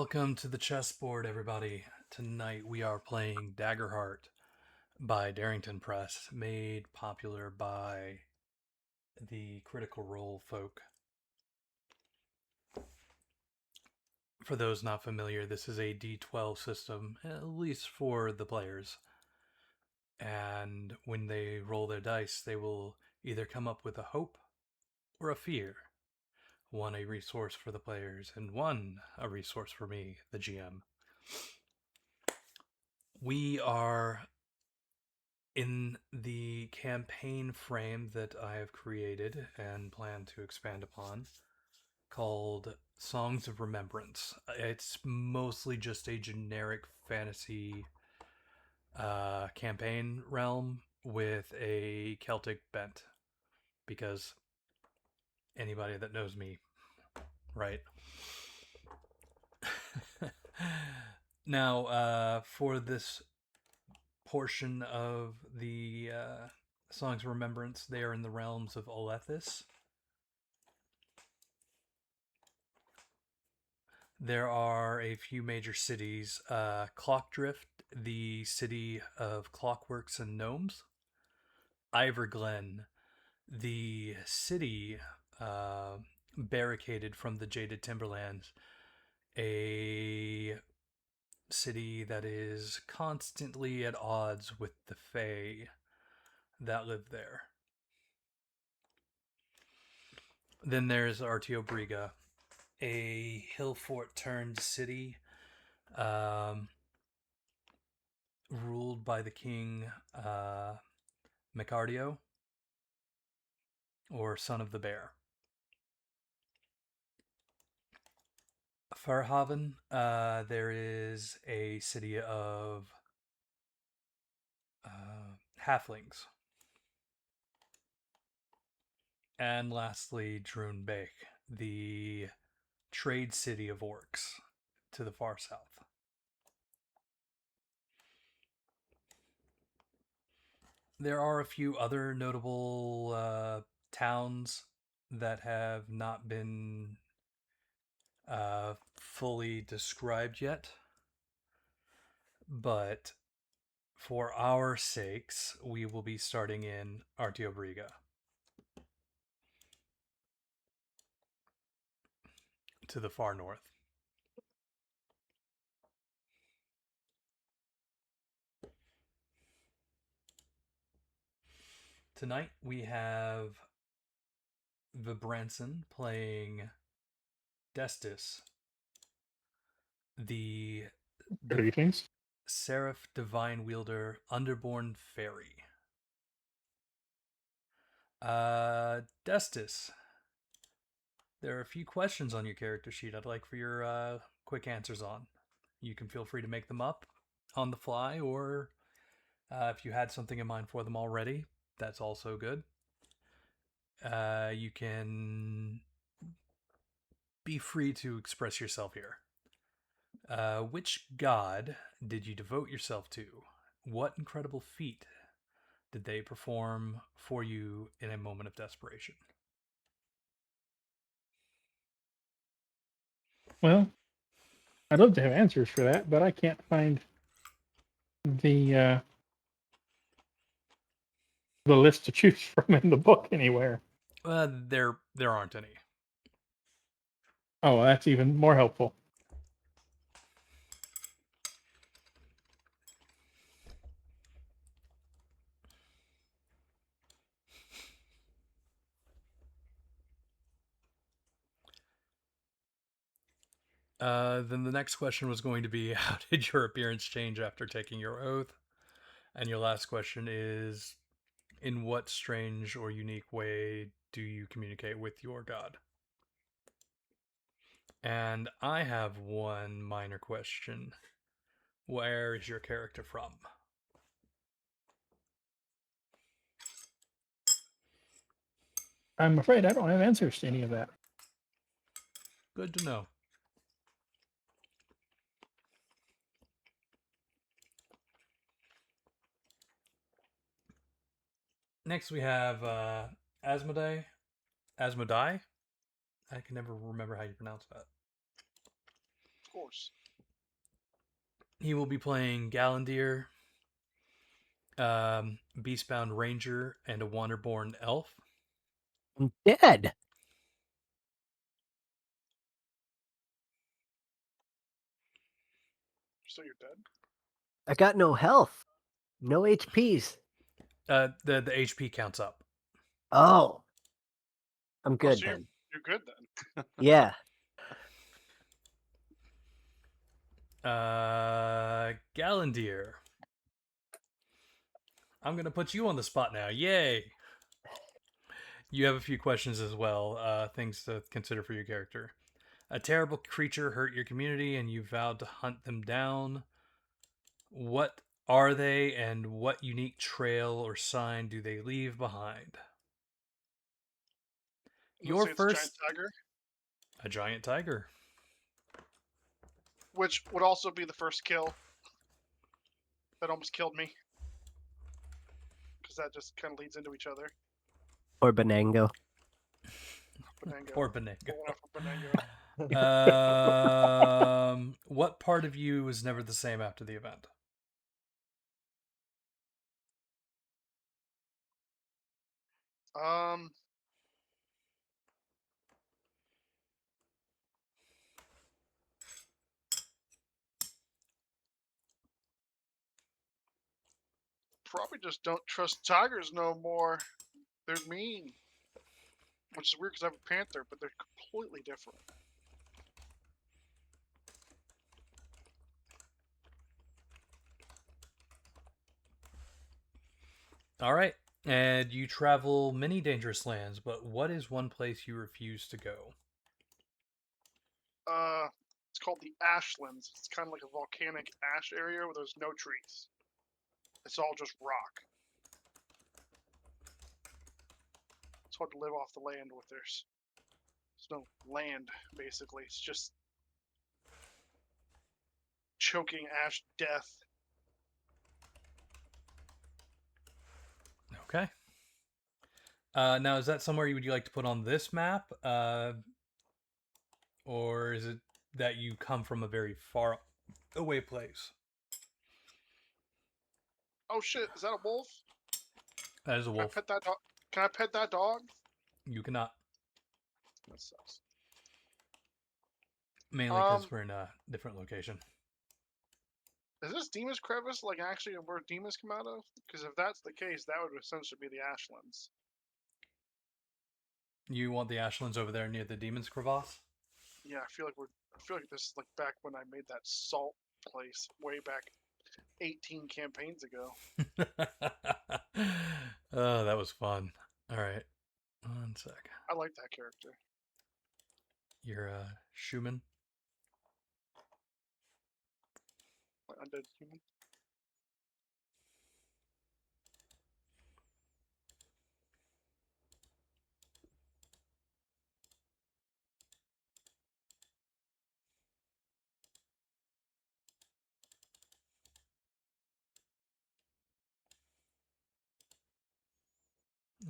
Welcome to the chessboard, everybody. Tonight we are playing Daggerheart by Darrington Press, made popular by the Critical Role folk. For those not familiar, this is a D12 system, at least for the players. And when they roll their dice, they will either come up with a hope or a fear. One a resource for the players, and one a resource for me, the GM. We are in the campaign frame that I have created and plan to expand upon, called Songs of Remembrance. It's mostly just a generic fantasy campaign realm with a Celtic bent, because anybody that knows me, right? Now, for this portion of the Songs of Remembrance, they are in the realms of Ollethis. There are a few major cities: Clockdrift, the city of clockworks and gnomes; Iverglen, the city barricaded from the Jaded Timberlands, a city that is constantly at odds with the Fae that live there. Then there's Artio Briga, a hill fort turned city ruled by the king Micardio, or Son of the Bear. Farhaven, there is a city of halflings. And lastly, Droonbeek, the trade city of orcs to the far south. There are a few other notable towns that have not been fully described yet, but for our sakes, we will be starting in Artio Briga, to the far north. Tonight we have Vibranson playing Destis, the Greetings. Seraph Divine Wielder Underborn Fairy. Destis, there are a few questions on your character sheet I'd like for your quick answers on. You can feel free to make them up on the fly, or if you had something in mind for them already, that's also good. You can be free to express yourself here. Which god did you devote yourself to? What incredible feat did they perform for you in a moment of desperation? Well, I'd love to have answers for that, but I can't find the the list to choose from in the book anywhere. There aren't any. Oh, well, that's even more helpful. Then the next question was going to be, how did your appearance change after taking your oath? And your last question is, in what strange or unique way do you communicate with your god? And I have one minor question. Where is your character from? I'm afraid I don't have answers to any of that. Good to know. Next we have Asmodee. Asmodee? I can never remember how you pronounce that. course. He will be playing Galandir, Beastbound Ranger, and a Wanderborn Elf. I'm dead. So you're dead? I got no health. No HPs. The HP counts up. Oh. I'm good so then. You're good then. Yeah. Galandir. I'm going to put you on the spot now. Yay! You have a few questions as well, things to consider for your character. A terrible creature hurt your community and you vowed to hunt them down. What are they and what unique trail or sign do they leave behind? Your Let's say it's a giant first. tiger, A giant tiger. which would also be the first kill. That almost killed me. Because that just kind of leads into each other. Or Benango. Benango. Poor Benango. Going out for Benango. What part of you was never the same after the event? Probably just don't trust tigers no more. They're mean. Which is weird because I have a panther, but they're completely different. All right. And you travel many dangerous lands, but what is one place you refuse to go? It's called the Ashlands. It's kind of like a volcanic ash area where there's no trees. It's all just rock. It's hard to live off the land with there's no land, basically. It's just choking ash death. Okay. Now, is that somewhere you would like to put on this map? Or is it that you come from a very far away place? Oh shit, is that a wolf? That is a Can I wolf. pet that dog? Can I pet that dog? You cannot. That sucks. Mainly because we're in a different location. Is this Demon's Crevice like actually where demons come out of? Because if that's the case, that would essentially be the Ashlands. You want the Ashlands over there near the Demon's Crevasse? Yeah, I feel like this is like back when I made that salt place way back 18 campaigns ago. Oh, that was fun. All right. 1 sec. I like that character. You're Schumann? Undead human.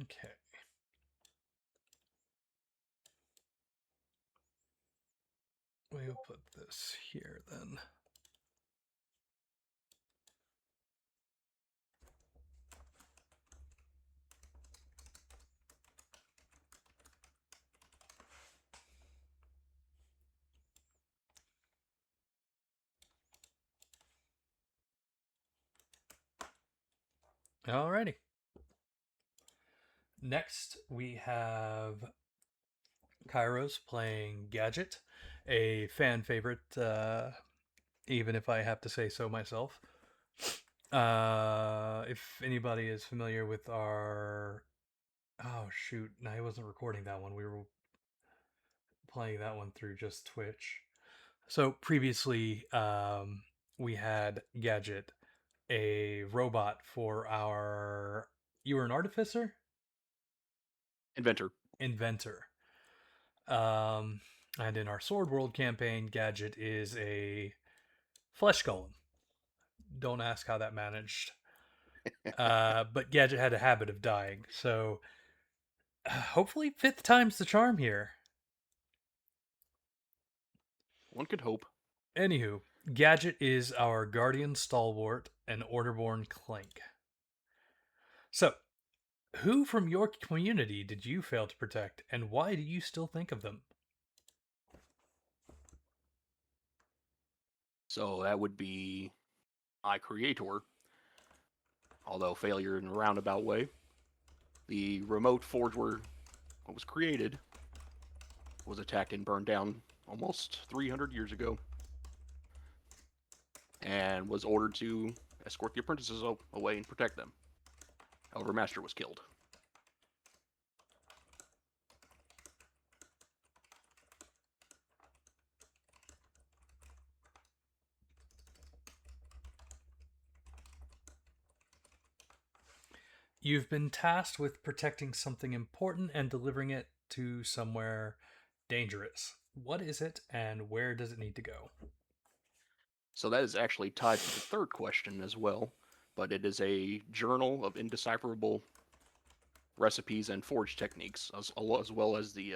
Okay. We'll put this here then. Alrighty. Next, we have Kairos playing Gadget, a fan favorite, even if I have to say so myself. If anybody is familiar with our... Oh, shoot. No, I wasn't recording that one. We were playing that one through just Twitch. So previously, we had Gadget, a robot for our... You were an artificer? Inventor. And in our Sword World campaign, Gadget is a flesh golem. Don't ask how that managed. But Gadget had a habit of dying, so hopefully 5th time's the charm here. One could hope. Anywho, Gadget is our guardian stalwart and Orderborn Clank. So, who from your community did you fail to protect, and why do you still think of them? So that would be my creator, although failure in a roundabout way. The remote forge where it was created was attacked and burned down almost 300 years ago, and was ordered to escort the apprentices away and protect them. However, Master was killed. You've been tasked with protecting something important and delivering it to somewhere dangerous. What is it, and where does it need to go? So that is actually tied to the third question as well, but it is a journal of indecipherable recipes and forge techniques, as well as the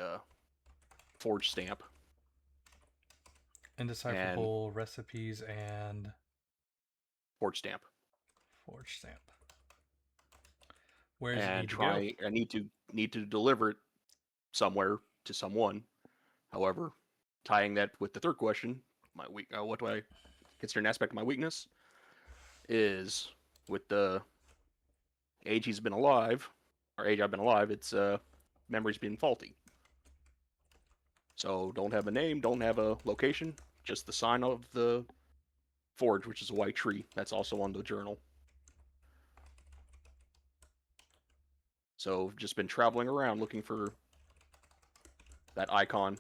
forge stamp. Indecipherable recipes and Forge stamp. forge stamp. Where does it And need to go? I need to deliver it somewhere to someone. However, tying that with the third question, what do I consider an aspect of my weakness is with the age he's been alive, or age I've been alive, it's memory's been faulty. So don't have a name, don't have a location, just the sign of the forge, which is a white tree. That's also on the journal. So just been traveling around looking for that icon,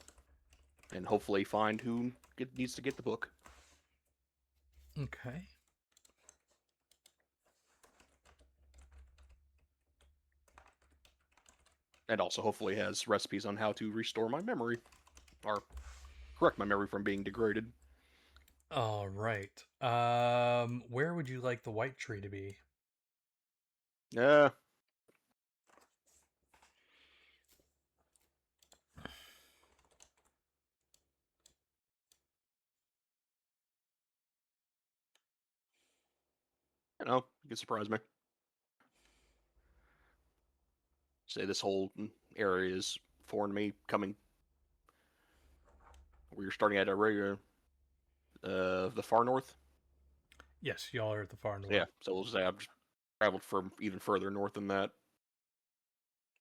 and hopefully find who needs to get the book. Okay. And also hopefully has recipes on how to restore my memory, or correct my memory from being degraded. All right. Where would you like the white tree to be? Yeah. You can surprise me. Say this whole area is foreign to me, coming. We're starting at a regular, the far north. Yes, y'all are at the far north. Yeah, so we'll say I've traveled from even further north than that.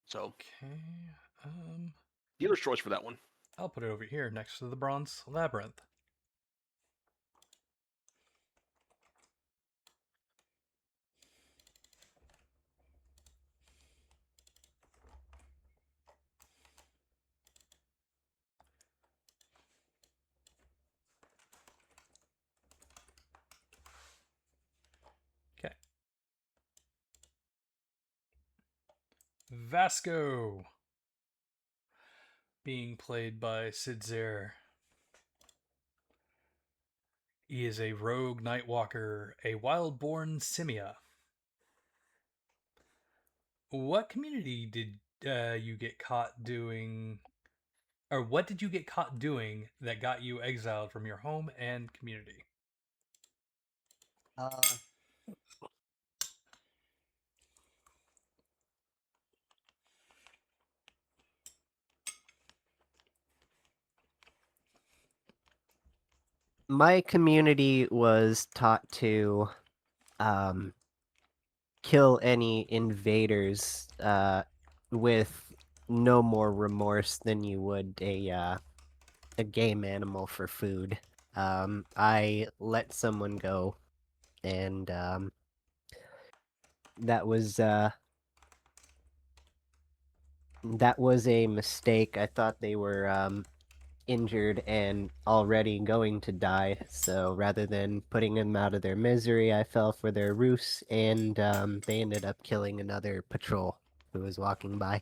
So, Okay. dealer's choice for that one. I'll put it over here next to the bronze labyrinth. Okay. Vasco, being played by Sid Zer. He is a rogue nightwalker, a wild-born simia. What community did you get caught doing, or what did you get caught doing that got you exiled from your home and community? Uh, my community was taught to kill any invaders with no more remorse than you would a game animal for food. I let someone go, and that was a mistake. I thought they were injured and already going to die, so rather than putting them out of their misery, I fell for their ruse, and they ended up killing another patrol who was walking by.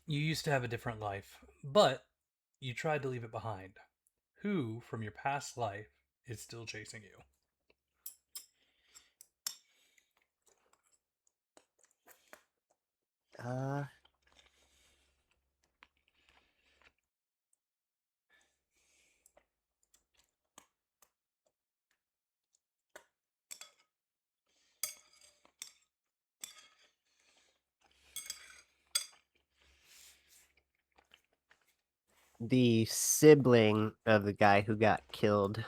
You used to have a different life, but you tried to leave it behind. Who from your past life is still chasing you? Uh, the sibling of the guy who got killed,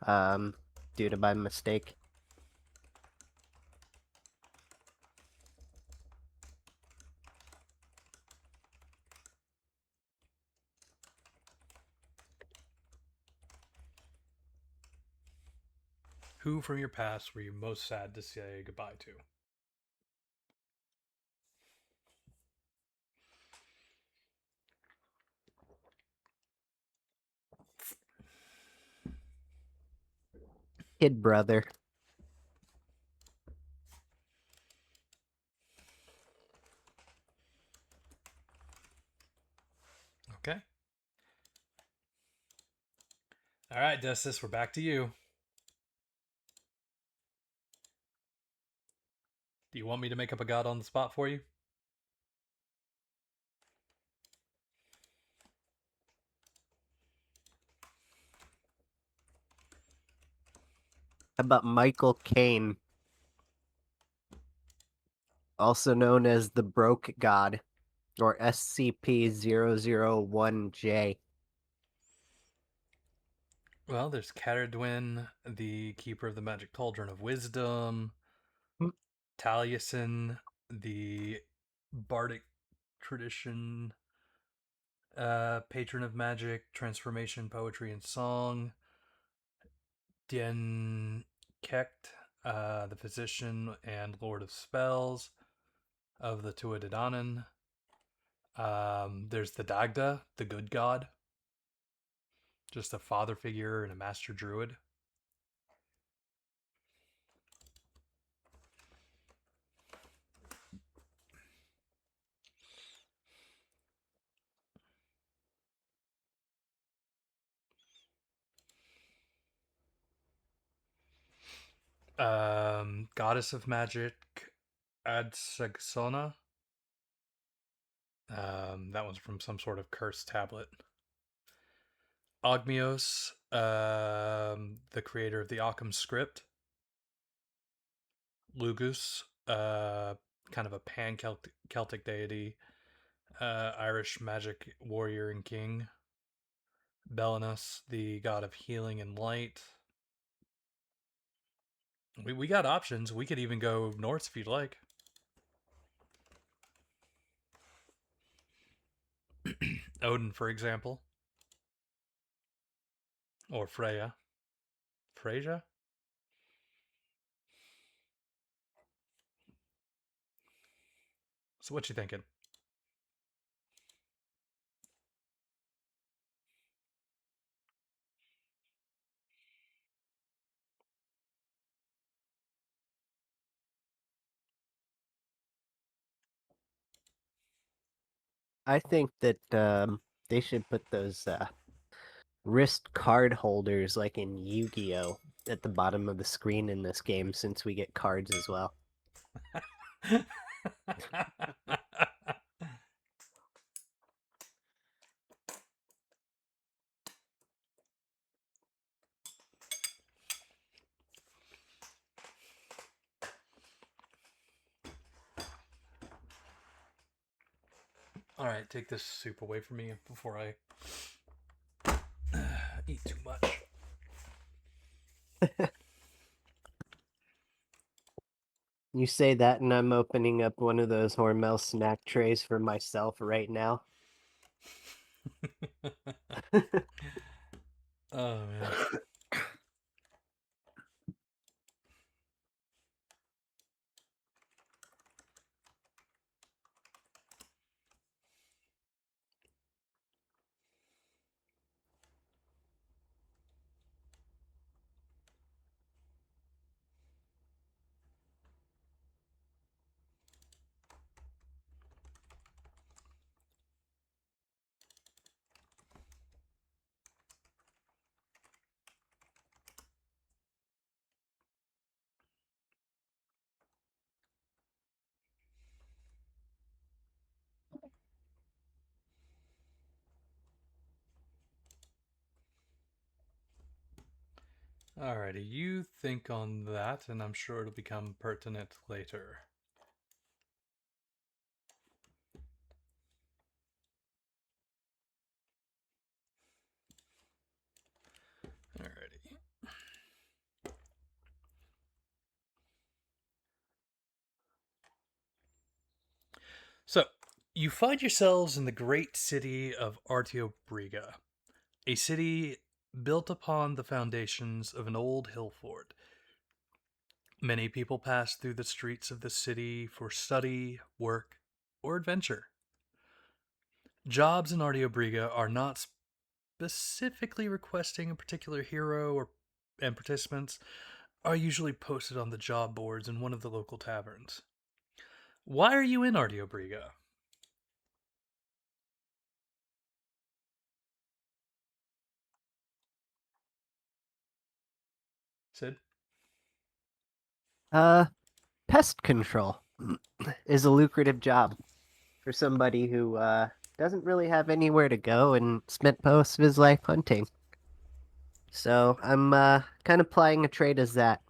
due to by mistake. Who from your past were you most sad to say goodbye to? Kid brother. Okay. All right, Destis, we're back to you. Do you want me to make up a god on the spot for you? How about Michael Caine, also known as the Broke God, or SCP-001J? Well, there's Caradwin, the keeper of the magic cauldron of wisdom, Hmm. Taliesin, the bardic tradition patron of magic, transformation, poetry, and song. Dien Kekt, the physician and lord of spells of the Tuatha. There's the Dagda, the good god, just a father figure and a master druid. Goddess of magic, Adsagsona. That one's from some sort of cursed tablet. Ogmios, the creator of the Occam script. Lugus, kind of a pan Celtic deity, Irish magic warrior and king. Belinus, the god of healing and light. We got options. We could even go north if you'd like. Odin, for example. Or Freya. Freyja? So what you thinking? I think that they should put those wrist card holders like in Yu-Gi-Oh at the bottom of the screen in this game, since we get cards as well. All right, take this soup away from me before I eat too much. You say that, and I'm opening up one of those Hormel snack trays for myself right now. Oh man. Alrighty, you think on that, and I'm sure it'll become pertinent later. Alrighty. So, you find yourselves in the great city of Artiobriga, a city built upon the foundations of an old hill fort. Many people pass through the streets of the city for study, work, or adventure. Jobs in Artiobriga are not specifically requesting a particular hero and participants are usually posted on the job boards in one of the local taverns. Why are you in Artiobriga? Sid? Pest control is a lucrative job for somebody who doesn't really have anywhere to go and spent most of his life hunting. So I'm kind of plying a trade as that.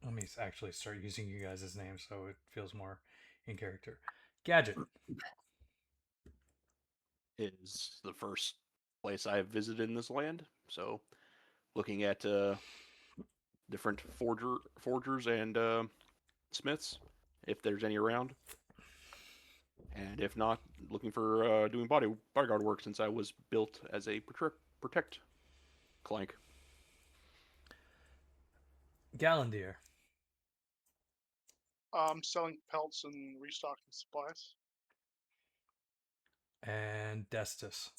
Let me actually start using you guys' names so it feels more in character. Gadget. Is the first place I have visited in this land. So, looking at different forgers and smiths, if there's any around, and if not, looking for doing bodyguard work since I was built as a protect clank. Gallandier. Selling pelts and restocking supplies. And Destus.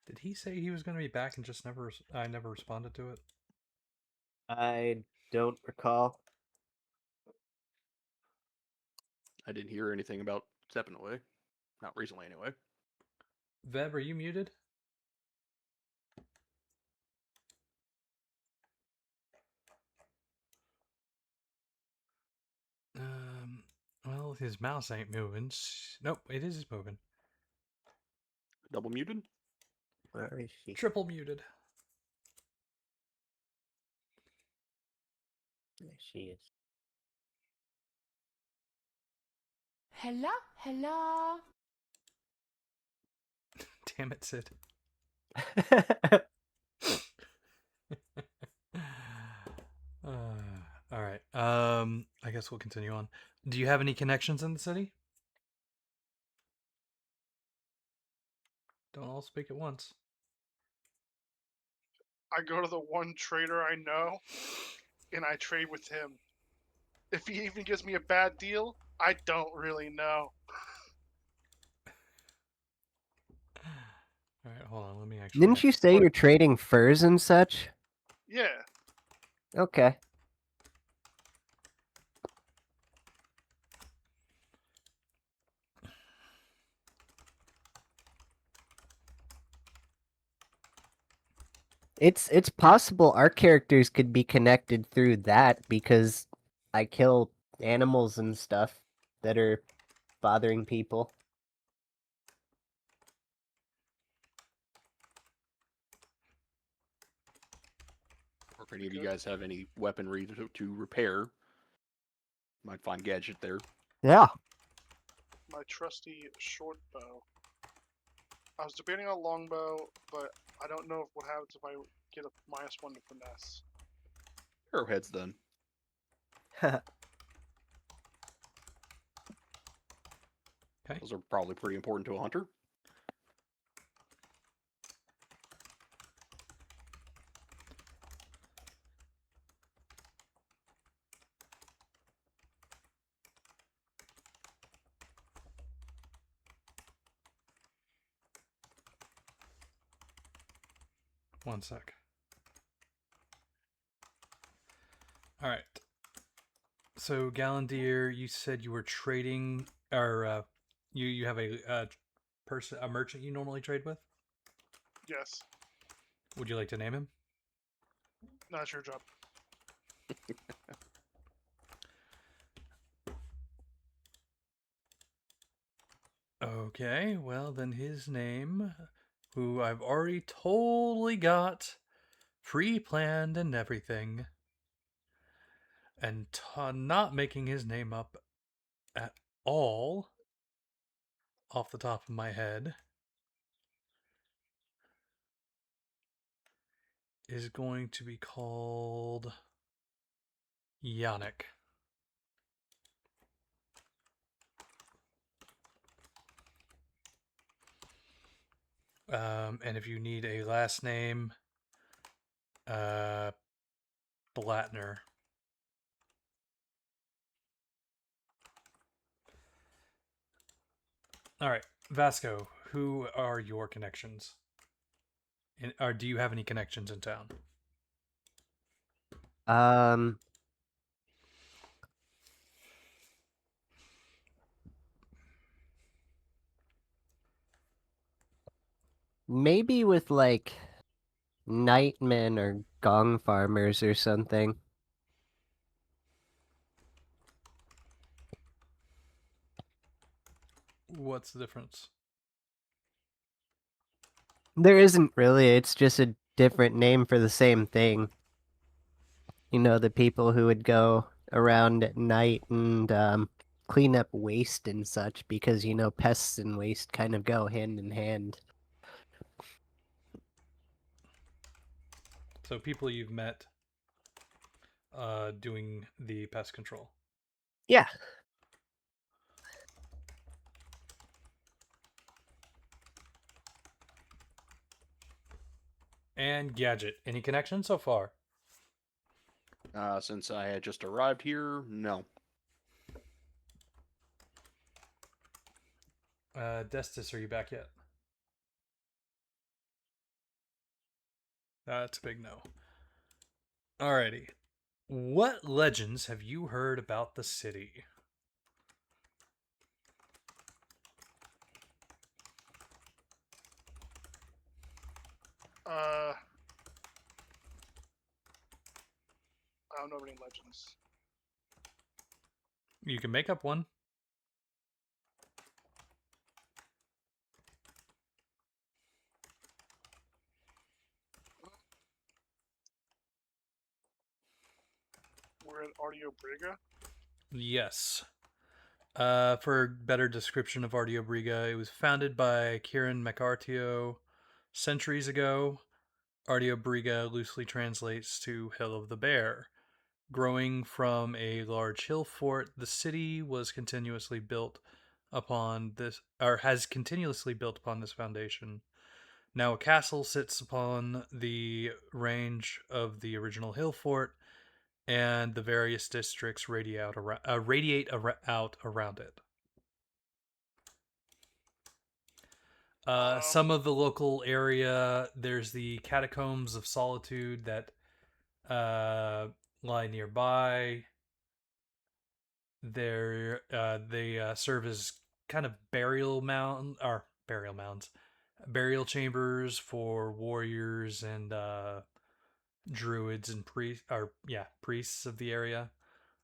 Did he say he was going to be back and just I never responded to it? I don't recall. I didn't hear anything about stepping away. Not recently, anyway. Veb, are you muted? Well, his mouse ain't moving. Nope, it is moving. Double muted? Where is she? Triple muted. There she is. Hello, hello. Damn it, Sid. All right. I guess we'll continue on. Do you have any connections in the city? Don't all speak at once. I go to the one trader I know, and I trade with him. If he even gives me a bad deal, I don't really know. All right, hold on. Let me actually. Didn't you say you're trading furs and such? Yeah. Okay. It's possible our characters could be connected through that because I kill animals and stuff that are bothering people. Or if any of you guys have any weaponry to repair, might find Gadget there. Yeah. My trusty short bow. I was debating on longbow, but I don't know what happens if I get a -1 to finesse. Arrowheads then. Okay. Those are probably pretty important to a hunter. One sec. All right. So, Gallandier, you said you were trading, or you have a merchant you normally trade with. Yes. Would you like to name him? Not your job. Okay, well then his name, who I've already totally got pre-planned and everything, and not making his name up at all off the top of my head, is going to be called Yannick. And if you need a last name, Blattner. All right, Vasco, who are your connections? Or do you have any connections in town? Um, maybe with like nightmen or gong farmers or something. What's the difference? There isn't really, it's just a different name for the same thing. You know, the people who would go around at night and clean up waste and such because, you know, pests and waste kind of go hand in hand. So people you've met doing the pest control. Yeah. And Gadget. Any connection so far? Since I had just arrived here, no. Destis, are you back yet? That's a big no. Alrighty. What legends have you heard about the city? I don't know any legends. You can make up one. We're in Audio Briga. Yes. For a better description of Ardeo Briga, it was founded by Kieran McArtio centuries ago. Ardeo Briga loosely translates to Hill of the Bear. Growing from a large hill fort, the city was continuously built upon this, or has continuously built upon this foundation. Now a castle sits upon the range of the original hill fort, and the various districts radiate out around it. Some of the local area, there's the Catacombs of Solitude that lie nearby. They serve as kind of burial chambers for warriors and druids and priests of the area.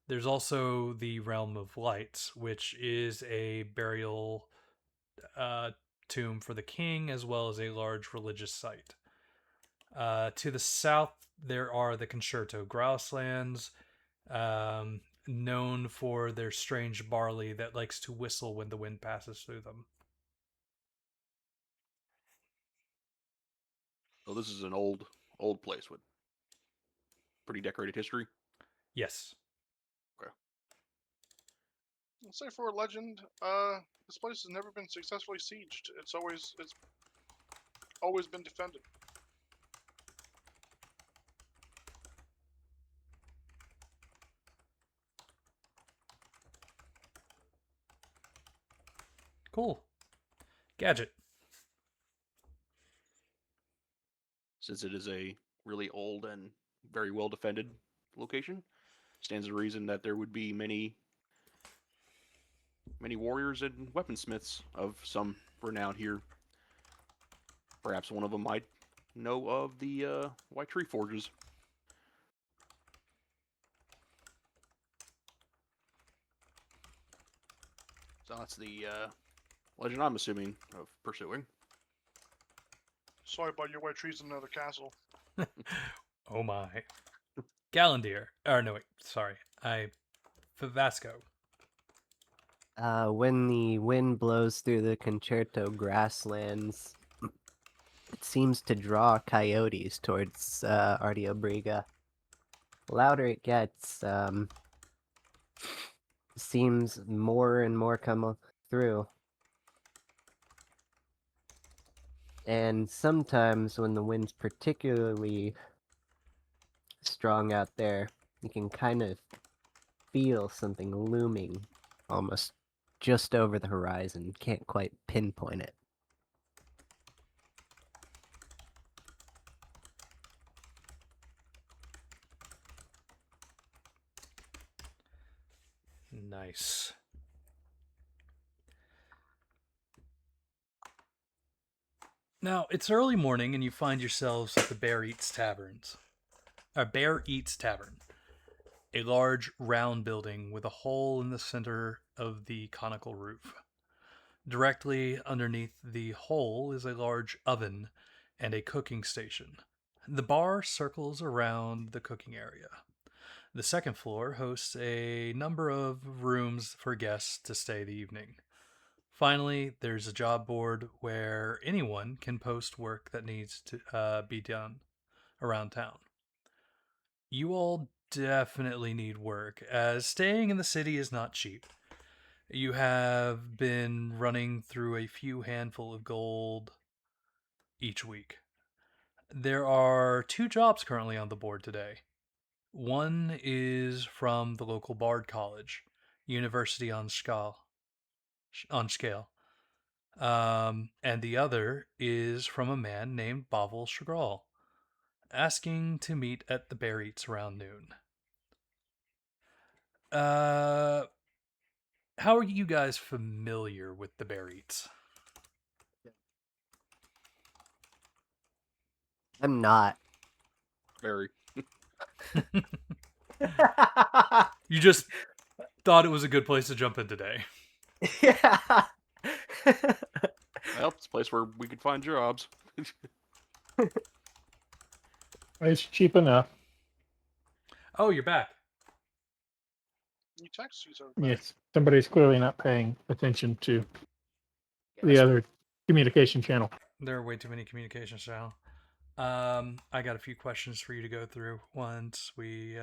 There's also the Realm of Lights, which is a burial uh, tomb for the king, as well as a large religious site. To the south, there are the Concerto Grasslands, known for their strange barley that likes to whistle when the wind passes through them. So this is an old place with pretty decorated history. Yes. Okay. I'll say for a legend, this place has never been successfully sieged. It's always been defended. Cool. Gadget. Since it is a really old and very well defended location, stands to reason that there would be many warriors and weaponsmiths of some renown here. Perhaps one of them might know of the White Tree Forges. So that's the Legend, I'm assuming, of pursuing. Sorry, but your white tree's in another castle. Oh my. Galandir. Or no, wait. Sorry. Vasco. When the wind blows through the concerto grasslands, it seems to draw coyotes towards Artio Briga. The louder it gets, seems more and more come through. And sometimes when the wind's particularly strong out there, you can kind of feel something looming almost just over the horizon. Can't quite pinpoint it. Nice. Now, it's early morning and you find yourselves at the Bear Eats Tavern, a large round building with a hole in the center of the conical roof. Directly underneath the hole is a large oven and a cooking station. The bar circles around the cooking area. The second floor hosts a number of rooms for guests to stay the evening. Finally, there's a job board where anyone can post work that needs to be done around town. You all definitely need work, as staying in the city is not cheap. You have been running through a few handful of gold each week. There are 2 jobs currently on the board today. One is from the local Bard College, University on Scale, and the other is from a man named Bovel Shagrol, asking to meet at the Bear Eats around noon. How are you guys familiar with the Bear Eats? I'm not. Very. You just thought it was a good place to jump in today. Yeah. Well, it's a place where we could find jobs. It's cheap enough. Oh, you're back. You text these over. Yes, somebody's clearly not paying attention to the other communication channel. There are way too many communications channels. I got a few questions for you to go through once we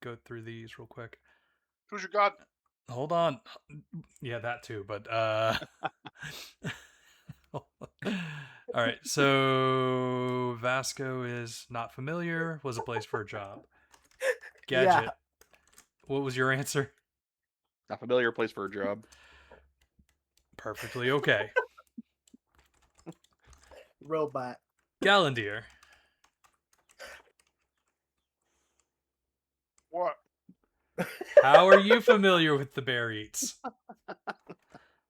go through these real quick. Who's your god? Hold on. Yeah, that too, but all right. So Vasco is not familiar, was a place for a job. Gadget. Yeah. What was your answer? Not familiar place for a job. Perfectly okay. Robot. Galandir. What? How are you familiar with the Bear Eats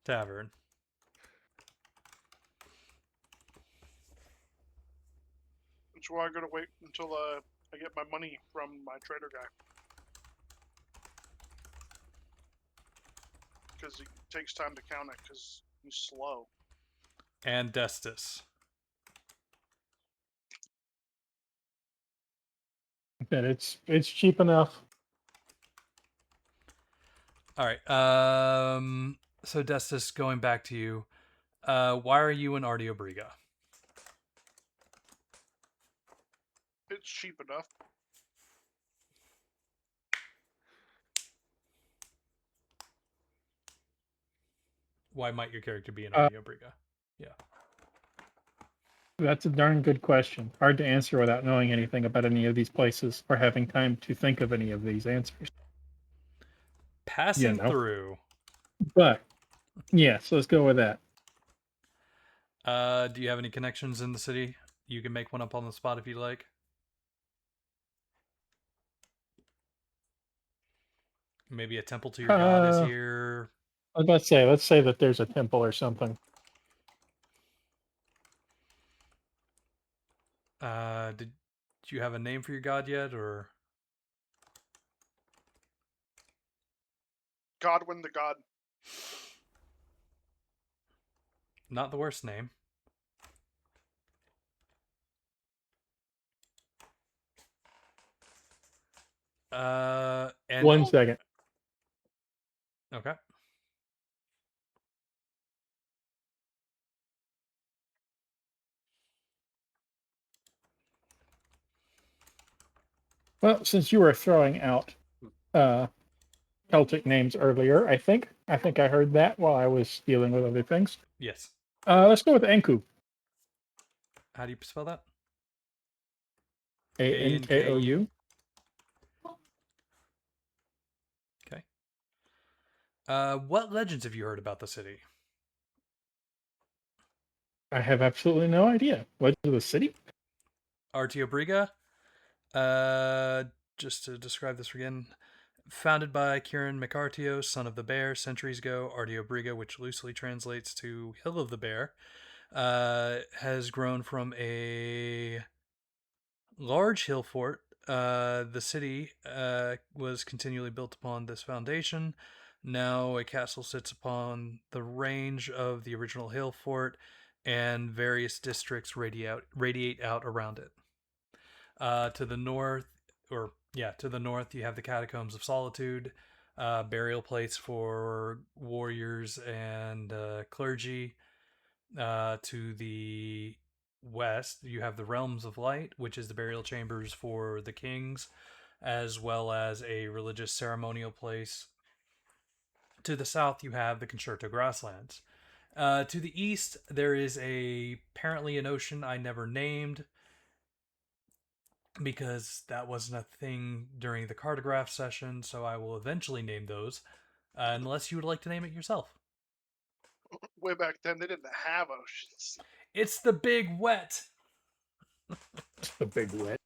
Tavern? That's why I gotta wait until I get my money from my trader guy. Because it takes time to count it, because he's slow. And Destus. That it's cheap enough. All right. So Destus, going back to you, why are you in Artio Briga? It's cheap enough. Why might your character be in Uh, Artio Briga? Yeah. That's a darn good question. Hard to answer without knowing anything about any of these places or having time to think of any of these answers. Passing know. through. But yes, let's go with that. Do you have any connections in the city? You can make one up on the spot if you like. Maybe a temple to your god is here. Let's say that there's a temple or something. Did you have a name for your god yet, or Godwin the god. Not the worst name. And 1 second. okay. Well, since you were throwing out Celtic names earlier, I think I heard that while I was dealing with other things. Yes. Let's go with Enku. How do you spell that? Ankou. Okay. What legends have you heard about the city? I have absolutely no idea. What is the city? Artio Briga. Just to describe this again, founded by Kieran McArtio, son of the bear, centuries ago, Artio Briga, which loosely translates to Hill of the Bear, has grown from a large hill fort. The city was continually built upon this foundation. Now a castle sits upon the range of the original hill fort, and various districts radiate out around it. To the north, to the north, you have the Catacombs of Solitude, burial places for warriors and clergy. To the west, you have the Realms of Light, which is the burial chambers for the kings, as well as a religious ceremonial place. To the south, you have the Concerto Grasslands. To the east, there is apparently an ocean I never named, because that wasn't a thing during the cartograph session, so I will eventually name those, unless you would like to name it yourself. Way back then, they didn't have oceans. It's the Big Wet. It's the big wet.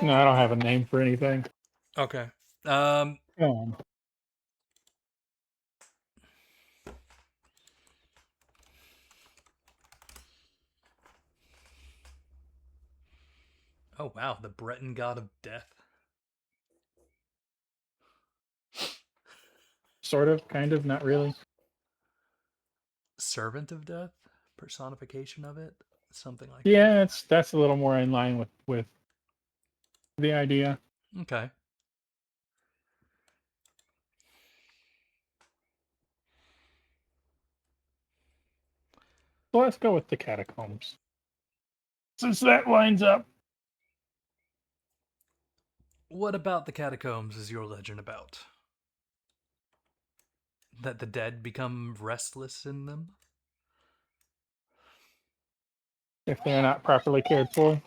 No, I don't have a name for anything. Okay. Come on. Oh wow, the Breton god of death. Sort of, kind of, not really. Servant of death? Personification of it? Something like Yeah, that's a little more in line with the idea. that. Okay. So let's go with the catacombs. Since that lines up. What about the catacombs is your legend about? That the dead become restless in them? If they're not properly cared for.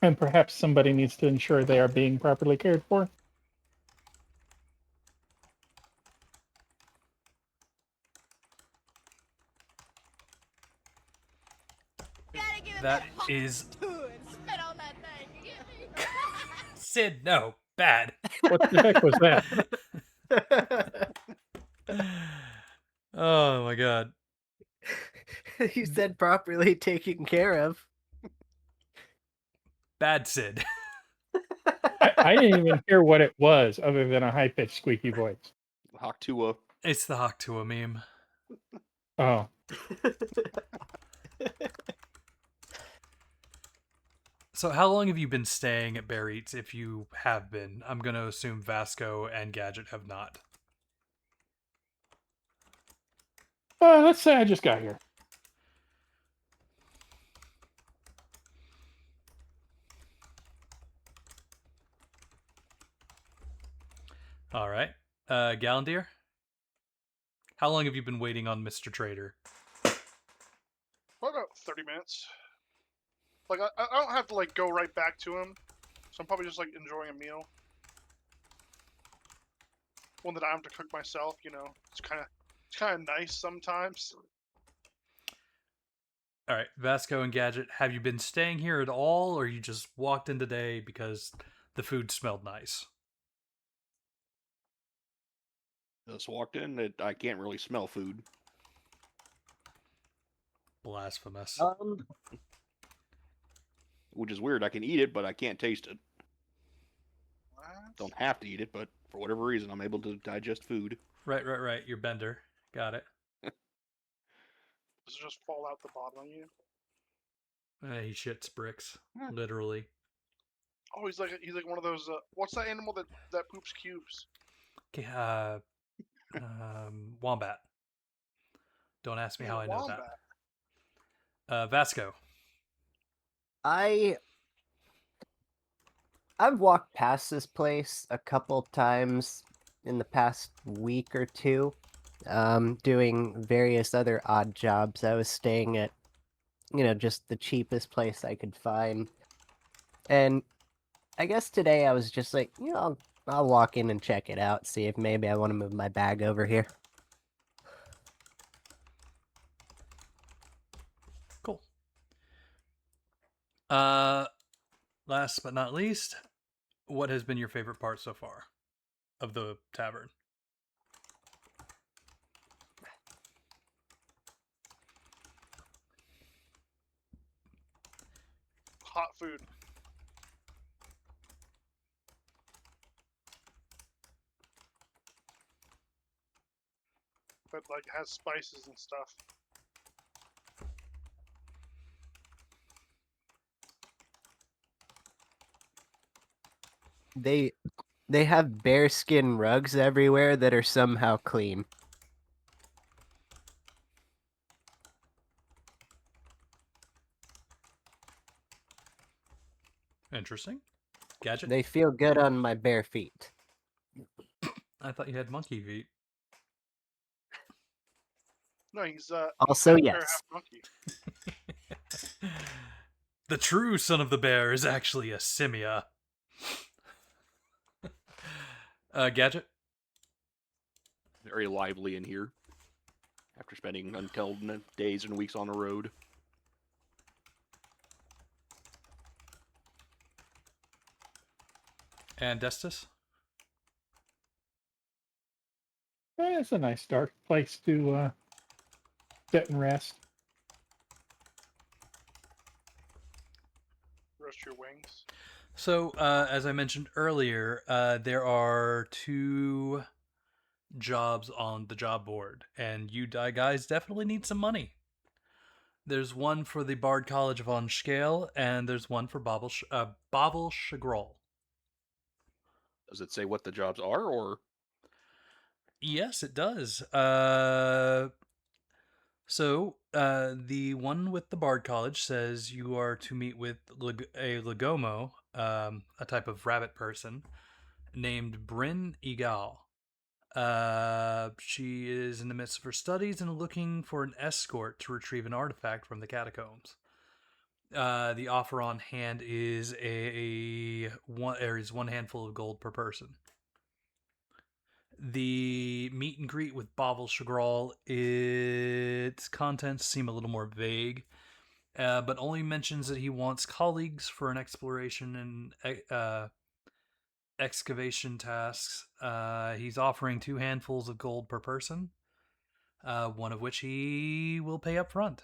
And perhaps somebody needs to ensure they are being properly cared for. That is Spit on that thing. Sid, no. Bad. What the heck was that? Oh my god. You said properly taken care of. Bad Sid. I didn't even hear what it was other than a high-pitched squeaky voice. Haktua. It's the Haktua meme. Oh, So how long have you been staying at Bear Eats, if you have been? I'm going to assume Vasco and Gadget have not. let's say I just got here. All right. Gallandier? How long have you been waiting on Mr. Trader? Well, about 30 minutes. Like, I don't have to, like, go right back to him. So I'm probably just, like, enjoying a meal. One that I have to cook myself, you know. It's kind of nice sometimes. All right, Vasco and Gadget, have you been staying here at all, or you just walked in today because the food smelled nice? Just walked in. I can't really smell food. Blasphemous. Which is weird. I can eat it, but I can't taste it. What? don't have to eat it, but for whatever reason, I'm able to digest food. Right. Your bender. Got it. Does it just fall out the bottom on you? He shits bricks, Hmm. literally. Oh, he's like one of those. What's that animal that poops cubes? Okay, wombat. Don't ask me Yeah, how I know that. wombat. Vasco. I've walked past this place a couple times in the past week or two, doing various other odd jobs. I was staying at, just the cheapest place I could find, and I guess today I was just like, I'll walk in and check it out, see if maybe I want to move my bag over here. Cool. Last but not least, what has been your favorite part so far of the tavern? Hot food. But like has spices and stuff. They have bearskin rugs everywhere that are somehow clean. Interesting. Gadget? They feel good on my bare feet. I thought you had monkey feet. No, he's Also, half bear, yes. half monkey. The true son of the bear is actually a simia. Gadget? Very lively in here. After spending untold days and weeks on the road. And Destus? It's a nice dark place to sit and rest. Roast your wings. So, as I mentioned earlier, there are 2 jobs on the job board, and you guys definitely need some money. There's one for the Bard College von Scale, and there's one for Bovel Shagrol. Does it say what the jobs are, or Yes, it does. The one with the Bard College says you are to meet with a Legomo, a type of rabbit person, named Bryn Egal. She is in the midst of her studies and looking for an escort to retrieve an artifact from the catacombs. The offer on hand is one handful of gold per person. The meet and greet with Bovel Shagrol, its contents seem a little more vague, but only mentions that he wants colleagues for an exploration and excavation tasks. He's offering 2 handfuls of gold per person, one of which he will pay up front.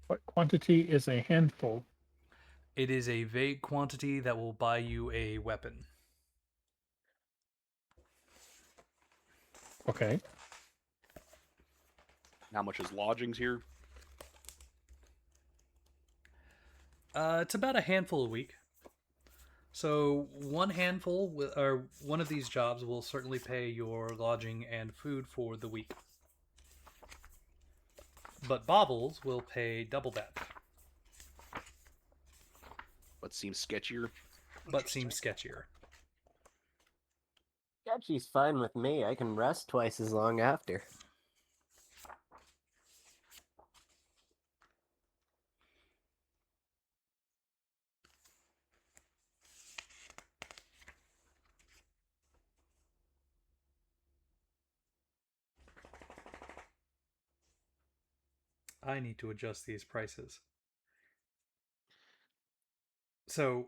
What quantity is a handful? It is a vague quantity that will buy you a weapon. Okay. how much is lodgings here? It's about a handful a week. So one handful, or one of these jobs will certainly pay your lodging and food for the week. But Bobbles will pay double that, What seems sketchier? but seems sketchier. Sketchy's fine with me. I can rest twice as long after. I need to adjust these prices. So,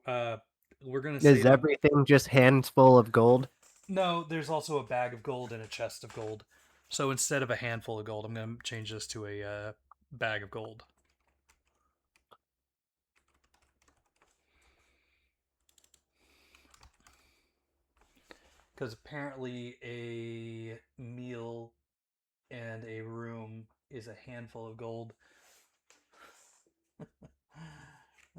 we're gonna say Is everything just handful of gold? no. There's also a bag of gold and a chest of gold. So instead of a handful of gold, I'm gonna change this to a bag of gold. because apparently a meal and a room is a handful of gold.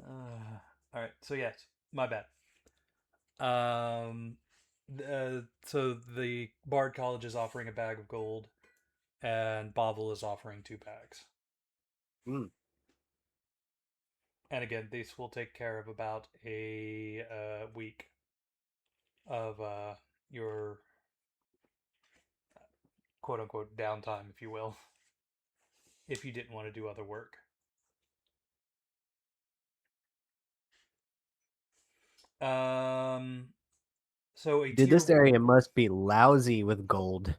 All right, so yes, my bad. So the Bard College is offering a bag of gold, and Bovel is offering 2 bags. Mm. And again, these will take care of about a week of your quote unquote downtime, if you will, if you didn't want to do other work. So a Dude, tier this area must be lousy with gold.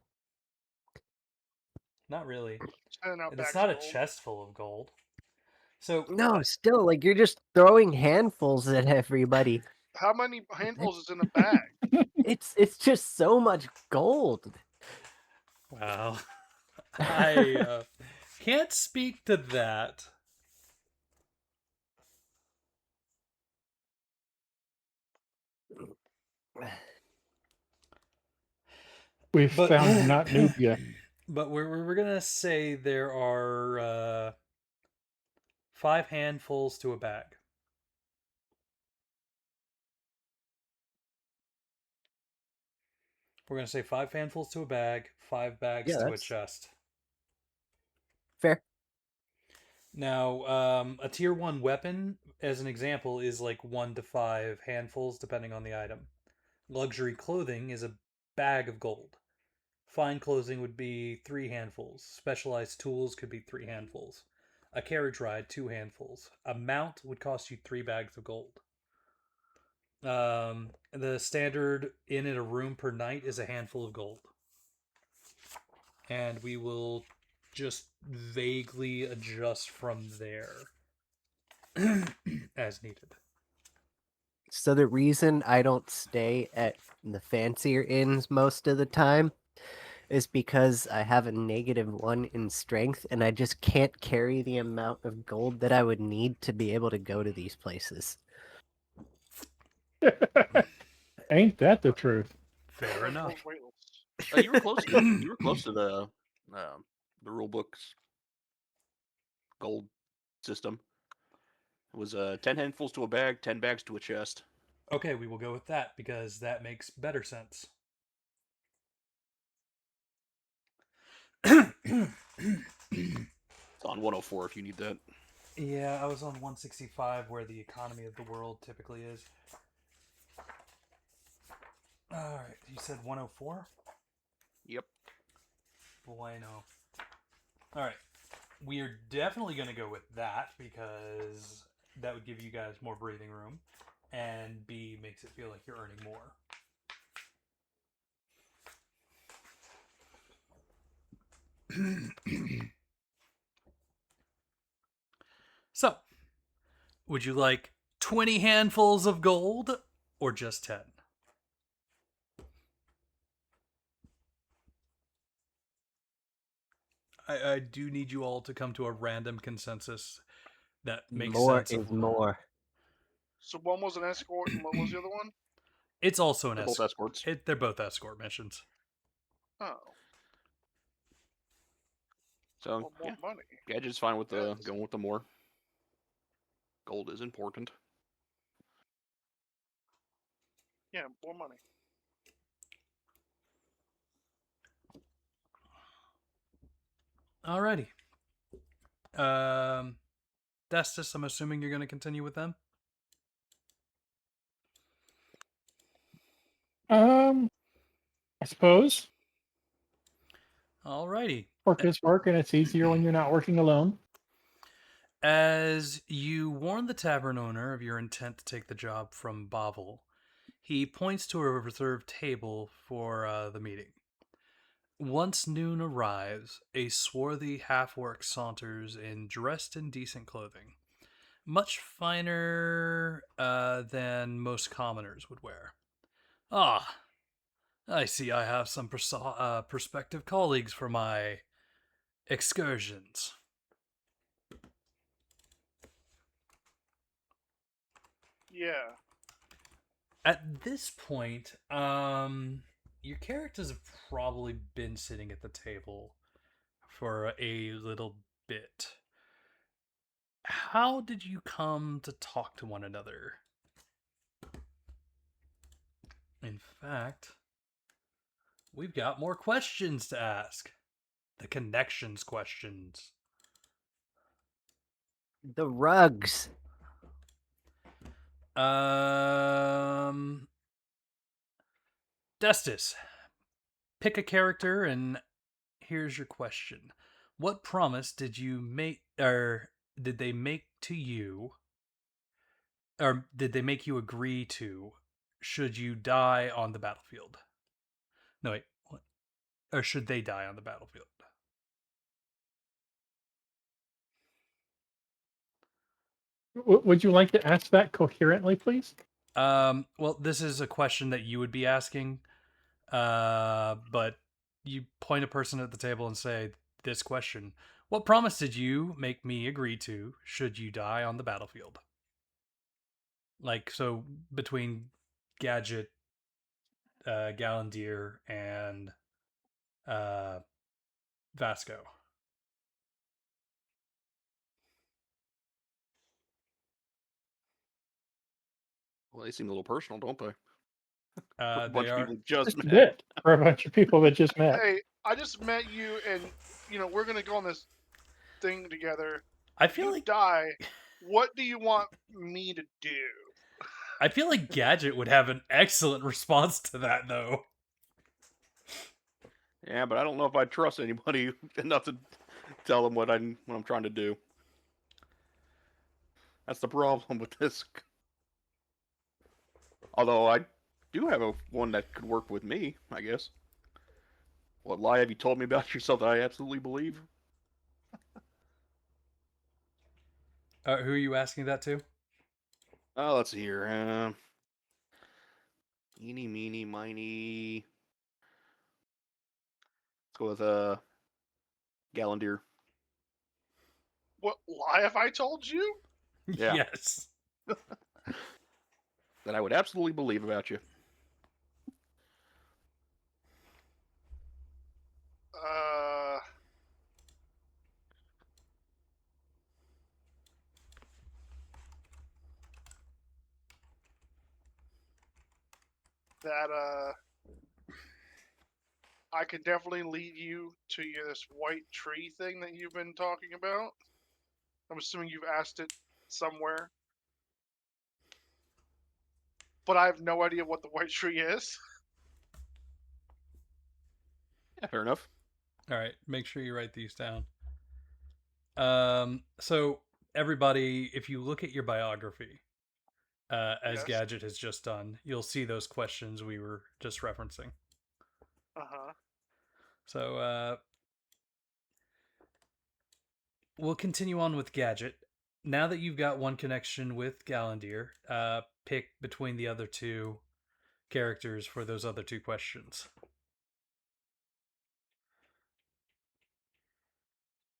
not really. Sending out It's bags not of a gold. chest full of gold. So No, still, like, you're just throwing handfuls at everybody. How many handfuls is in a bag? It's just so much gold. wow, I can't speak to that. We've But found not Nubia. but we're gonna say there are 5 handfuls to a bag. We're gonna say 5 handfuls to a bag, 5 bags Yeah, to a that's chest. fair. Now, a tier 1 weapon, as an example, is like 1 to 5 handfuls depending on the item. Luxury clothing is a bag of gold. Fine clothing would be 3 handfuls. Specialized tools could be 3 handfuls. A carriage ride, 2 handfuls. A mount would cost you 3 bags of gold. The standard inn in a room per night is a handful of gold. And we will just vaguely adjust from there as needed. So the reason I don't stay at the fancier inns most of the time is because I have a -1 in strength and I just can't carry the amount of gold that I would need to be able to go to these places. Ain't that the truth? Fair enough. Weightless. You were close to the rule book's gold system. It was 10 handfuls to a bag, 10 bags to a chest. Okay, we will go with that because that makes better sense. It's on 104 if you need that. Yeah, I was on 165 where the economy of the world typically is. Alright, you said 104? Yep. Bueno. Alright, we are definitely going to go with that because that would give you guys more breathing room, and B, makes it feel like you're earning more. So, would you like 20 handfuls of gold or just 10? I do need you all to come to a random consensus that makes More sense. is more. So one was an escort, and what was the other one? It's also an They're both escorts. They're both escort missions. Oh, So well, more money. Gadget's fine with Yes. going with the more. Gold is important. Yeah, more money. Alrighty. Destus, I'm assuming you're going to continue with them? I suppose Alrighty. work is work, and it's easier when you're not working alone. As you warn the tavern owner of your intent to take the job from Bovel, he points to a reserved table for the meeting. Once noon arrives, a swarthy half-orc saunters in dressed in decent clothing, much finer than most commoners would wear. Ah, I see I have some prospective colleagues for my excursions. Yeah. At this point, your characters have probably been sitting at the table for a little bit. How did you come to talk to one another? In fact, we've got more questions to ask. The connections questions. The rugs. Destis, pick a character and here's your question. What promise did you make, or did they make to you, or did they make you agree to, should you die on the battlefield? No, wait. What? Or should they die on the battlefield? Would you like to ask that coherently, please? Well, this is a question that you would be asking, but you point a person at the table and say this question. What promise did you make me agree to should you die on the battlefield? Like, so between Gadget, Galandir, and uh, Vasco. Well, they seem a little personal, don't they? A They bunch of are. people just Just a met. bit for a bunch of people that just met. Hey, I just met you, and we're gonna go on this thing together. I feel You like die. What do you want me to do? I feel like Gadget would have an excellent response to that, though. Yeah, but I don't know if I trust anybody enough to tell them what I'm trying to do. That's the problem with this. Although I do have one that could work with me, I guess. What lie have you told me about yourself that I absolutely believe? Who are you asking that to? Let's see here. Eeny, meeny, miny. Let's go with Galandir. What lie have I told you? Yeah. Yes. That I would absolutely believe about you. Uh, that I can definitely lead you to this white tree thing that you've been talking about. I'm assuming you've asked it somewhere, but I have no idea what the white tree is. Yeah, fair enough. All right, make sure you write these down. So everybody, if you look at your biography, as Yes. Gadget has just done, you'll see those questions we were just referencing. Uh-huh. So we'll continue on with Gadget. Now that you've got one connection with Galandir, pick between the other two characters for those other two questions.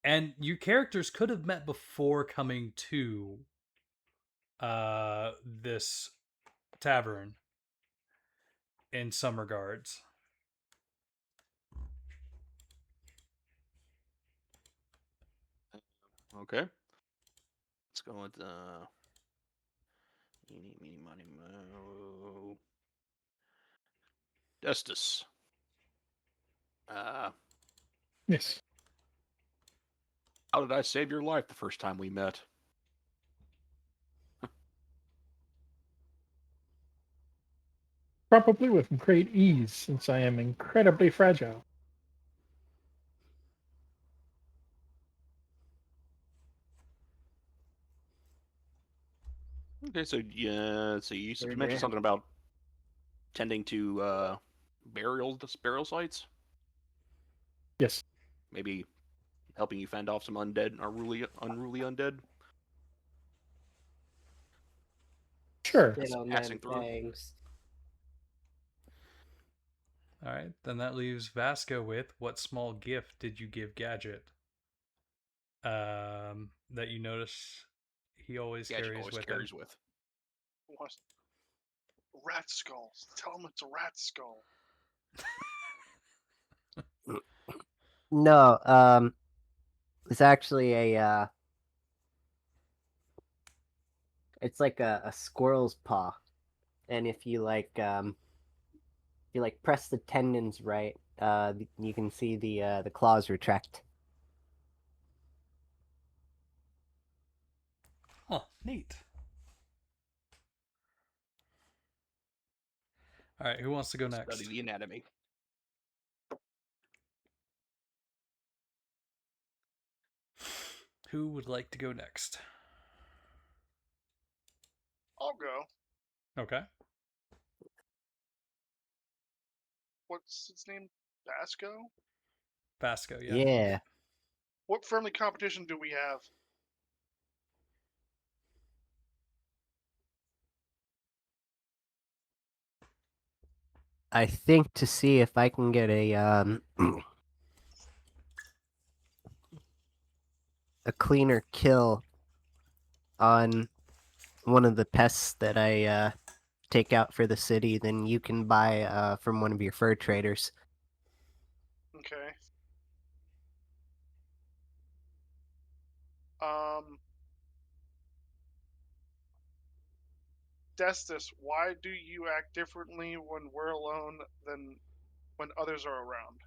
And your characters could have met before coming to this tavern in some regards. Okay. Let's go with eeny, meeny, miny, mo. Destus. Yes. How did I save your life the first time we met? Probably with great ease, since I am incredibly fragile. Okay, so yeah, so you Sure mentioned did. something about tending to burial sites. Yes. Maybe helping you fend off some undead, unruly undead. Sure. Spit on Passing them through. fangs. All right, then that leaves Vasco with what small gift did you give Gadget? That you notice he always Gadget carries always with carries him. with. What? Rat skulls. Tell him it's a rat skull. No, it's actually it's like a squirrel's paw, and if you press the tendons right, you can see the claws retract. Huh, neat. All right, who wants to go next? Study the anatomy. Who would like to go next? I'll go. Okay. What's its name? Basco? Vasco, yeah. Yeah. What friendly competition do we have? I think to see if I can get a a cleaner kill on one of the pests that I take out for the city, then you can buy from one of your fur traders. Okay. Um. Destus, why do you act differently when we're alone than when others are around?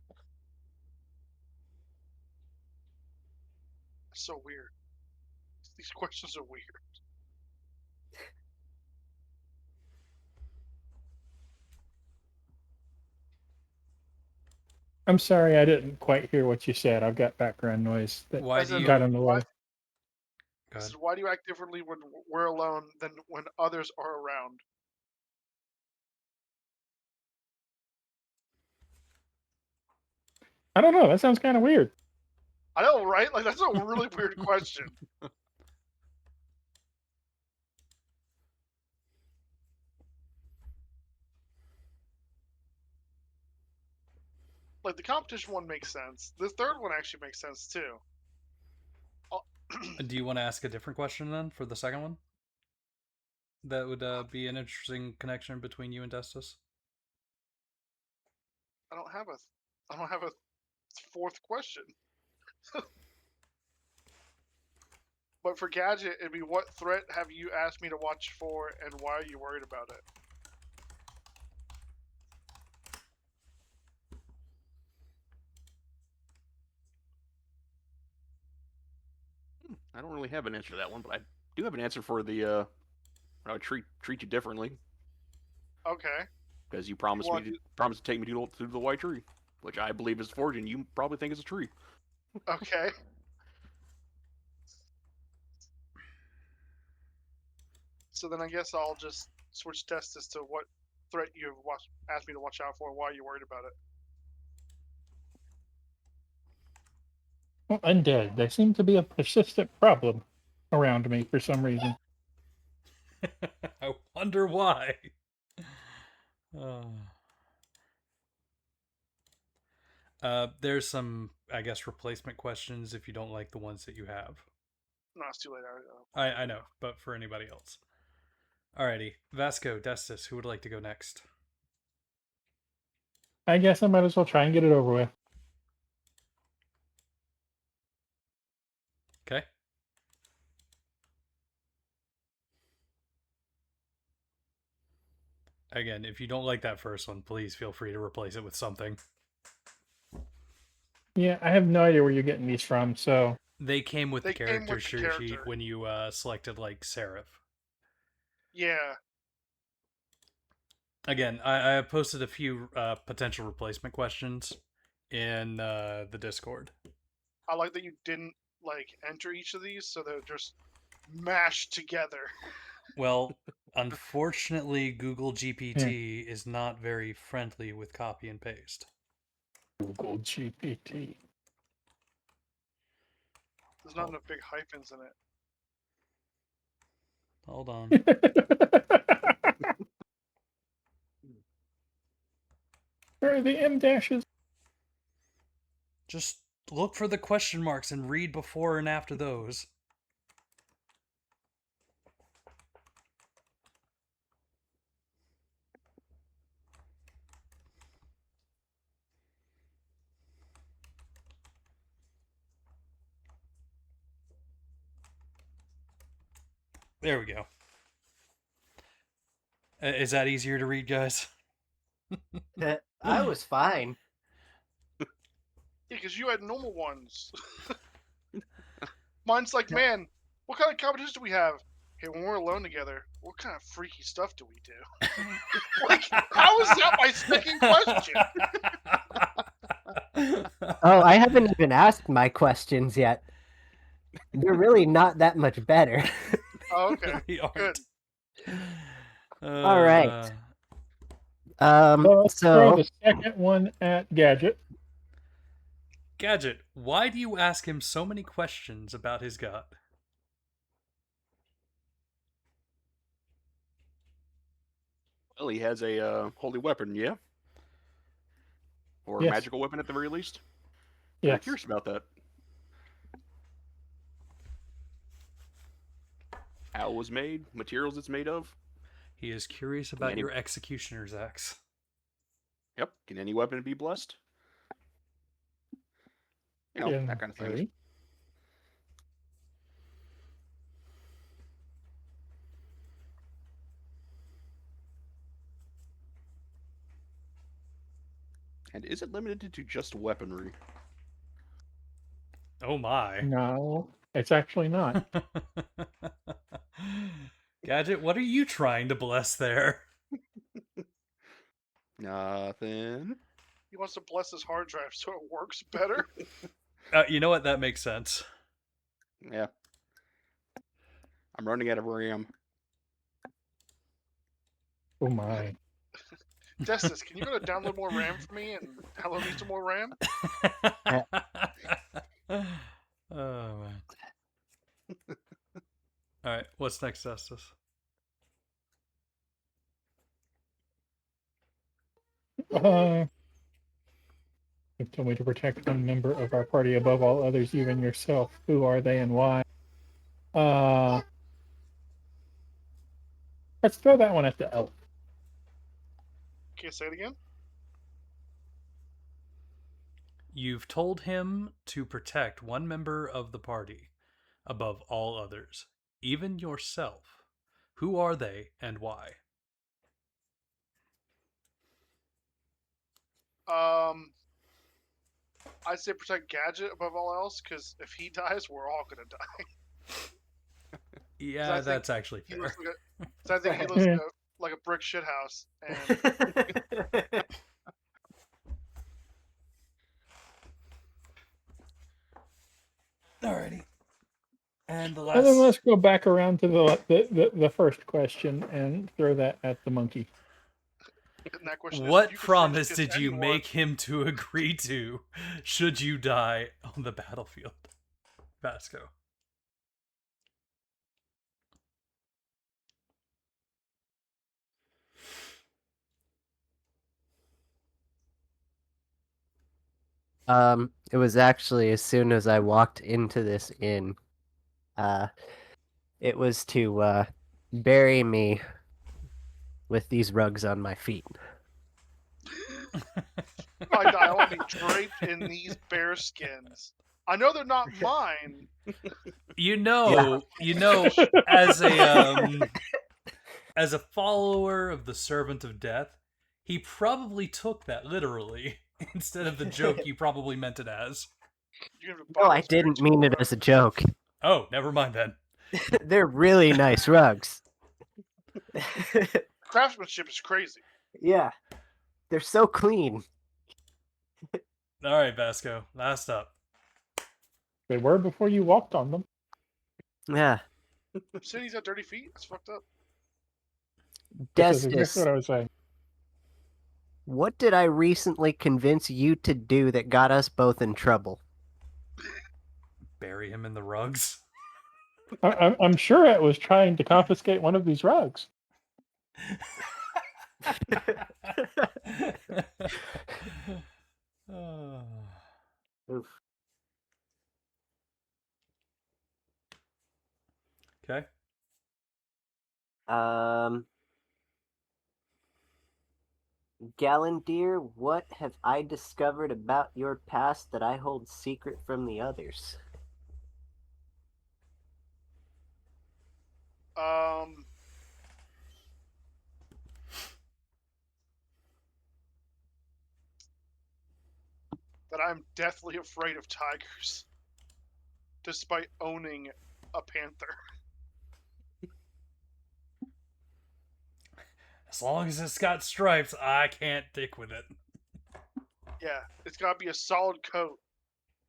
So weird. These questions are weird. I'm sorry, I didn't quite hear what you said. I've got background noise that Why As do in, got you... in the why, way. Go ahead. why do you act differently when we're alone than when others are around? I don't know. That sounds kind of weird. I know, right? Like, that's a really weird question. Like, the competition one makes sense. The third one actually makes sense, too. Do you want to ask a different question then for the second one? That would be an interesting connection between you and Destus. I don't have a fourth question. But for Gadget, it'd be, what threat have you asked me to watch for, and why are you worried about it? I don't really have an answer to that one, but I do have an answer for the I would treat you differently Okay. because you promised want promised to take me to the white tree, which I believe is forged, and you probably think is a tree. Okay. So then I guess I'll just switch tests as to what threat you've asked me to watch out for, and why you're worried about it. Well, undead. They seem to be a persistent problem around me for some reason. I wonder why. There's some, I guess, replacement questions if you don't like the ones that you have. No, it's too late. I know, but for anybody else. Alrighty. Vasco, Destus, who would like to go next? I guess I might as well try and get it over with. Okay. Again, if you don't like that first one, please feel free to replace it with something. Yeah, I have no idea where you're getting these from, so They came with They the came character with the sheet character. when you selected, like, Seraph. Yeah. Again, I posted a few potential replacement questions in the Discord. I like that you didn't enter each of these, so they're just mashed together. Well, unfortunately, Google GPT is not very friendly with copy and paste. Google GPT. There's not enough big hyphens in it. Hold on. Where are the M dashes? Just look for the question marks and read before and after those. There we go. Is that easier to read, guys? I was fine. Yeah, because you had normal ones. Mine's like, man, what kind of competition do we have? Hey, when we're alone together, what kind of freaky stuff do we do? Like, how is that my second question? Oh, I haven't even asked my questions yet. They're really not that much better. Oh, okay. They aren't. Good. All right. So let's throw So the second one at Gadget. Gadget, why do you ask him so many questions about his god? Well, he has a holy weapon, yeah? Or a Yes. magical weapon at the very least? I'm Yes. curious about that. How it was made, materials it's made of. He is curious about any- your executioner's axe. Yep. Can any weapon be blessed? You know, In that kind of thing. theory. And is it limited to just weaponry? Oh my. No, it's actually not. Gadget, what are you trying to bless there? Nothing. He wants to bless his hard drive so it works better. You know what? That makes sense. Yeah. I'm running out of RAM. Oh my. Destis, can you go to download more RAM for me and download me some more RAM? Oh man. Alright, what's next, Justice? You told me to protect one member of our party above all others, even yourself. Who are they and why? Let's throw that one at the elf. Okay, say it again. You've told him to protect one member of the party above all others, even yourself. Who are they and why? I'd say protect Gadget above all else, because if he dies, we're all gonna die. Yeah, think that's actually He fair. looks like so I think he looks like a brick shit house. And Alrighty. And the And then last. let's go back around to the first question and throw that at the monkey. that question is, What if you could promise French did kiss you anyone- make him to agree to should you die on the battlefield? Vasco. it was actually as soon as I walked into this inn. It was to bury me with these rugs on my feet. I want to be draped in these bear skins. I know they're not mine. You know, as a follower of the Servant of Death, he probably took that literally instead of the joke you probably meant it as. No, I didn't mean it as a joke. Oh, never mind then. They're really nice rugs. Craftsmanship is crazy. Yeah, they're so clean. All right, Vasco, last up. They were before you walked on them. Yeah. Saying he's got dirty feet? That's fucked up. This is exactly Destis, what I was saying. what did I recently convince you to do that got us both in trouble? Bury him in the rugs. I'm sure it was trying to confiscate one of these rugs. Oh. Oof. Okay. Gallandir, what have I discovered about your past that I hold secret from the others? that I'm deathly afraid of tigers, despite owning a panther. As long as it's got stripes, I can't dick with it. Yeah, it's gotta be a solid coat.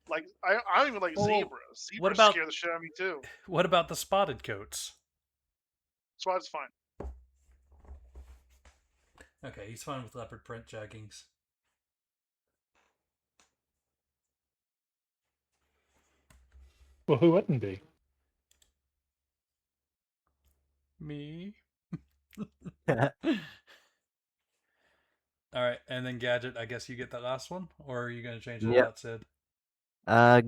Like I don't even like Well, zebras. what Zebras about- scare the shit out of me too. What about the spotted coats? So that's fine. Okay, he's fine with leopard print jeggings. Well, who wouldn't be? Me? All right, and then Gadget, I guess you get that last one? Or are you going to change it Yep. out, Sid?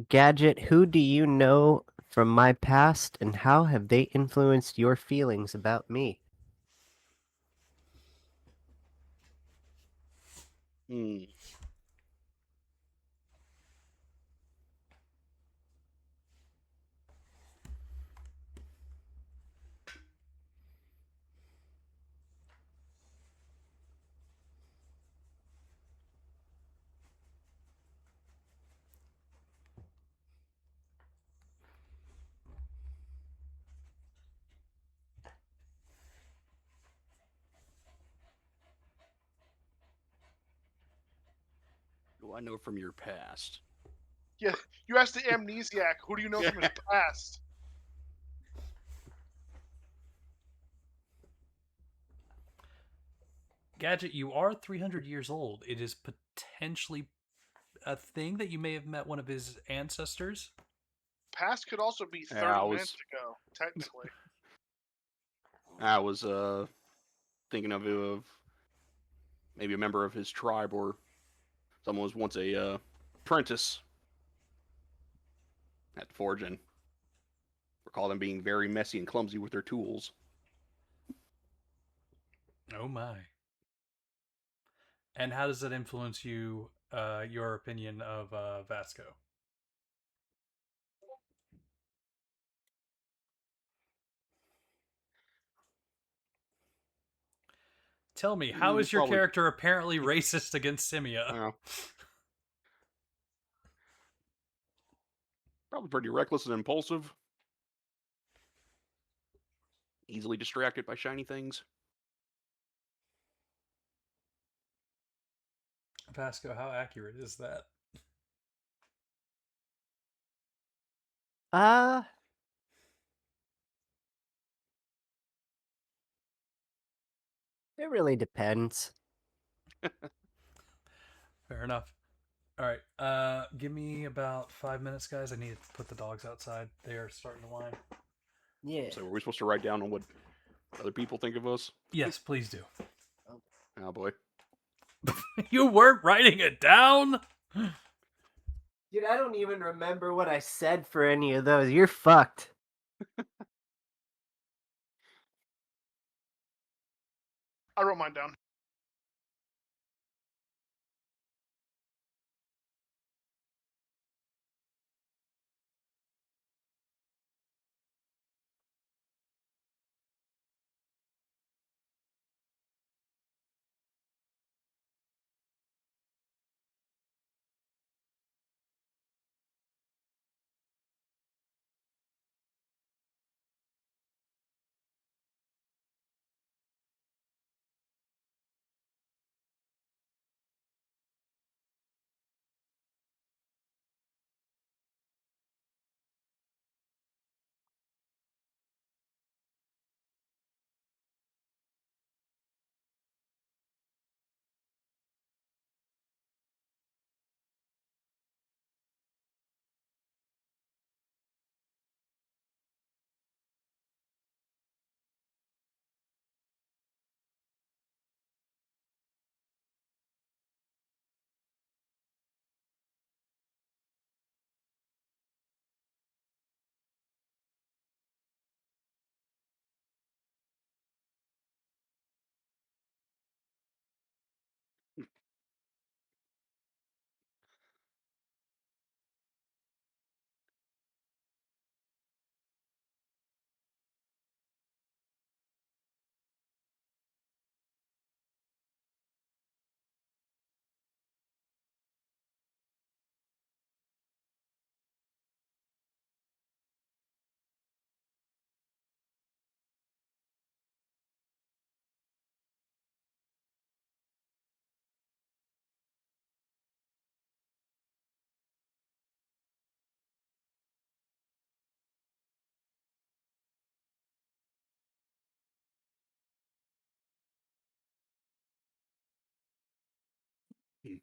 Gadget, who do you know from my past, and how have they influenced your feelings about me? Hmm. Do I know from your past? Yeah, you asked the amnesiac, who do you know from his past? Gadget, you are 300 years old. It is potentially a thing that you may have met one of his ancestors. Past could also be 30 Yeah, minutes ago, technically. I was thinking of maybe a member of his tribe or someone was once a apprentice at the forge and recall them being very messy and clumsy with their tools. Oh my. And how does that influence you, your opinion of Vasco? Tell me, how is your Probably, character apparently racist against Simia? probably pretty reckless and impulsive. Easily distracted by shiny things. Vasco, how accurate is that? Uh, it really depends. Fair enough. All right, give me about 5 minutes, guys. I need to put the dogs outside. They are starting to whine. Yeah. So, were we supposed to write down on what other people think of us? Yes, please do. Oh boy. You weren't writing it down? Dude, I don't even remember what I said for any of those. You're fucked. I wrote mine down. Mm.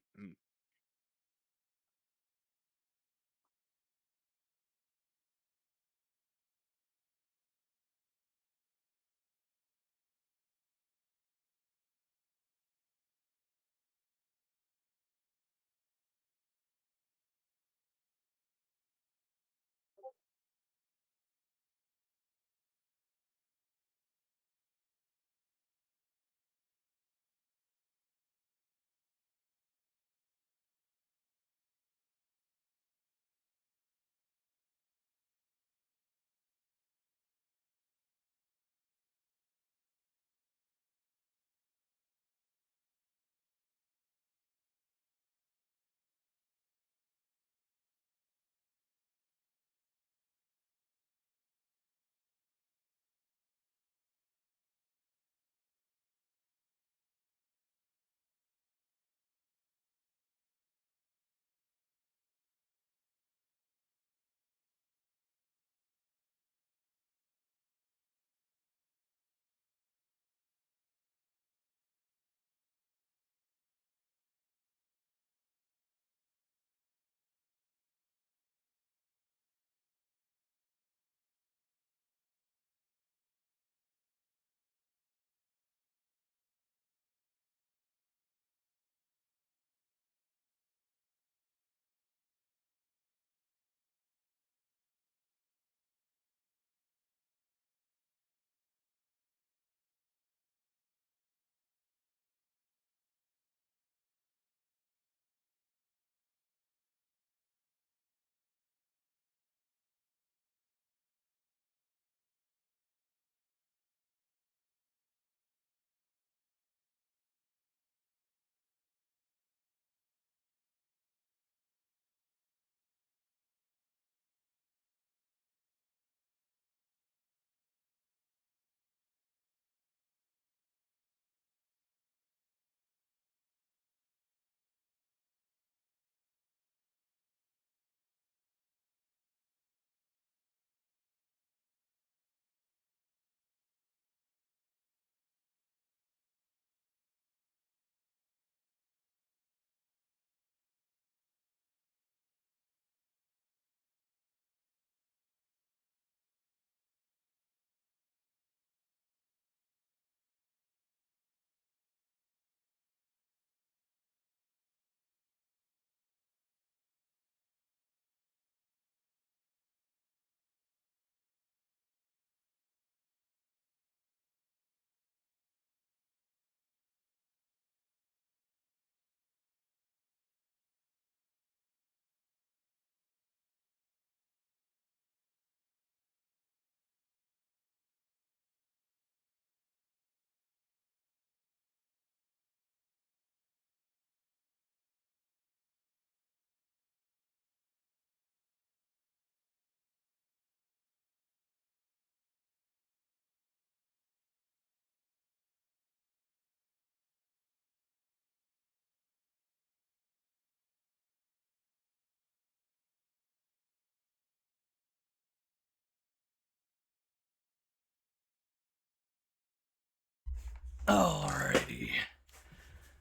Alrighty.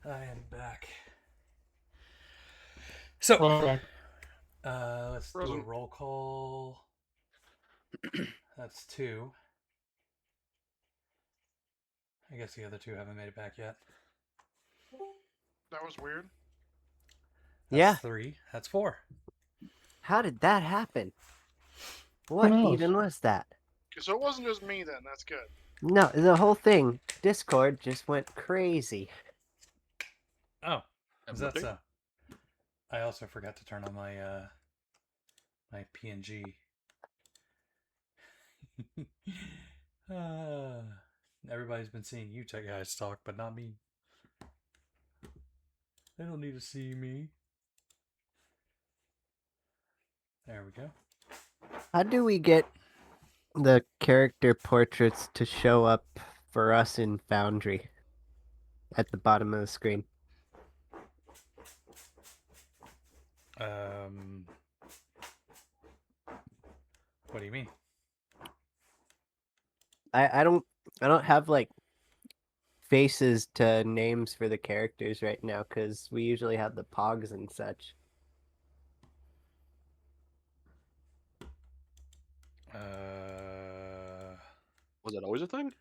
I am back. So, Okay. let's do a Present. roll call. That's 2. I guess the other 2 haven't made it back yet. That was weird. That's Yeah. 3. That's 4. How did that happen? Who What knows? even was that? So it wasn't just me then. That's good. No, the whole thing, Discord just went crazy. Oh, Have is an that update? so? I also forgot to turn on my my PNG. uh, everybody's been seeing you guys talk, but not me. They don't need to see me. There we go. How do we get the character portraits to show up for us in Foundry at the bottom of the screen? What do you mean? I don't have like faces to names for the characters right now because we usually have the pogs and such. Was that always a thing?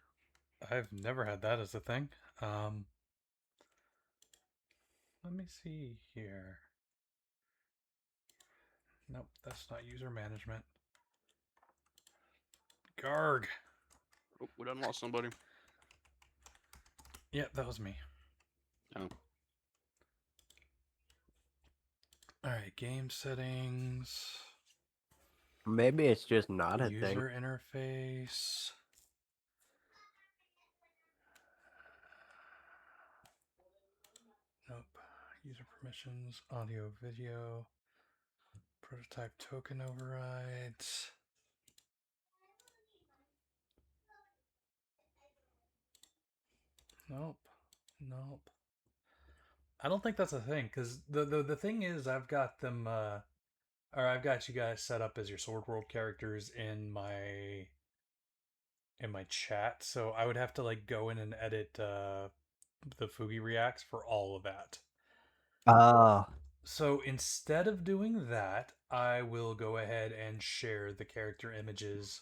I've never had that as a thing. Let me see here. Nope, that's not user management. Garg. Oh, we done lost somebody. Yep, that was me. Oh. Alright, game settings. Maybe it's just not a thing. User interface. Nope. User permissions, audio, video, prototype token overrides. Nope. Nope. I don't think that's a thing, because the thing is I've got them or I've got you guys set up as your Sword World characters in my chat, so I would have to like go in and edit the Fugi reacts for all of that. Oh, So instead of doing that, I will go ahead and share the character images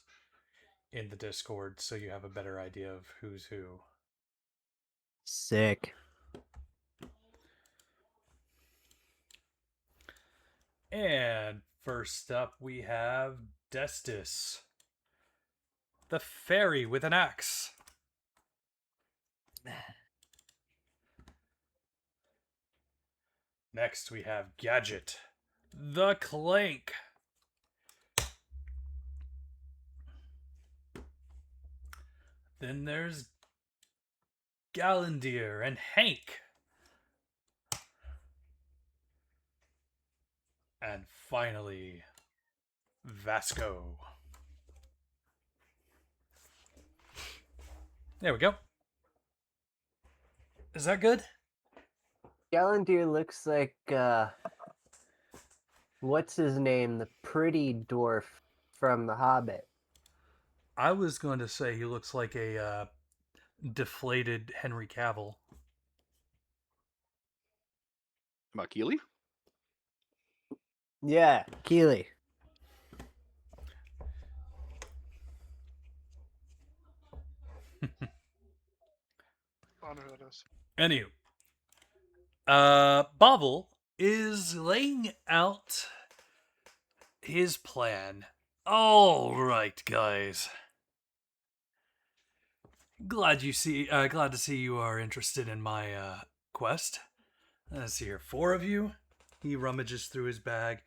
in the Discord so you have a better idea of who's who. sick. And first up we have Destis, the fairy with an axe. Next we have Gadget, the Clank. Then there's Galandir and Hank. And finally, Vasco. There we go. Is that good? Galandir looks like, what's his name? The pretty dwarf from The Hobbit. I was going to say he looks like a deflated Henry Cavill. About Keeley? Yeah, Keeley. I don't know who that is. Anywho, Bovel is laying out his plan. All right, guys. Glad to see you are interested in my quest. Let's see here, 4 of you. He rummages through his bag,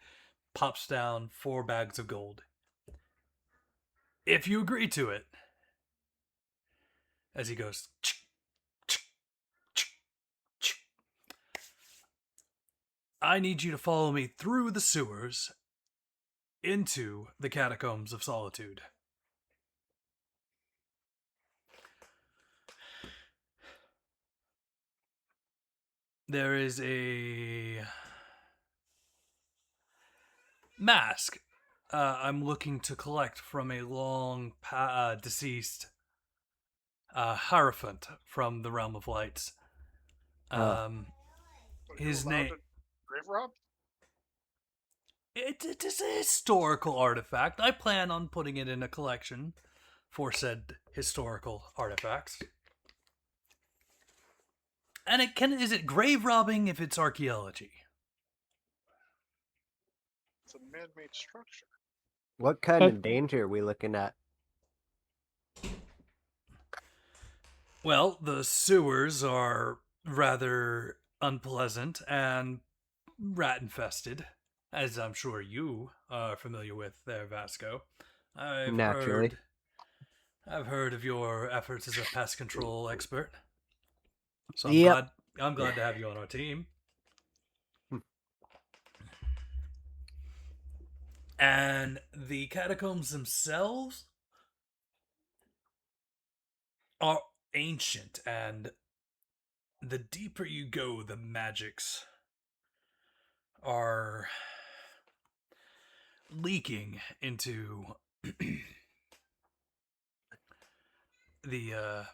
pops down 4 bags of gold. If you agree to it, as he goes, I need you to follow me through the sewers into the Catacombs of Solitude. There is a mask I'm looking to collect from a long deceased Hierophant from the Realm of Lights. Are you His allowed name. to grave rob? It is a historical artifact. I plan on putting it in a collection for said historical artifacts. And is it grave robbing if it's archaeology? It's a man-made structure. What kind of danger are we looking at? Well, the sewers are rather unpleasant and rat infested, as I'm sure you are familiar with there, Vasco. Naturally. I've heard of your efforts as a pest control expert. So Yep. I'm glad to have you on our team. And the catacombs themselves are ancient, and the deeper you go, the magics are leaking into the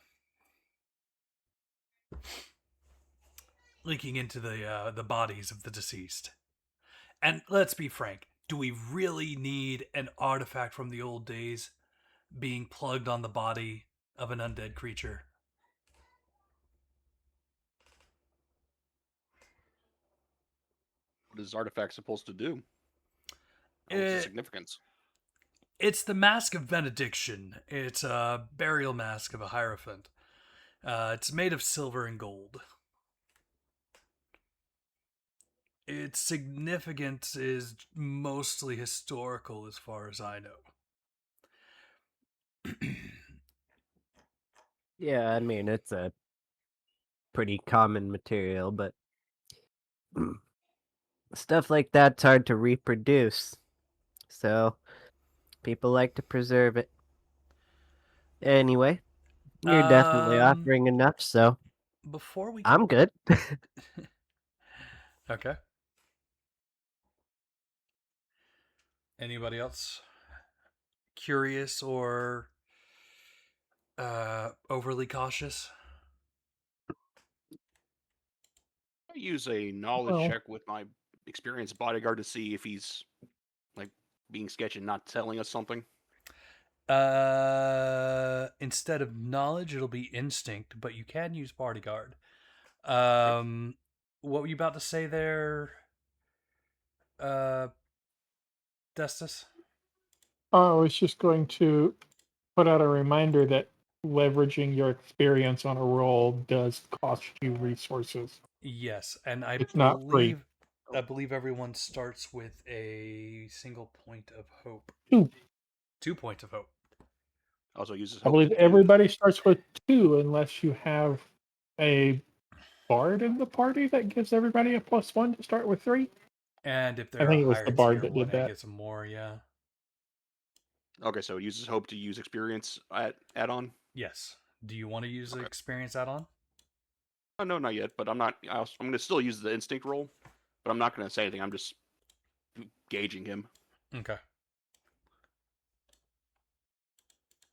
leaking into the bodies of the deceased. And let's be frank, do we really need an artifact from the old days being plugged on the body of an undead creature? What is artifact supposed to do? What's the It, significance? it's the Mask of Benediction. It's a burial mask of a Hierophant. It's made of silver and gold. Its significance is mostly historical, as far as I know. Yeah, I mean, it's a pretty common material, but stuff like that's hard to reproduce. So people like to preserve it. Anyway, you're definitely Um, offering enough, so before we I'm good. okay. Anybody else curious or overly cautious? I use a knowledge Well, check with my experienced bodyguard to see if he's like being sketchy and not telling us something. Instead of knowledge, it'll be instinct, but you can use bodyguard. What were you about to say there, uh, Destus? I was just going to put out a reminder that leveraging your experience on a roll does cost you resources. Yes, and I It's not free. believe I believe everyone starts with a single point of hope. 2. 2 points of hope. Also uses I hope to believe do. everybody starts with 2 unless you have a bard in the party that gives everybody a +1 to start with 3. And if I they're a think it was the higher bard tier that one, did it that. gets more, yeah. Okay, so it uses hope to use experience add on. Yes. Do you want to use the Okay. experience add-on? No, not yet. But I'm not. I'm going to still use the instinct roll, but I'm not going to say anything. I'm just gauging him. Okay.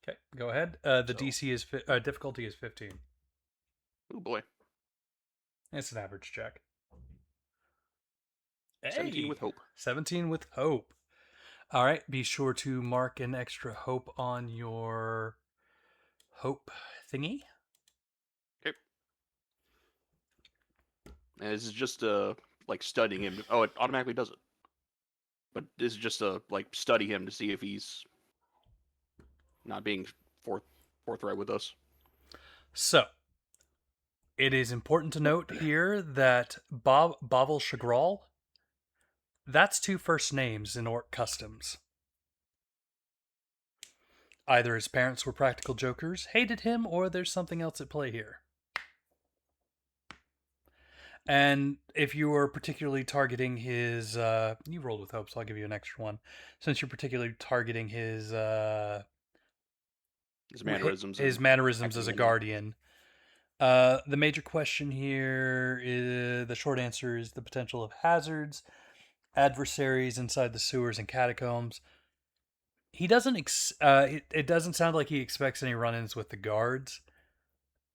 Okay, go ahead. The So, DC is difficulty is 15. oh boy, It's an average check. 17 with Hey, hope. 17 with hope. All right, be sure to mark an extra hope on your hope thingy. Okay. And this is just like studying him. Oh, it automatically does it. But this is just like study him to see if he's not being forthright with us. So, it is important to note here that Bovel Shagrol, that's 2 first names in Orc customs. Either his parents were practical jokers, hated him, or there's something else at play here. And if you were particularly targeting his, you rolled with hope, so I'll give you an extra one. Since you're particularly targeting his His mannerisms his and mannerisms acting as a and whatnot. guardian. The major question here is the short answer is the potential of hazards, adversaries inside the sewers and catacombs. He doesn't. It doesn't sound like he expects any run-ins with the guards.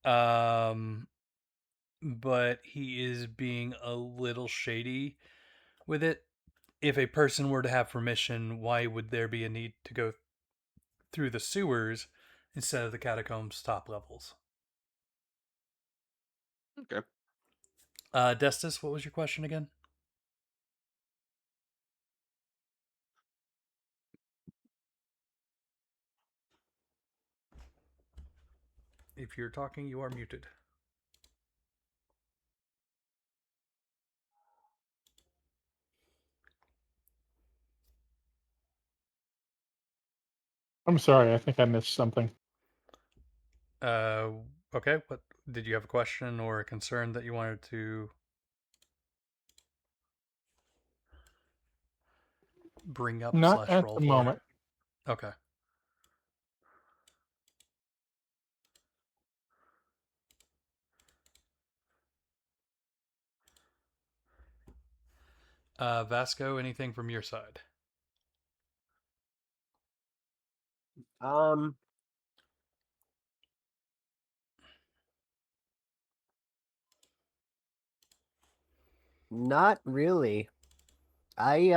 Um, but he is being a little shady with it. If a person were to have permission, why would there be a need to go through the sewers instead of the catacombs top levels? Okay. Destus, what was your question again? If you're talking, you are muted. I'm sorry, I think I missed something. Uh, okay. What did you have a question or a concern that you wanted to bring up Not slash at roll the for? moment. Okay. Vasco, anything from your side? Um, Not really. I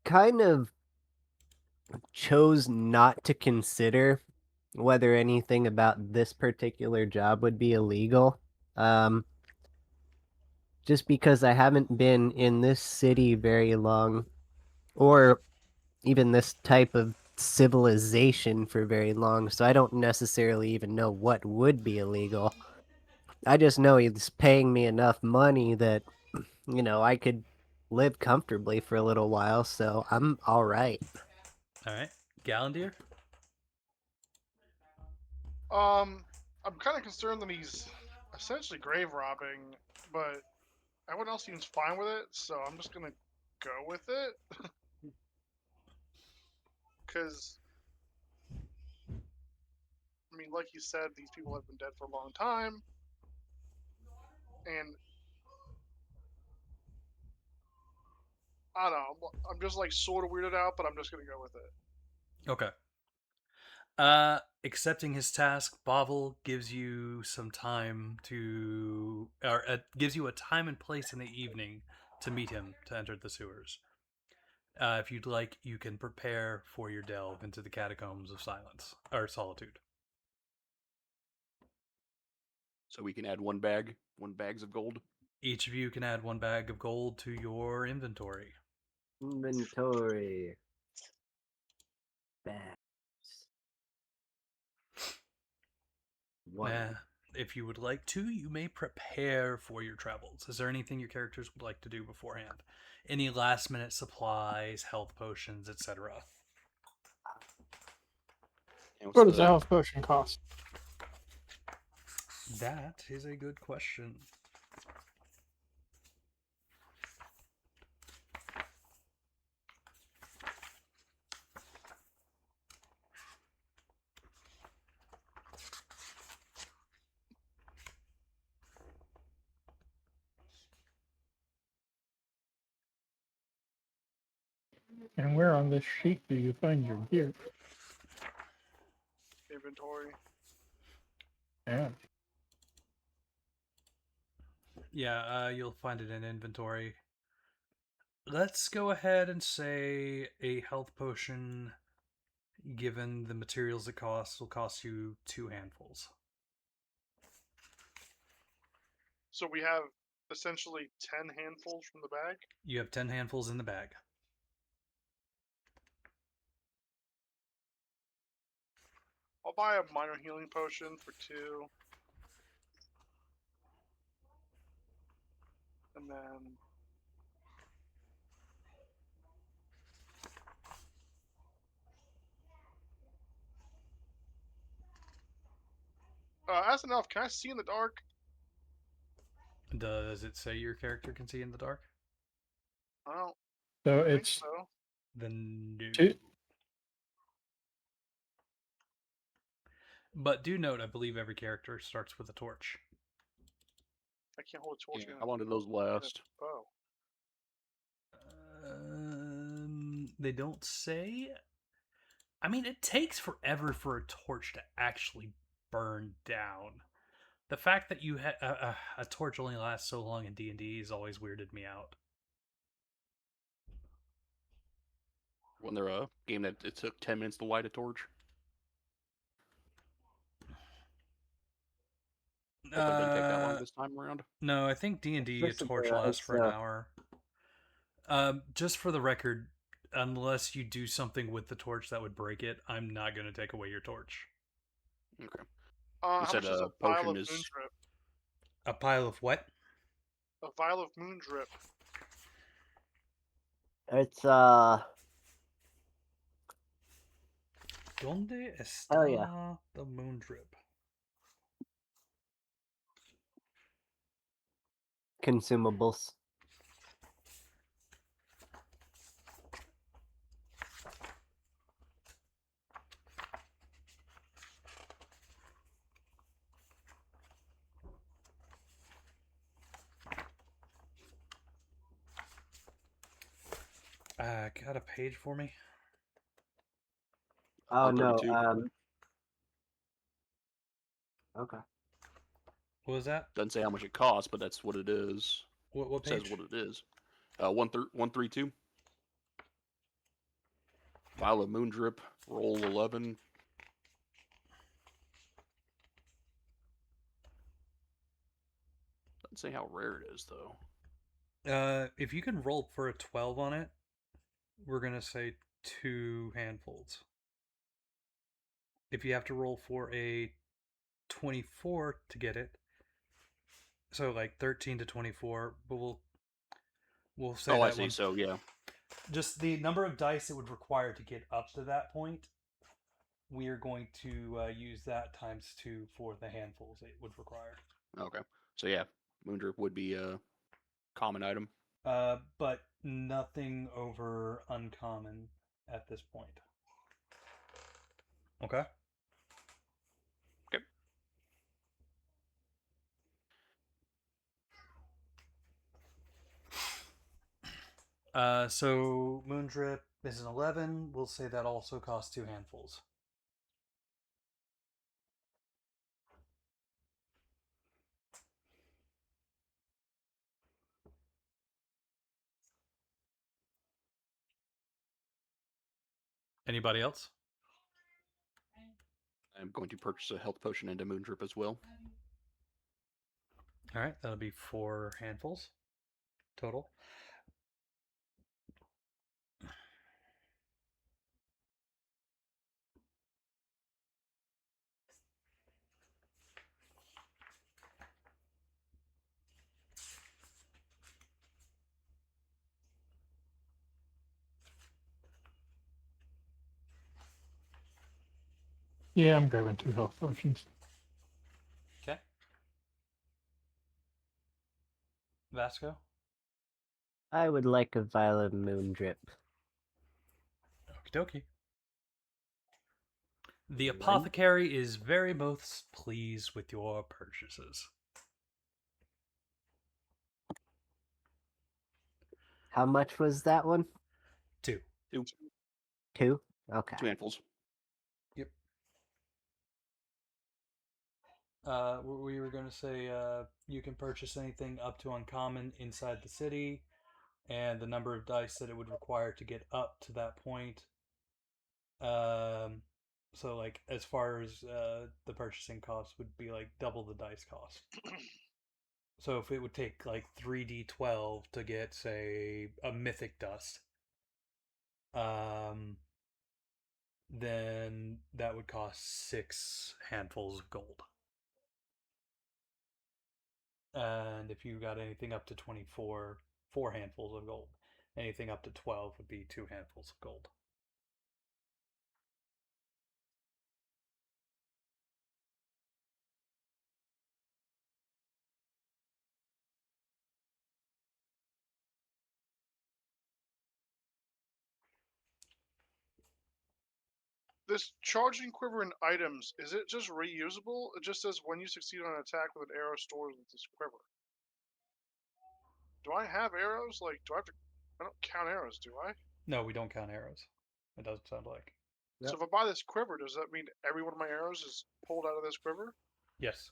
kind of chose not to consider whether anything about this particular job would be illegal. Um, just because I haven't been in this city very long, or even this type of civilization for very long, so I don't necessarily even know what would be illegal. I just know he's paying me enough money that, I could live comfortably for a little while, so I'm all right. All right, Gallandier. I'm kind of concerned that he's essentially grave robbing, but everyone else seems fine with it, so I'm just gonna go with it. Because, I mean, like you said, these people have been dead for a long time, and I don't know. I'm just like sort of weirded out, but I'm just gonna go with it. Okay. Accepting his task, Bovel gives you some time to, or gives you a time and place in the evening to meet him to enter the sewers. If you'd like, you can prepare for your delve into the catacombs of silence or solitude. So we can add one bags of gold. Each of you can add 1 bag of gold to your inventory. Inventory. Bags. One. If you would like to, you may prepare for your travels. Is there anything your characters would like to do beforehand? Any last minute supplies, health potions, etc.? And what's What does the the health potion cost? That is a good question. And where on this sheet do you find your gear? Inventory. Yeah. Yeah, you'll find it in inventory. Let's go ahead and say a health potion, given the materials it costs, will cost you 2 handfuls. So we have essentially 10 handfuls from the bag. You have 10 handfuls in the bag. I'll buy a minor healing potion for 2. And then as enough, can I see in the dark? Does it say your character can see in the dark? I don't So think it's so. Then no. two. But do note, I believe every character starts with a torch. I can't hold a torch. how long did those last? Bow. They don't say. I mean, it takes forever for a torch to actually burn down. The fact that you had a torch only lasts so long in D&D has always weirded me out. When they're a game that it took 10 minutes to light a torch. Hope it doesn't take that long this time around. No, I think D&D a torch lasts for an hour. Just for the record, unless you do something with the torch that would break it, I'm not going to take away your torch. Okay. How You said much is a a vial potion of is- moon drip? A pile of what? A vial of moon drip. It's ¿Dónde está Oh, yeah. the moon drip? consumables. Got a page for me? Oh no, 132. Okay. What was that? Doesn't say how much it costs, but that's what it is. What It says page? what it is. 132. Vial of Moon Drip, roll 11. Doesn't say how rare it is, though. If you can roll for a 12 on it, we're gonna say 2 handfuls. If you have to roll for a 24 to get it, so like 13 to 24, but we'll say Oh, I that see. one. So, yeah. Just the number of dice it would require to get up to that point, we are going to use that times 2 for the handfuls it would require. Okay. So, yeah, Moon Drip would be a common item. But nothing over uncommon at this point. Okay. Okay. So Moondrip is an 11. We'll say that also costs 2 handfuls. Anybody else? I'm going to purchase a health potion and a Moon Drip as well. All right, that'll be 4 handfuls total. Yeah, I'm grabbing 2 health potions. Okay. Vasco? I would like a vial of Moon Drip. Okie dokie. The One. apothecary is very most pleased with your purchases. How much was that one? 2. 2. 2? Okay. 2 handfuls. Yep. We were going to say you can purchase anything up to uncommon inside the city, and the number of dice that it would require to get up to that point. So like as far as the purchasing cost would be like double the dice cost. So if it would take like 3d12 to get say a mythic dust, then that would cost 6 handfuls of gold. And if you got anything up to 24, 4 handfuls of gold. Anything up to 12 would be 2 handfuls of gold. This charging quiver in items, is it just reusable? It just says when you succeed on an attack with an arrow stored with this quiver. Do I have arrows? Like, do I have to... I don't count arrows, do I? No, we don't count arrows. It doesn't sound like. Yep. So if I buy this quiver, does that mean every one of my arrows is pulled out of this quiver? Yes.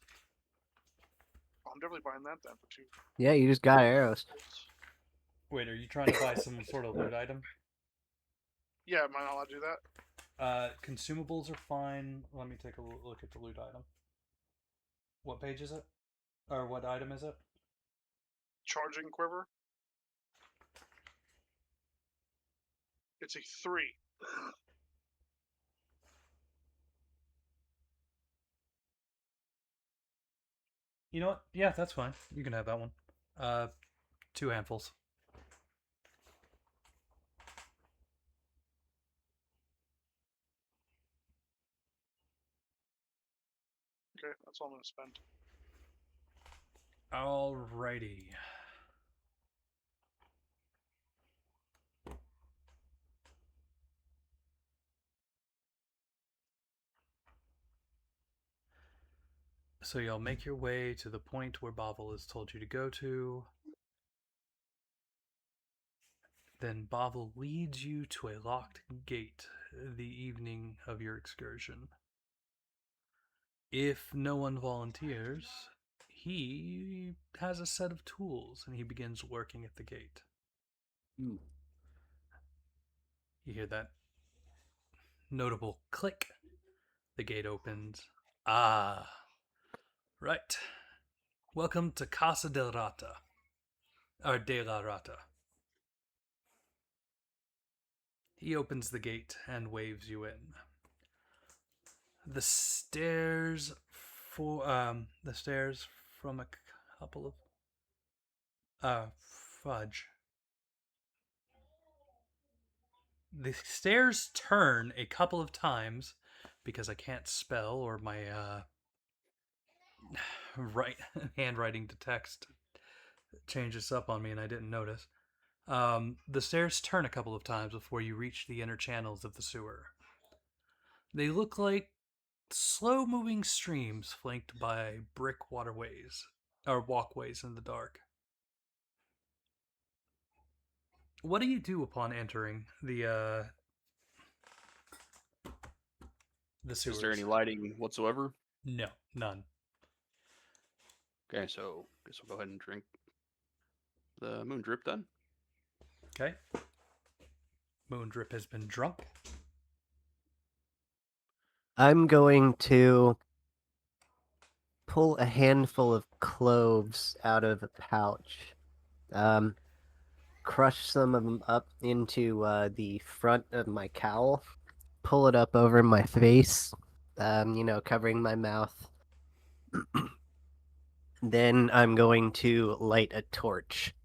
Oh, I'm definitely buying that then for 2. Yeah, you just got arrows. Wait, are you trying to buy some sort of loot item? Yeah, am I not allowed to do that? Consumables are fine. Let me take a look at the loot item. What page is it? Or what item is it? Charging quiver. It's a 3. You know what? Yeah, that's fine. You can have that one. 2 handfuls. Okay, that's all I'm gonna spend. Alrighty. So you'll make your way to the point where Bovel has told you to go to. Then Bovel leads you to a locked gate the evening of your excursion. If no one volunteers, he has a set of tools and he begins working at the gate. Hmm. You hear that notable click. The gate opens. Ah, right. Welcome to Casa del Rata. Or de la Rata. He opens the gate and waves you in. The stairs from a couple of fudge. The stairs turn a couple of times because I can't spell or my handwriting to text changes up on me and I didn't notice. The stairs turn a couple of times before you reach the inner channels of the sewer. They look like slow moving streams flanked by brick waterways or walkways in the dark. What do you do upon entering the sewers? Is there any lighting whatsoever? No, none. Okay, so guess we'll go ahead and drink the moon drip then. Okay. Moondrip has been drunk. I'm going to pull a handful of cloves out of a pouch, crush some of them up into the front of my cowl, pull it up over my face, covering my mouth. Then I'm going to light a torch.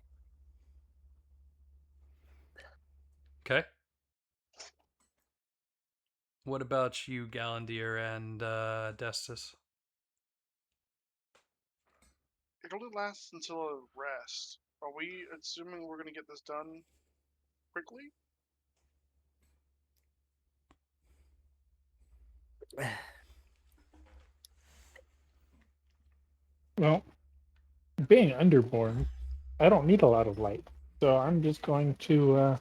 Okay. What about you, Galandir and Destus? It only lasts until a rest. Are we assuming we're going to get this done quickly? Well, being underborn, I don't need a lot of light, so I'm just going to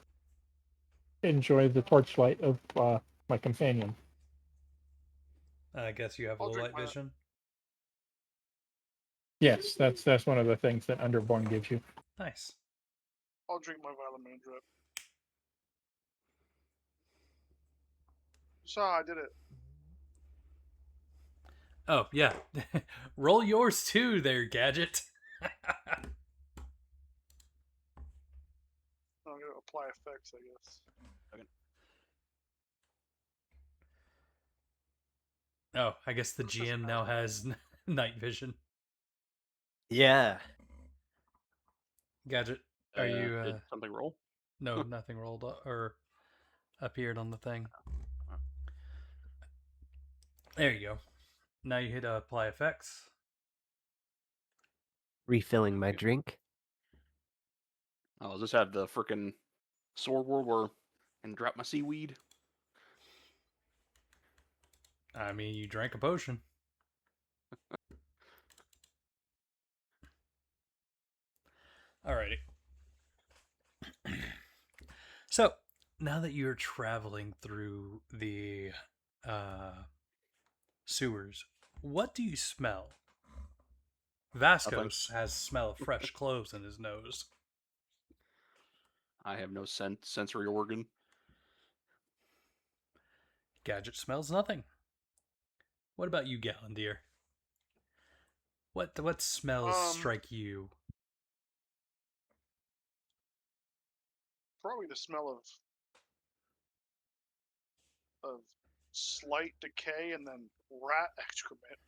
enjoy the torchlight of my companion. I guess you have I'll low drink light my- vision. Yes, that's one of the things that underborn gives you. Nice. I'll drink my violet moon drip. So I did it. Oh, yeah. Roll yours too there, Gadget. I'm going to apply effects, I guess. Oh, I guess the GM now has night vision. Yeah. Gadget, are you... Did something roll? No, nothing rolled or appeared on the thing. There you go. Now you hit apply effects. Refilling my drink. Oh, I'll just have the frickin' sword war and drop my seaweed. I mean, you drank a potion. Alrighty. So, now that you're traveling through the sewers, what do you smell? Vascos has smell of fresh clothes in his nose. I have no sensory organ. Gadget smells nothing. What about you, Galandir? What smells strike you? Probably the smell of slight decay and then rat excrement.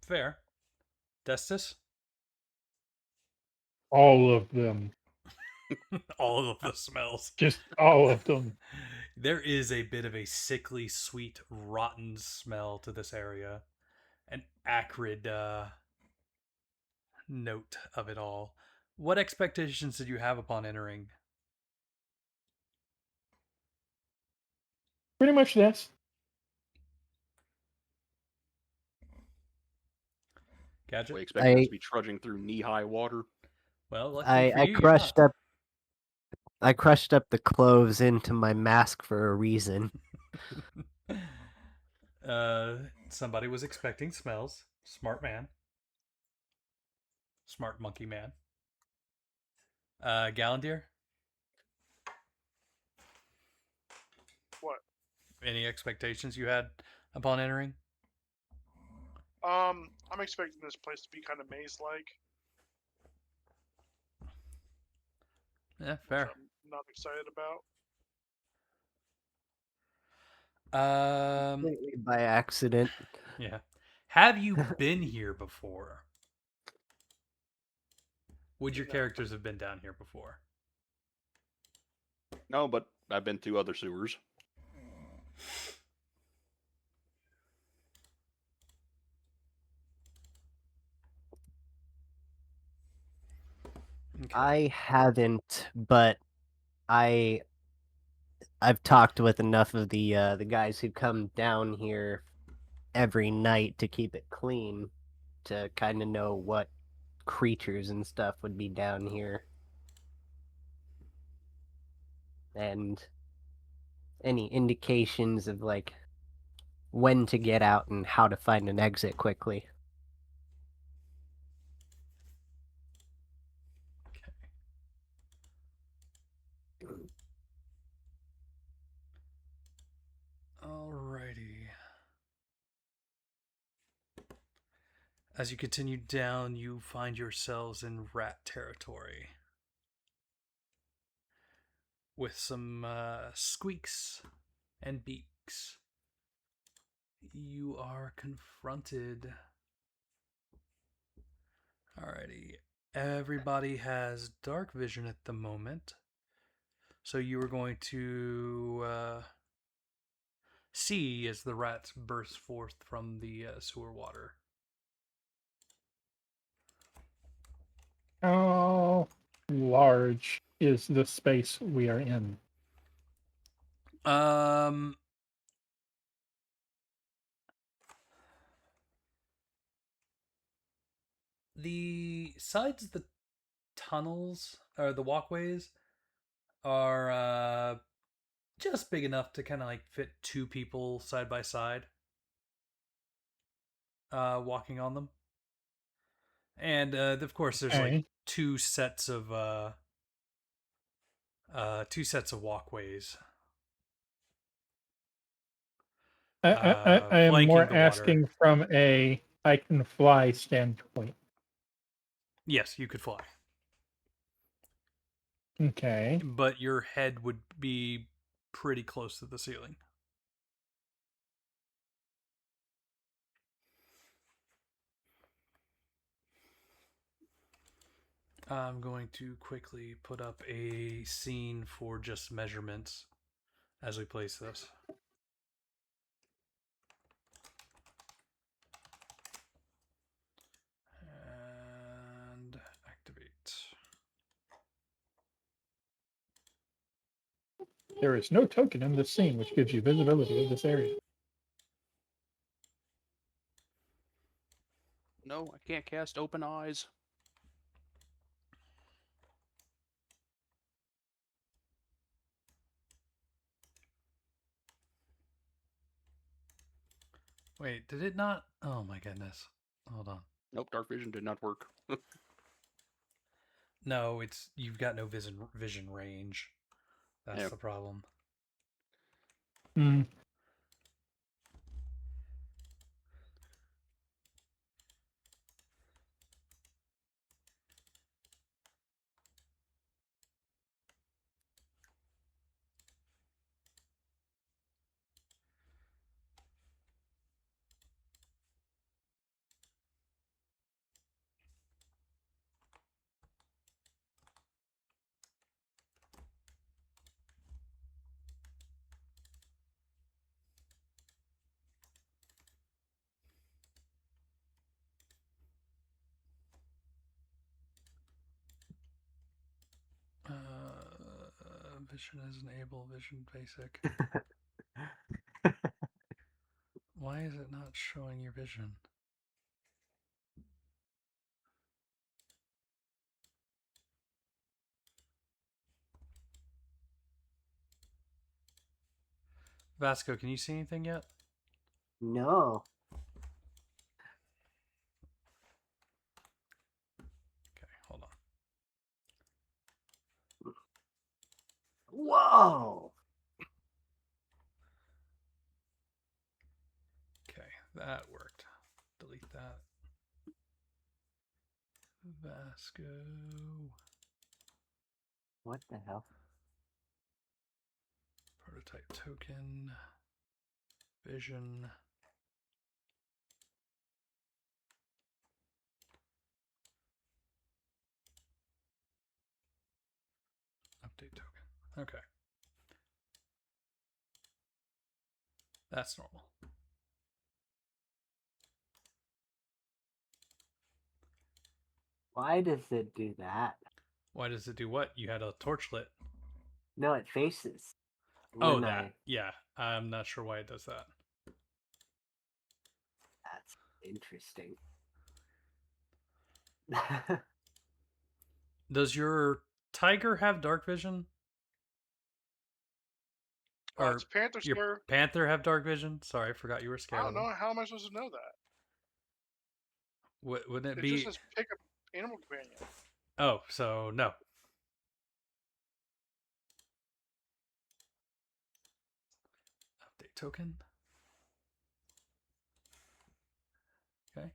Fair. Destus? All of them. All of the smells. Just all of them. There is a bit of a sickly, sweet, rotten smell to this area. An acrid note of it all. What expectations did you have upon entering? Pretty much this. We Gadget? expected us to be trudging through knee-high water. Well, luckily for I you, crushed you're up. I crushed up the cloves into my mask for a reason. Somebody was expecting smells. Smart man. Smart monkey man. Gallandier, What? any expectations you had upon entering? I'm expecting this place to be kind of maze-like, Yeah, which fair. I'm not excited about. Completely by accident. Yeah. Have you been here before? Would your No. characters have been down here before? No, but I've been to other sewers. Okay. I haven't, but I've talked with enough of the guys who come down here every night to keep it clean to kind of know what creatures and stuff would be down here. And any indications of like when to get out and how to find an exit quickly. Alrighty. As you continue down, you find yourselves in rat territory with some squeaks and beaks. You are confronted. Alrighty. Everybody has dark vision at the moment. So you are going to see as the rats burst forth from the sewer water. How large is the space we are in? Um, the sides of the tunnels or the walkways are just big enough to kind of like fit two people side by side walking on them. And of course there's like Okay. two sets of walkways I am flanking more the water. asking from a I can fly standpoint. Yes, you could fly, Okay. but your head would be pretty close to the ceiling. I'm going to quickly put up a scene for just measurements as we place this. And activate. There is no token in this scene which gives you visibility of this area. No, I can't cast open eyes. Wait, did it not? Oh my goodness. Hold on. Nope, dark vision did not work. No, it's you've got no vision range. That's Yeah. the problem. Hmm. Vision is enable, vision basic. Why is it not showing your vision? Vasco, can you see anything yet? No. Okay, hold on. Whoa! Okay, that worked. Delete that. Vasco. What the hell? Prototype token. Vision. Update token. Okay. That's normal. Why does it do that? Why does it do what? You had a torch lit. No, it faces. Oh, When that. Yeah. I'm not sure why it does that. That's interesting. Does your tiger have dark vision? Or It's Panther, your sir. panther have dark vision? Sorry, I forgot you were I scared don't of them. know. How am I supposed to know that? Wouldn't it It be? just says pick up animal companion. Oh, so no. Update token. Okay.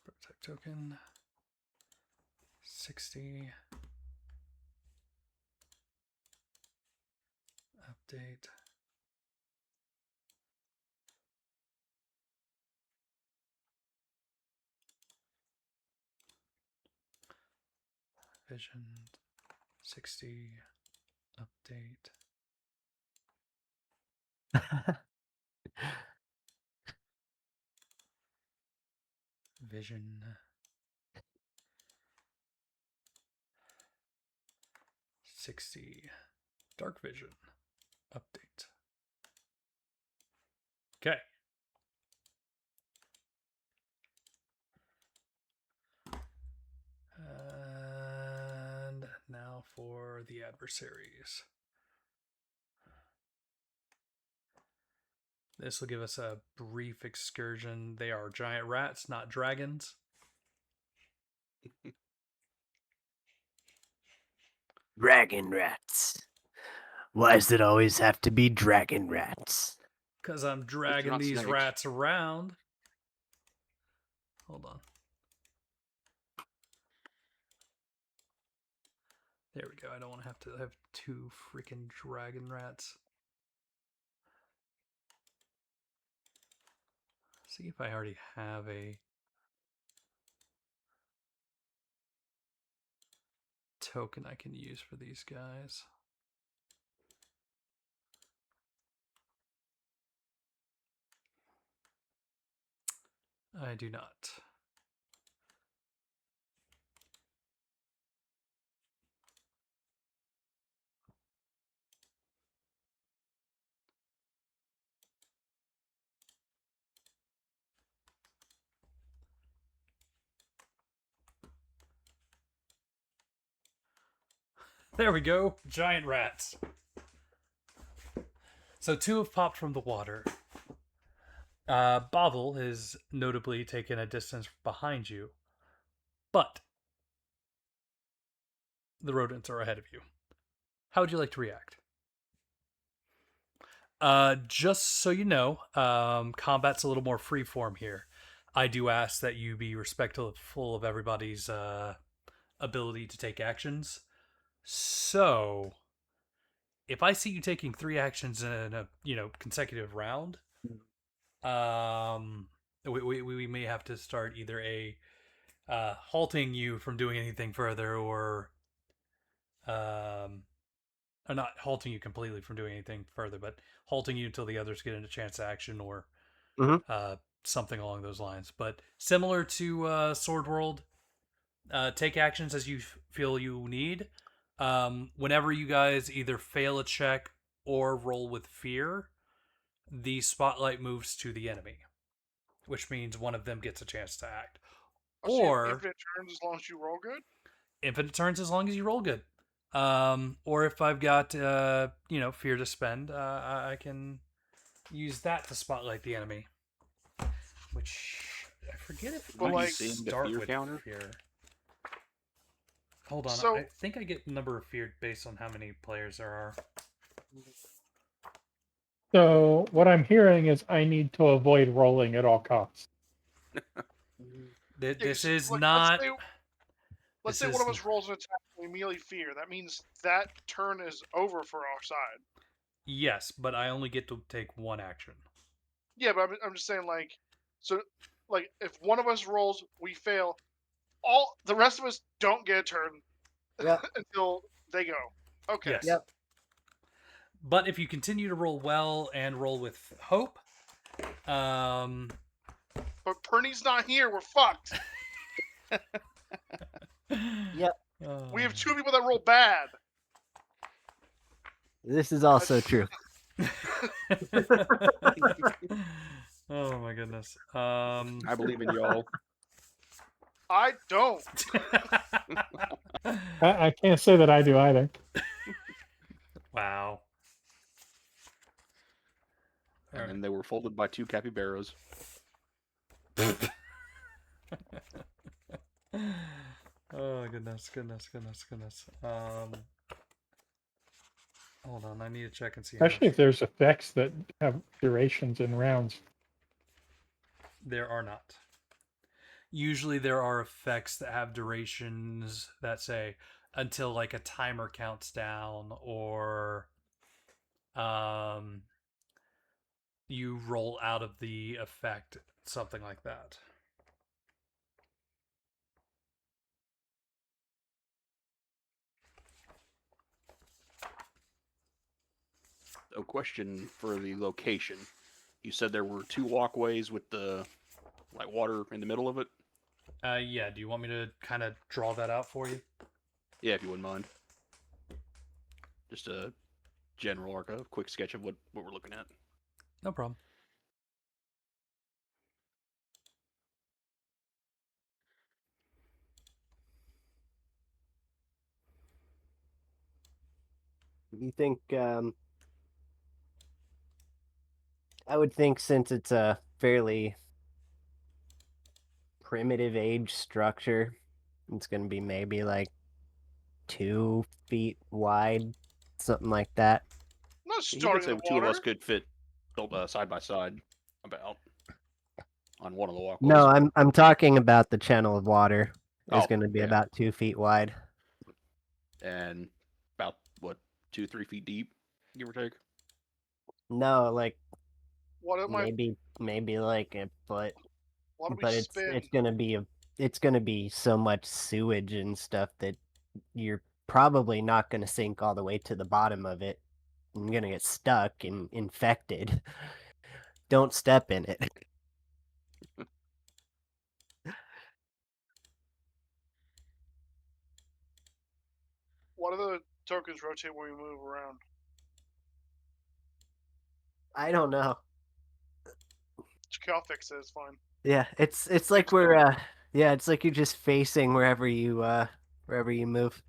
Prototype token. 60. Update. Vision. 60. Update. Vision. 60. Dark vision. Update. Okay. And now for the adversaries. This will give us a brief excursion. They are giant rats, not dragons. Dragon rats. Why does it always have to be dragon rats? Because I'm dragging not these snakes. rats around. Hold on. There we go. I don't want to have two freaking dragon rats. See if I already have a token I can use for these guys. I do not. There we go. Giant rats. So two have popped from the water. Bovel has notably taken a distance behind you, but the rodents are ahead of you. How would you like to react? Just so you know, combat's a little more freeform here. I do ask that you be respectful of everybody's ability to take actions. So, if I see you taking 3 actions in a consecutive round, we may have to start either a halting you from doing anything further, or not halting you completely from doing anything further, but halting you until the others get a chance to action, or something along those lines. But similar to Sword World, take actions as you feel you need. Whenever you guys either fail a check or roll with fear, the spotlight moves to the enemy, which means one of them gets a chance to act. Oh, so you have Or infinite turns as long as you roll good? infinite turns as long as you roll good. Or if I've got fear to spend, I can use that to spotlight the enemy. Which I forget if But, we like- seeing the start fear with counter? fear. Hold on, So- I think I get number of fear based on how many players there are. So what I'm hearing is I need to avoid rolling at all costs. Yeah, This 'cause, is like, not. Let's this say one of is- us rolls an attack and we immediately fear. That means that turn is over for our side. Yes, but I only get to take one action. Yeah, but I'm just saying, like, so, like, if one of us rolls, we fail. All the rest of us don't get a turn Yep. until they go. Okay. Yes. Yep. But if you continue to roll well and roll with hope, But Perny's not here. We're fucked. Yep. We have two people that roll bad. This is also true. Oh my goodness. I believe in y'all. I don't. I can't say that I do either. Wow. And then they were folded by two capybaras. Oh goodness. Hold on, I need to check and see. how Especially much- if there's effects that have durations in rounds. There are not. Usually there are effects that have durations that say until like a timer counts down or you roll out of the effect, something like that. A question for the location. You said there were two walkways with the water in the middle of it. Yeah, do you want me to kind of draw that out for you? Yeah, if you wouldn't mind. Just a general or a quick sketch of what we're looking at. No problem. You think I would think since it's a fairly primitive age structure, it's going to be maybe like 2 feet wide, something like that. I'm not He did starting say in the two of water. us could fit side by side about on one of the walkways. No, I'm talking about the channel of water is Oh, going to be yeah. about 2 feet wide. And about what 2-3 feet deep, give or take. No, like What am I? maybe like a foot, Why do we but spin? it's gonna be so much sewage and stuff that you're probably not gonna sink all the way to the bottom of it. You're gonna get stuck and infected. Don't step in it. Why do the tokens rotate when we move around? I don't know. I'll fix it. It's fine. Yeah, it's like Fix we're it's like you're just facing wherever you move.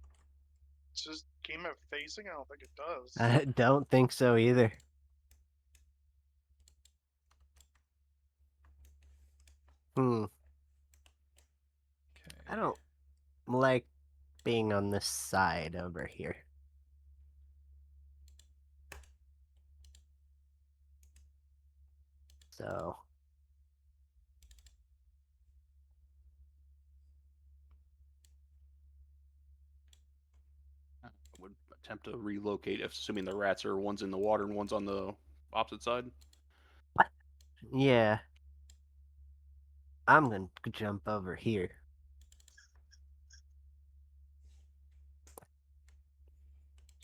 It's just game map facing. I don't think it does. I don't think so either. I don't like being on this side over here. So I would attempt to relocate, assuming the rats are one's in the water and one's on the opposite side. yeah, I'm gonna jump over here.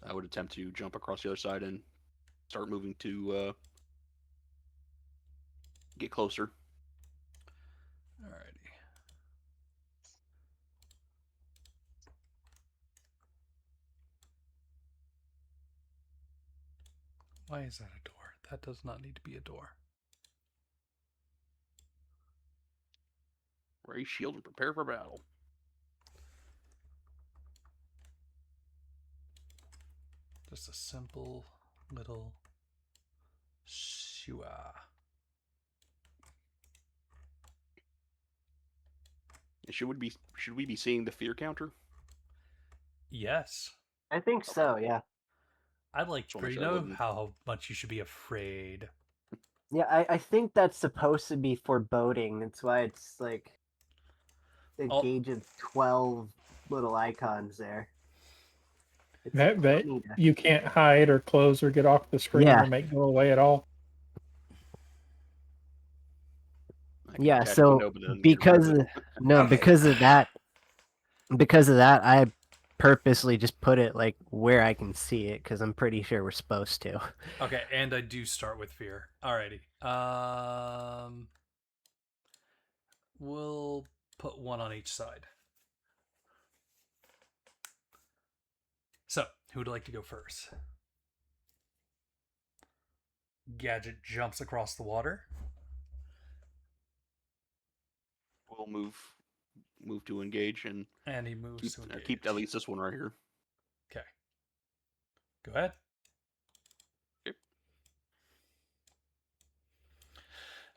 I would attempt to jump across the other side and start moving to get closer. Alrighty. Why is that a door? That does not need to be a door. Raise shield and prepare for battle. Just a simple little shua. Should we be seeing the fear counter? Yes. I think so, yeah. I'd like Just wanna make to sure I know wasn't- how much you should be afraid. Yeah, I think that's supposed to be foreboding. That's why it's like a Oh. gauge of 12 little icons there. It's That funny to- you can't hide or close or get off the screen Yeah. or make go away at all. I can Yeah, attach so window, but then get rid because of it. no, Okay. because of that, I purposely just put it like where I can see it because I'm pretty sure we're supposed to. Okay, and I do start with fear. Alrighty. We'll put one on each side. So, who would like to go first? Gadget jumps across the water. We'll move to engage and And he moves keep to engage. keep at least this one right here. Okay. Go ahead. Yep.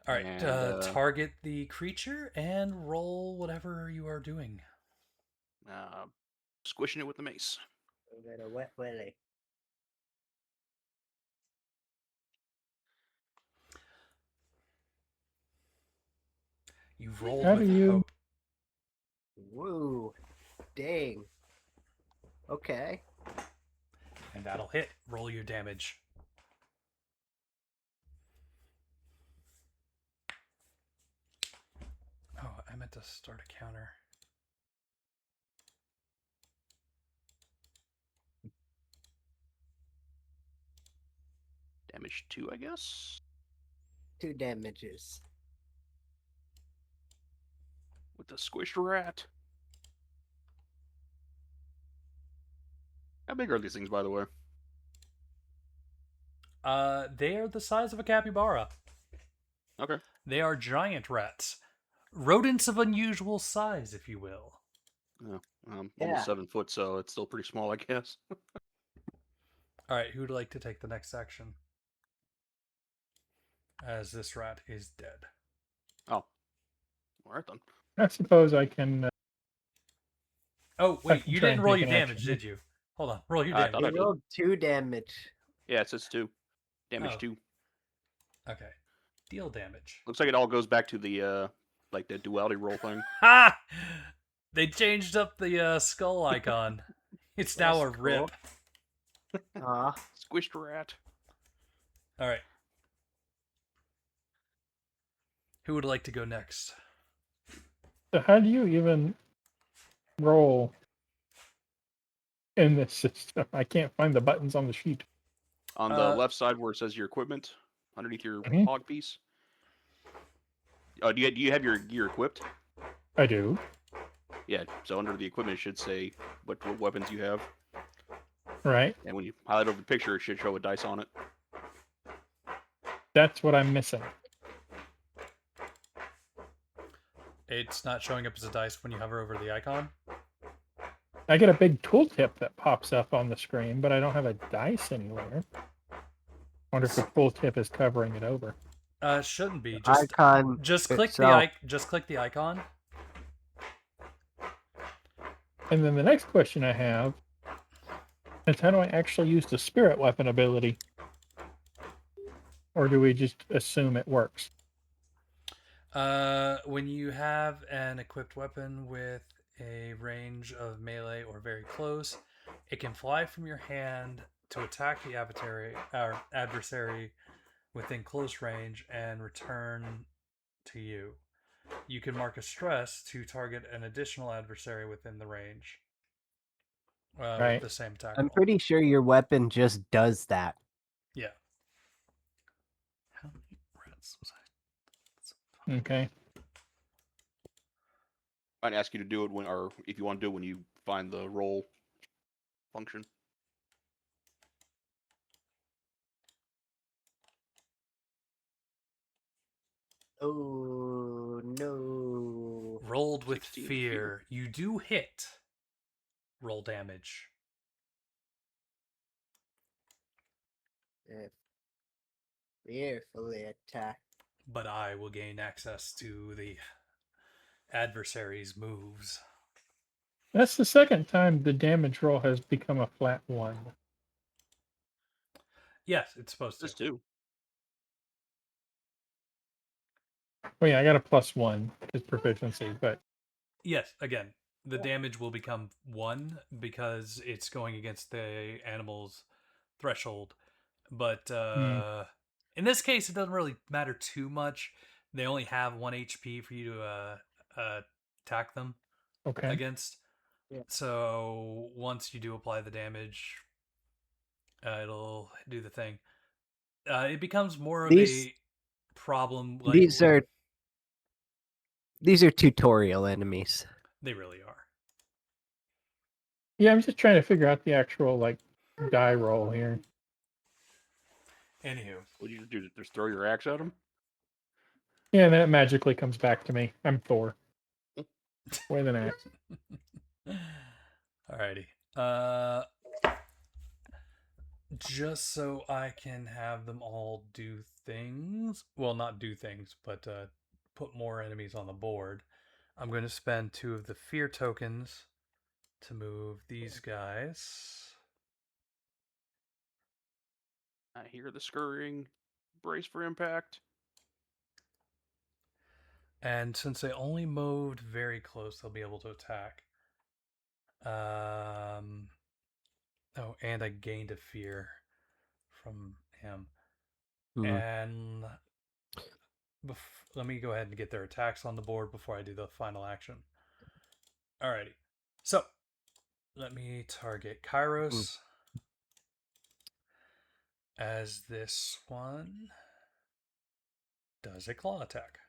All right. And, target the creature and roll whatever you are doing. Squishing it with the mace. A wet willy. You've rolled How with do you- hope. Woo. Dang. Okay. And that'll hit. Roll your damage. Oh, I meant to start a counter. Damage 2, I guess. 2 damages. With the squished rat. How big are these things, by the way? They are the size of a capybara. Okay. They are giant rats. Rodents of unusual size, if you will. Yeah. Yeah. Almost 7 foot, so it's still pretty small, I guess. All right, who would like to take the next action? As this rat is dead. Oh. All right then. I suppose I can. Oh, I wait, can you try didn't and roll take your an action. damage, did you? Hold on, roll your I damage. thought I He did. rolled 2 damage. Yeah, it says 2. Damage Oh. 2. Okay. Deal damage. Looks like it all goes back to the like the duality roll thing. Ha! They changed up the skull icon. It's now a That's rip. cool. Aw. Squished rat. All right. Who would like to go next? So how do you even roll in this system? I can't find the buttons on the sheet. On the left side where it says your equipment, underneath your Mhm. hog piece. Do you have your gear equipped? I do. Yeah. So under the equipment, it should say what weapons you have, Right. and when you highlight over the picture, it should show a dice on it. That's what I'm missing. It's not showing up as a dice when you hover over the icon. I get a big tooltip that pops up on the screen, but I don't have a dice anywhere. Wonder if the tooltip is covering it over. Shouldn't be. Icon Just click itself. just click the icon. And then the next question I have is how do I actually use the spirit weapon ability? Or do we just assume it works? When you have an equipped weapon with a range of melee or very close, it can fly from your hand to attack the adversary within close range and return to you. You can mark a stress to target an additional adversary within the range Right. with the same attack I'm roll. pretty sure your weapon just does that. Yeah. How many rats was I? Okay. I'd ask you to do it when, or if you want to do it when you find the roll function. Oh no. Rolled with 16 fear. You do hit. Roll damage. If fearfully attack. But I will gain access to the adversary's moves. That's the second time the damage roll has become a flat 1. Yes, it's supposed to. This too. Oh yeah, I got a +1 because proficiency, but Yes, again, the damage will become 1 because it's going against the animal's threshold. But in this case, it doesn't really matter too much. They only have 1 HP for you to attack them okay. against. Yeah. So once you do apply the damage, it'll do the thing. It becomes more of These- a problem. Like These are tutorial enemies. they really are. Yeah, I'm just trying to figure out the actual like die roll here. What Anywho, do you do? Just throw your axe at him? Yeah, and then it magically comes back to me. I'm Thor. With an axe. alrighty. Just so I can have them all do things. Well, not do things, but put more enemies on the board. I'm going to spend 2 of the fear tokens to move these guys. I hear the scurrying. Brace for impact. And since they only moved very close, they'll be able to attack. Oh, and I gained a fear from him. And let me go ahead and get their attacks on the board before I do the final action. Alrighty. So, let me target Kairos as this one does a claw attack.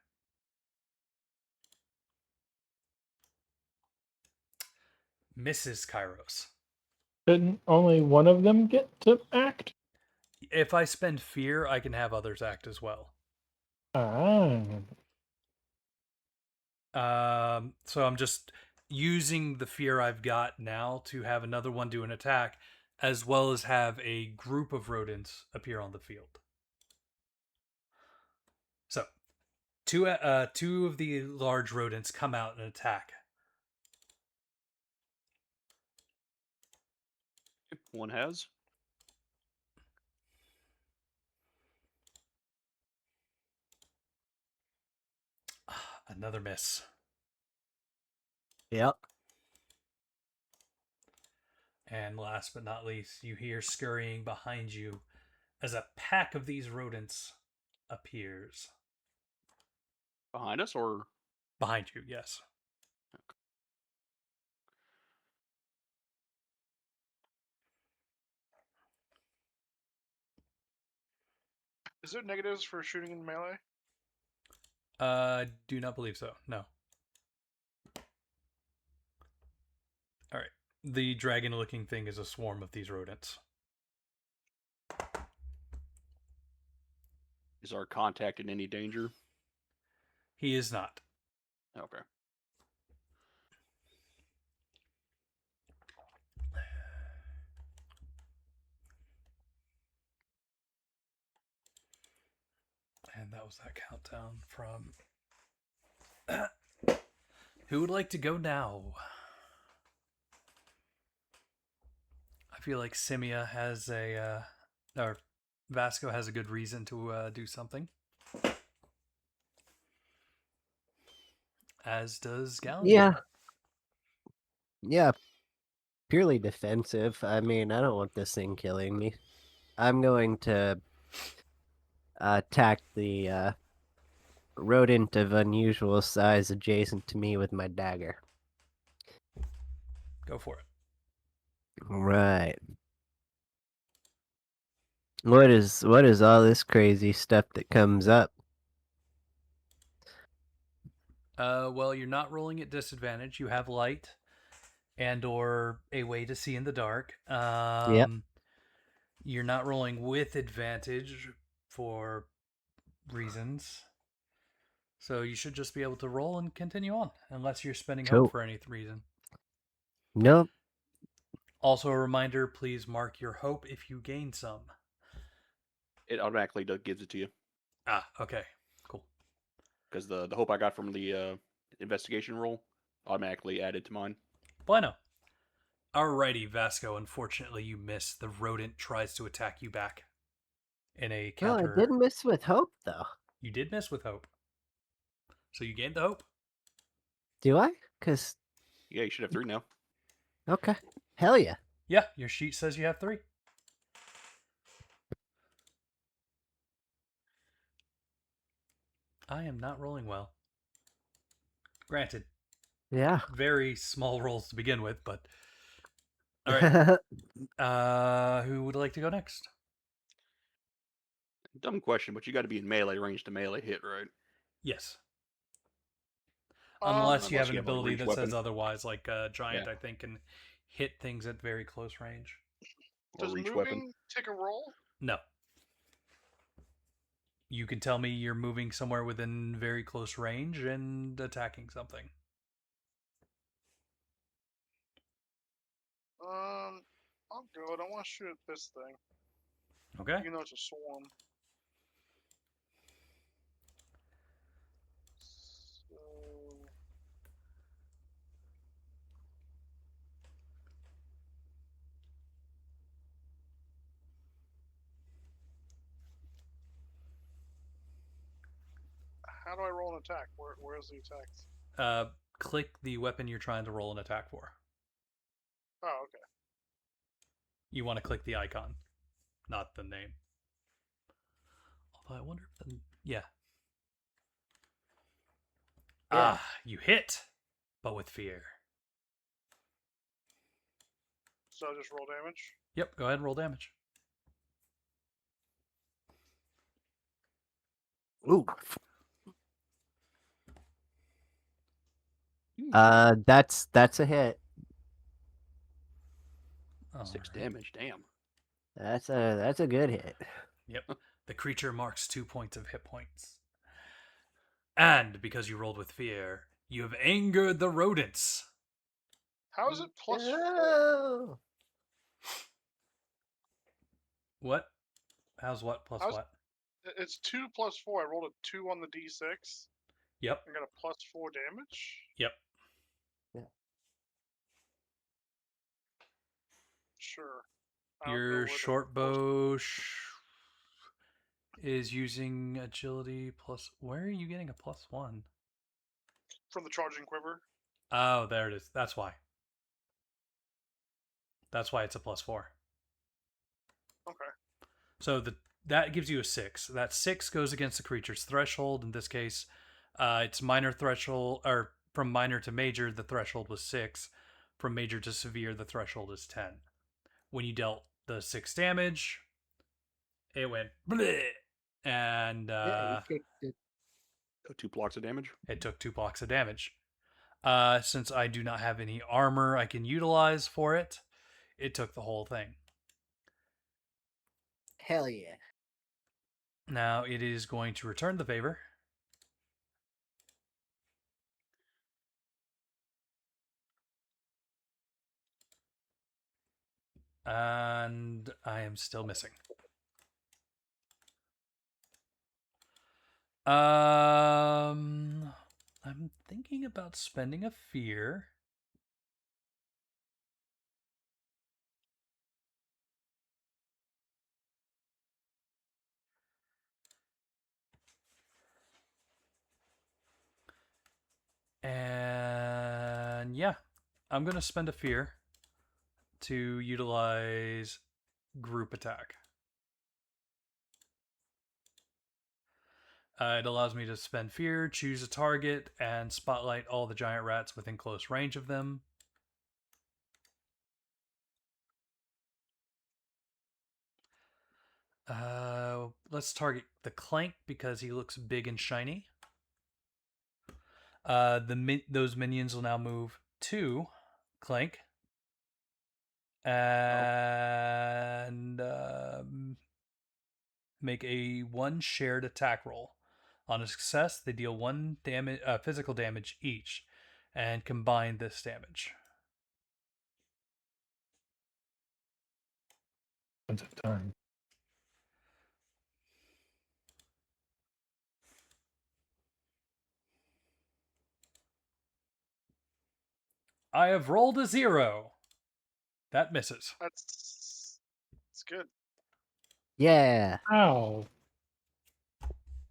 Misses Kairos. Didn't only one of them get to act? If I spend fear, I can have others act as well. Ah. So I'm just using the fear I've got now to have another one do an attack, as well as have a group of rodents appear on the field. So, two of the large rodents come out and attack. One has. Another miss. Yep. And last but not least, you hear scurrying behind you as a pack of these rodents appears. Behind us or? Behind you, yes. Is there negatives for shooting in melee? Do not believe so. No. All right. The dragon-looking thing is a swarm of these rodents. Is our contact in any danger? He is not. Okay. And that was that countdown from... Who would like to go now? I feel like Simia has or Vasco has a good reason to do something. As does Gallon. Yeah. Yeah. Purely defensive. I mean, I don't want this thing killing me. I'm going to attack the rodent of unusual size adjacent to me with my dagger. Go for it. Right. What is all this crazy stuff that comes up? Well, you're not rolling at disadvantage. You have light and or a way to see in the dark. Yep. You're not rolling with advantage for reasons. So you should just be able to roll and continue on, unless you're spending Cool. hope for any reason. Nope. Also a reminder, please mark your hope if you gain some. It automatically gives it to you Ah, okay. Cool. because the hope I got from the investigation roll automatically added to mine. Bueno. Alrighty, Vasco. Unfortunately, you miss. The rodent tries to attack you back in a Well, I counter. did miss with hope, though. You did miss with hope. So you gained the hope. Do I? Because, Yeah, you should have 3 now. okay. Hell yeah. Yeah, your sheet says you have 3. I am not rolling well. Granted, Yeah. very small rolls to begin with, but all right. Who would like to go next? Dumb question, but you got to be in melee range to melee hit, right? Yes. Unless you have Unless an you have, like, ability reach that weapon. says otherwise, like Giant, Yeah. I think, can hit things at very close range. Or Does reach moving weapon. take a roll? No. You can tell me you're moving somewhere within very close range and attacking something. I'll go. I don't want to shoot at this thing. Okay. You know it's a swarm. So how do I roll an attack? Where's the attack? Click the weapon you're trying to roll an attack for. Oh, okay. You want to click the icon, not the name. Although I wonder if the... Yeah. Yeah. Ah, you hit, but with fear. So just roll damage. Yep, go ahead and roll damage. Ooh. That's a hit. 6 Alright. damage, damn. That's a good hit. Yep. The creature marks 2 points of hit points. And because you rolled with fear, you have angered the rodents. How is it +4? Oh. What? How's what plus How's- what? It's 2 + 4. I rolled a 2 on the d6. Yep. I got a +4 damage. Yep. Sure. I don't know Your where the short force- bow is using agility plus. Where are you getting a +1? from the charging quiver. Oh, there it is. That's why. That's why it's a +4. Okay. So that gives you a 6. That 6 goes against the creature's threshold. In this case, it's minor threshold, or from minor to major, the threshold was 6. From major to severe, the threshold is 10. When you dealt the 6 damage, it went bleh, and Yeah, you kicked it. 2 blocks of damage. it took 2 blocks of damage. Since I do not have any armor I can utilize for it, it took the whole thing. Hell yeah. Now it is going to return the favor. And I am still missing. I'm thinking about spending a fear. And yeah, I'm going to spend a fear to utilize group attack. It allows me to spend fear, choose a target, and spotlight all the giant rats within close range of them. Let's target the Clank because he looks big and shiny. Those minions will now move to Clank and make a 1 shared attack roll. On a success, they deal 1 physical damage each, and combine this damage. Once a time. I have rolled a 0. That misses. That's good. Yeah. Ow.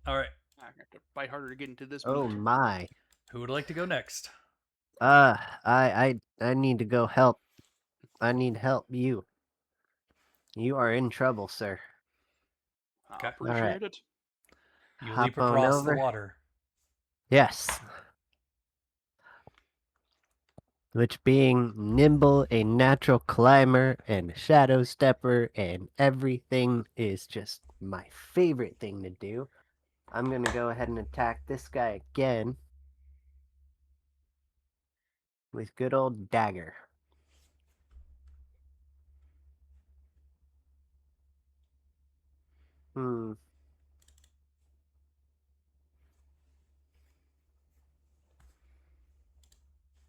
All right. I have to fight harder to get into this Oh meat. my. Who would like to go next? I need to go help. I need help. You are in trouble, sir. I Okay. appreciate Alright. it. You Hop leap on across the over. water. Yes. Which being nimble, a natural climber, and shadow stepper, and everything is just my favorite thing to do. I'm gonna go ahead and attack this guy again with good old dagger. Hmm.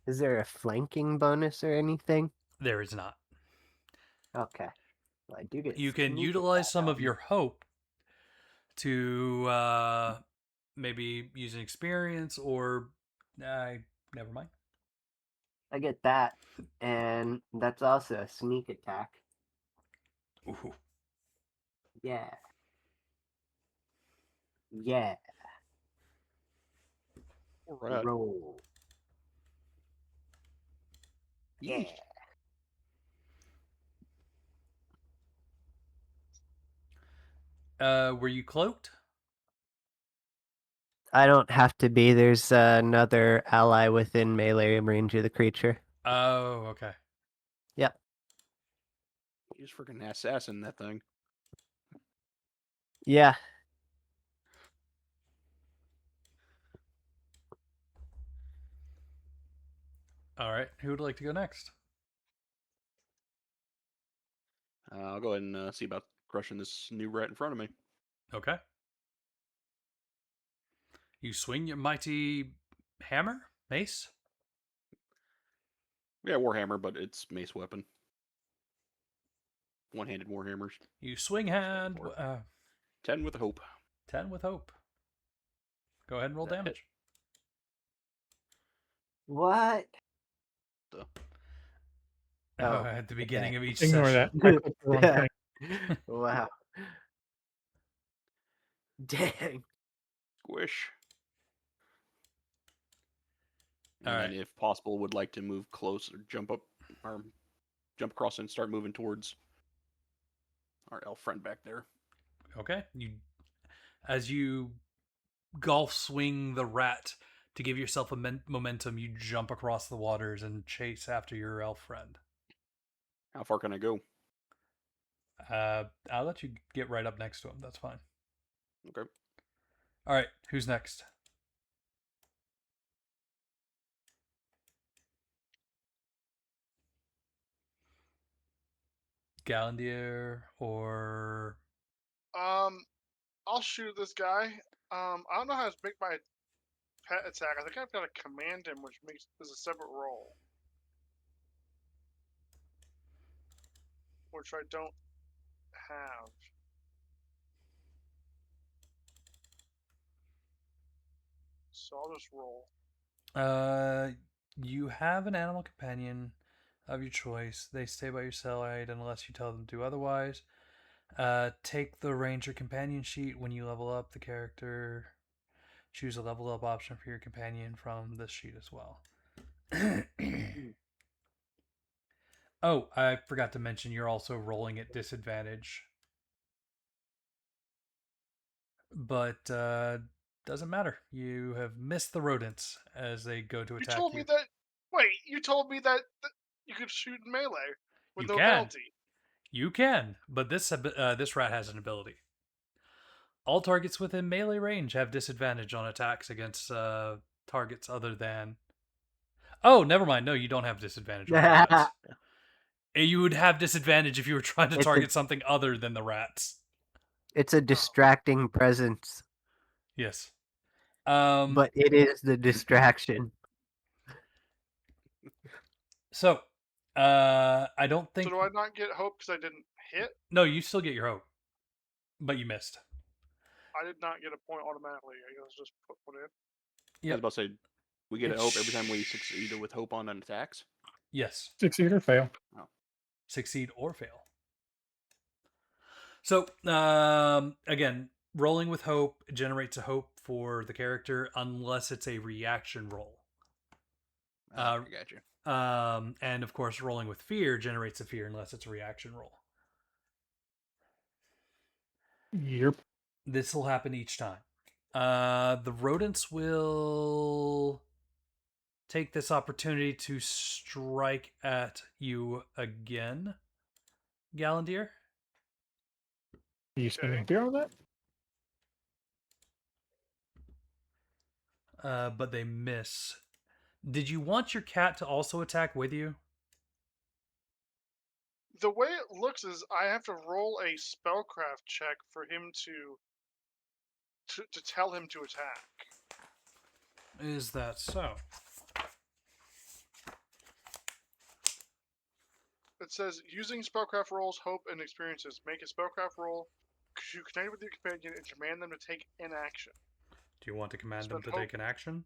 Is there a flanking bonus or anything? There is not. Okay. Well, I do get You can sneak utilize attack some of on your hope to maybe use an experience or never mind. I get that, and that's also a sneak attack. Ooh. Yeah. Yeah. All right. Roll. Yeah. Yeet. Were you cloaked? I don't have to be. There's another ally within melee range of the creature. Oh, okay. Yep. You just freaking assassin that thing. Yeah. All right. Who would like to go next? I'll go ahead and see about crushing this new rat in front of me. Okay. You swing your mighty hammer? Mace? Yeah, Warhammer, but it's mace weapon. One-handed Warhammers. You swing hand. 10 with a hope. 10 with hope. Go ahead and roll That hit. damage. What? Oh, at the beginning of each Ignore session. that. I clicked the wrong thing. Wow. Dang. Squish. All And right. then, if possible, would like to move close or jump up, or jump across and start moving towards our elf friend back there. Okay. As you golf swing the rat to give yourself a momentum, you jump across the waters and chase after your elf friend. How far can I go? I'll let you get right up next to him. That's fine. Okay. All right. Who's next? Galandier or I'll shoot this guy. I don't know how to make my pet attack. I think I've got to command him, which makes is a separate roll, which I don't have. So I'll just roll. you have an animal companion of your choice. They stay by your side unless you tell them to otherwise. Take the ranger companion sheet when you level up the character. Choose a level up option for your companion from this sheet as well. Oh, I forgot to mention you're also rolling at disadvantage. But doesn't matter. You have missed the rodents as they go to You attack told you. me that. Wait, you told me that you could shoot in melee with You no can. penalty. You can, but this rat has an ability. All targets within melee range have disadvantage on attacks against targets other than. Oh, never mind. No, you don't have disadvantage on the rats. You would have disadvantage if you were trying to target something other than the rats. It's a distracting presence, Yes. but it is the distraction. So, I don't think. So do I not get hope because I didn't hit? No, you still get your hope, but you missed. I did not get a point automatically. I guess just put one in. I was about to say, we get It a hope every time we succeed with hope on an attacks. Yes. Succeed or fail. Succeed or fail. So, again, rolling with hope generates a hope for the character unless it's a reaction roll. I got you. And of course, rolling with fear generates a fear unless it's a reaction roll. Yep. This will happen each time. The rodents will take this opportunity to strike at you again, Gallandier. Are you spending fear on that? But they miss. Did you want your cat to also attack with you? The way it looks is I have to roll a spellcraft check for him to tell him to attack. Is that so? It says, using spellcraft rolls, hope, and experiences, make a spellcraft roll to connect with your companion and command them to take an action. Do you want to command them Spend to hope. take an action?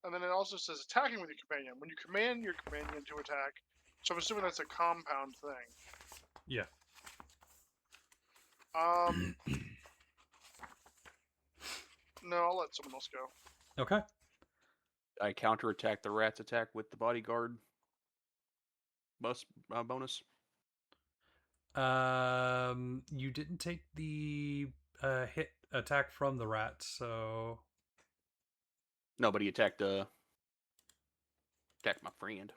And then it also says attacking with your companion. When you command your companion to attack, so I'm assuming that's a compound thing. Yeah. No, I'll let someone else go. Okay. I counterattack the rat's attack with the bodyguard bonus. You didn't take the hit attack from the rat, so Nobody attacked my friend.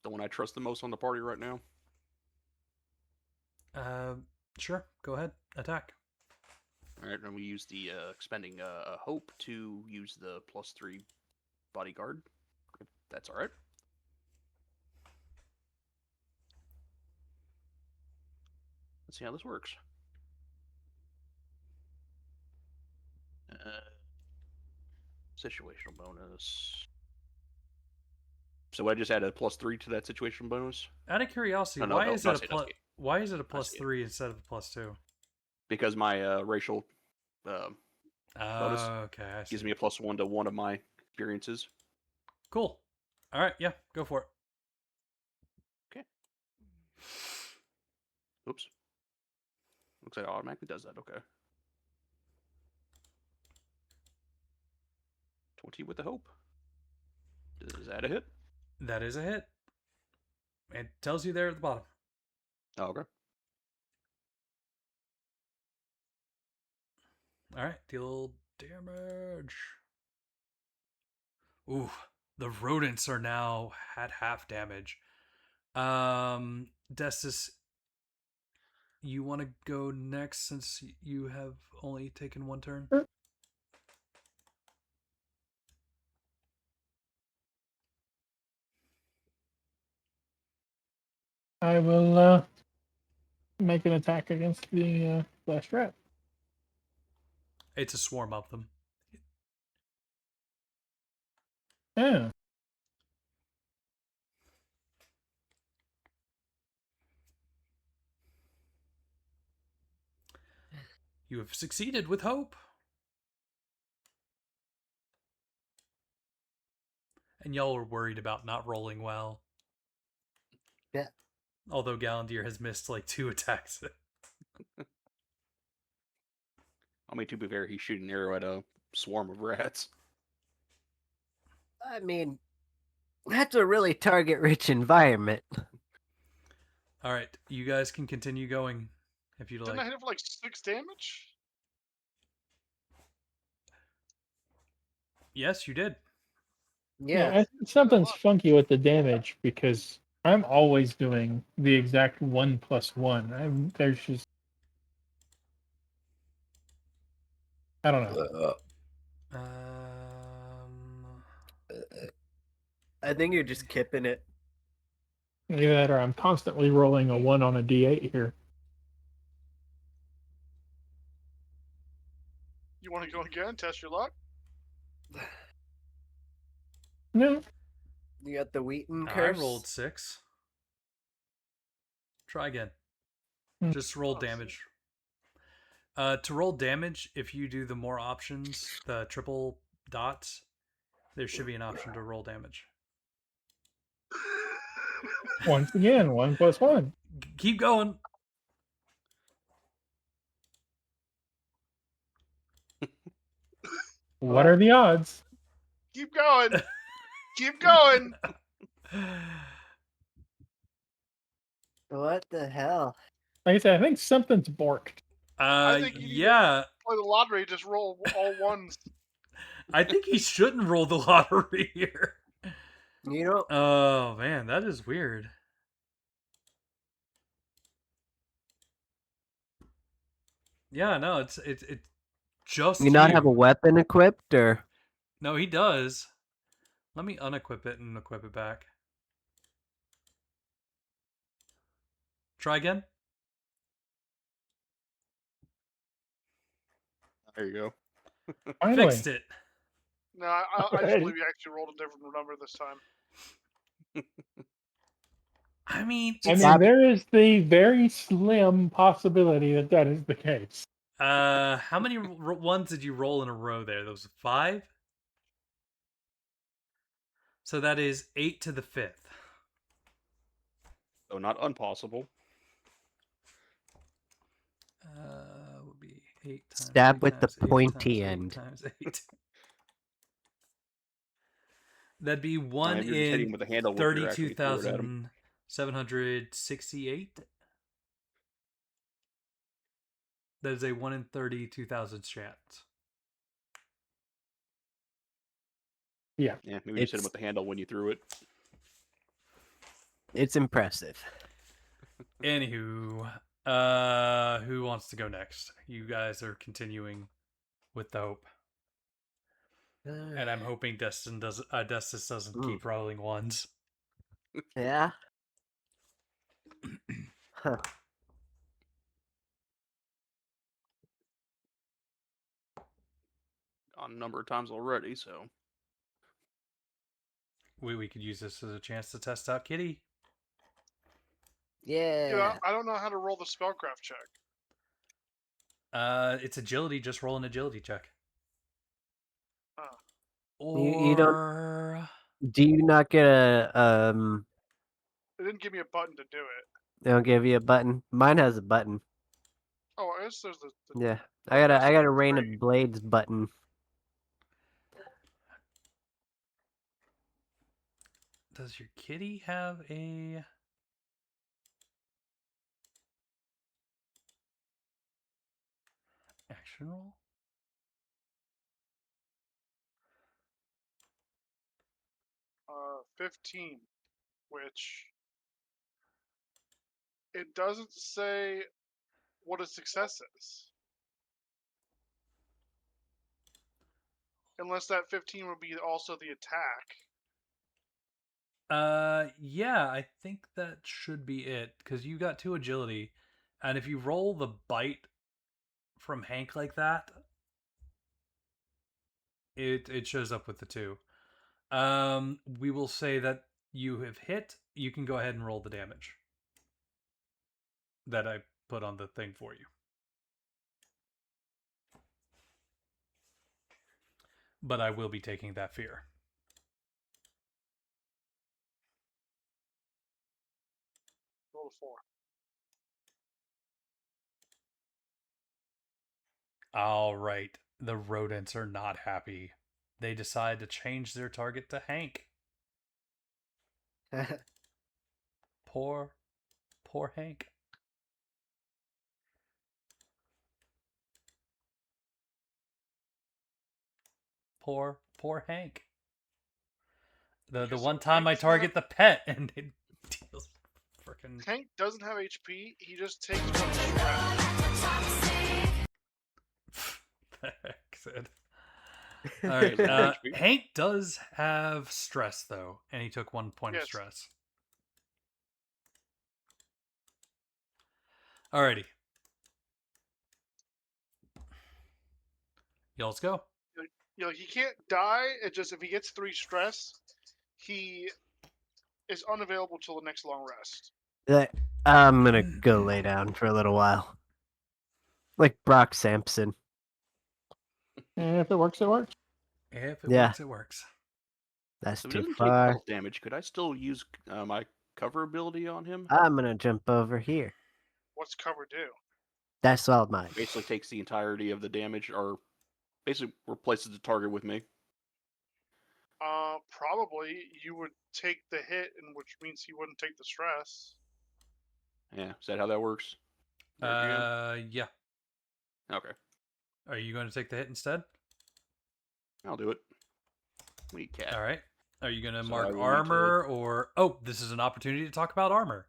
The one I trust the most on the party right now. sure. Go ahead, attack. All right, and we use the expending hope to use the +3 bodyguard. If that's all right. Let's see how this works. Situational bonus. So I just add a +3 to that situational bonus Out of curiosity, No, why no, is no, it I see a it, I plus? see it. Why is it a see it. +3 instead of a +2? because my racial bonus Okay, I see. gives me a +1 to one of my experiences. Cool. All right, yeah, go for it. Okay. Oops. Looks like it automatically does that. Okay. 20 with the hope. Is that a hit? That is a hit. It tells you there at the bottom. Oh, okay. All right, deal damage. Ooh, the rodents are now at half damage. Destis, you want to go next since you have only taken one turn? Sure. I will make an attack against the flesh rat. It's a swarm of them. Yeah. You have succeeded with hope. And y'all were worried about not rolling well. Yeah. Although Gallandier has missed like 2 attacks. I mean, to be fair, he's shooting an arrow at a swarm of rats. I mean, that's a really target-rich environment. All right, you guys can continue going if you'd Didn't I like. hit it for like 6 damage? Yes, you did. Yeah. I think something's funky with the damage because I'm always doing the exact 1+1. There's just I don't know. I think you're just kipping it. Either that or I'm constantly rolling a 1 on a D8 here. You want to go again? Test your luck? No. You got the Wheaton I curse. rolled 6. Try again. Hmm. Just roll damage. To roll damage, if you do the more options, the triple dots, there should be an option to roll damage. Once again, 1 + 1. Keep going. What are the odds? Keep going. Keep going. What the hell? Like I said, I think something's borked. I think you need to Yeah. play the lottery. Just roll all ones. I think he shouldn't roll the lottery here. You know, Oh man, that is weird. Yeah, no, it's just you not have a weapon equipped, or No, he does. Let me unequip it and equip it back. Try again. There you go. Finally. Fixed it. No, I just believe you actually rolled a different number this time. I mean, I it's, mean, there is the very slim possibility that that is the case. how many ones did you roll in a row there? Those 5? So that is 8 to the 5th. So not impossible. Would be 8 times Stab 8 with the times 8 pointy times 8 end. times 8. That'd be I mean, 1 if you're just hitting in with a handle when you're actually threw it at him. 32,768. That is a 1 in 32,000 chance. Yeah. Yeah, maybe just hit him with the handle when you threw it. It's impressive. Anywho, who wants to go next? You guys are continuing with the hope, and I'm hoping Destus doesn't keep rolling ones. Yeah. Huh. On a number of times already, so We could use this as a chance to test out Kitty. Yeah. Yeah, I don't know how to roll the spellcraft check. It's agility. Just roll an agility check. You don't. Do you not get a It didn't give me a button to do it. They'll give you a button. Mine has a button. Oh, I guess there's the Yeah. Oh, I got that's a Rain of 3. Blades button. Does your kitty have a action roll? uh 15, which it doesn't say what a success is. Unless that 15 would be also the attack. Yeah, I think that should be it because you got 2 agility, and if you roll the bite from Hank like that, it shows up with the 2. We will say that you have hit. You can go ahead and roll the damage that I put on the thing for you. But I will be taking that fear. Roll a 4. All right. The rodents are not happy. They decide to change their target to Hank. Poor Hank. Poor Hank. The Okay, so one time I Hank doesn't target the pet and it deals freaking. Hank doesn't have HP. He just takes 1 stress. The heck, Sid. All right. Hank does have stress though, and he took 1 point of stress. Alrighty. Yeah, let's go. You know, he can't die. It just if he gets 3 stress, he is unavailable till the next long rest. I'm gonna go lay down for a little while. Like Brock Sampson. If it works, it works. If it works, it works. That's so if it too doesn't take far. health damage, could I still use my cover ability on him. I'm gonna jump over here. What's cover do? That's all mine. Basically takes the entirety of the damage, or basically replaces the target with me. Probably you would take the hit, and which means he wouldn't take the stress. Yeah, is that how that works? There, GM? Yeah. Okay, Are you going to take the hit instead? I'll do it. We need cat. All right. Are you going to So mark I will need armor or... Oh, this is an opportunity to talk about armor.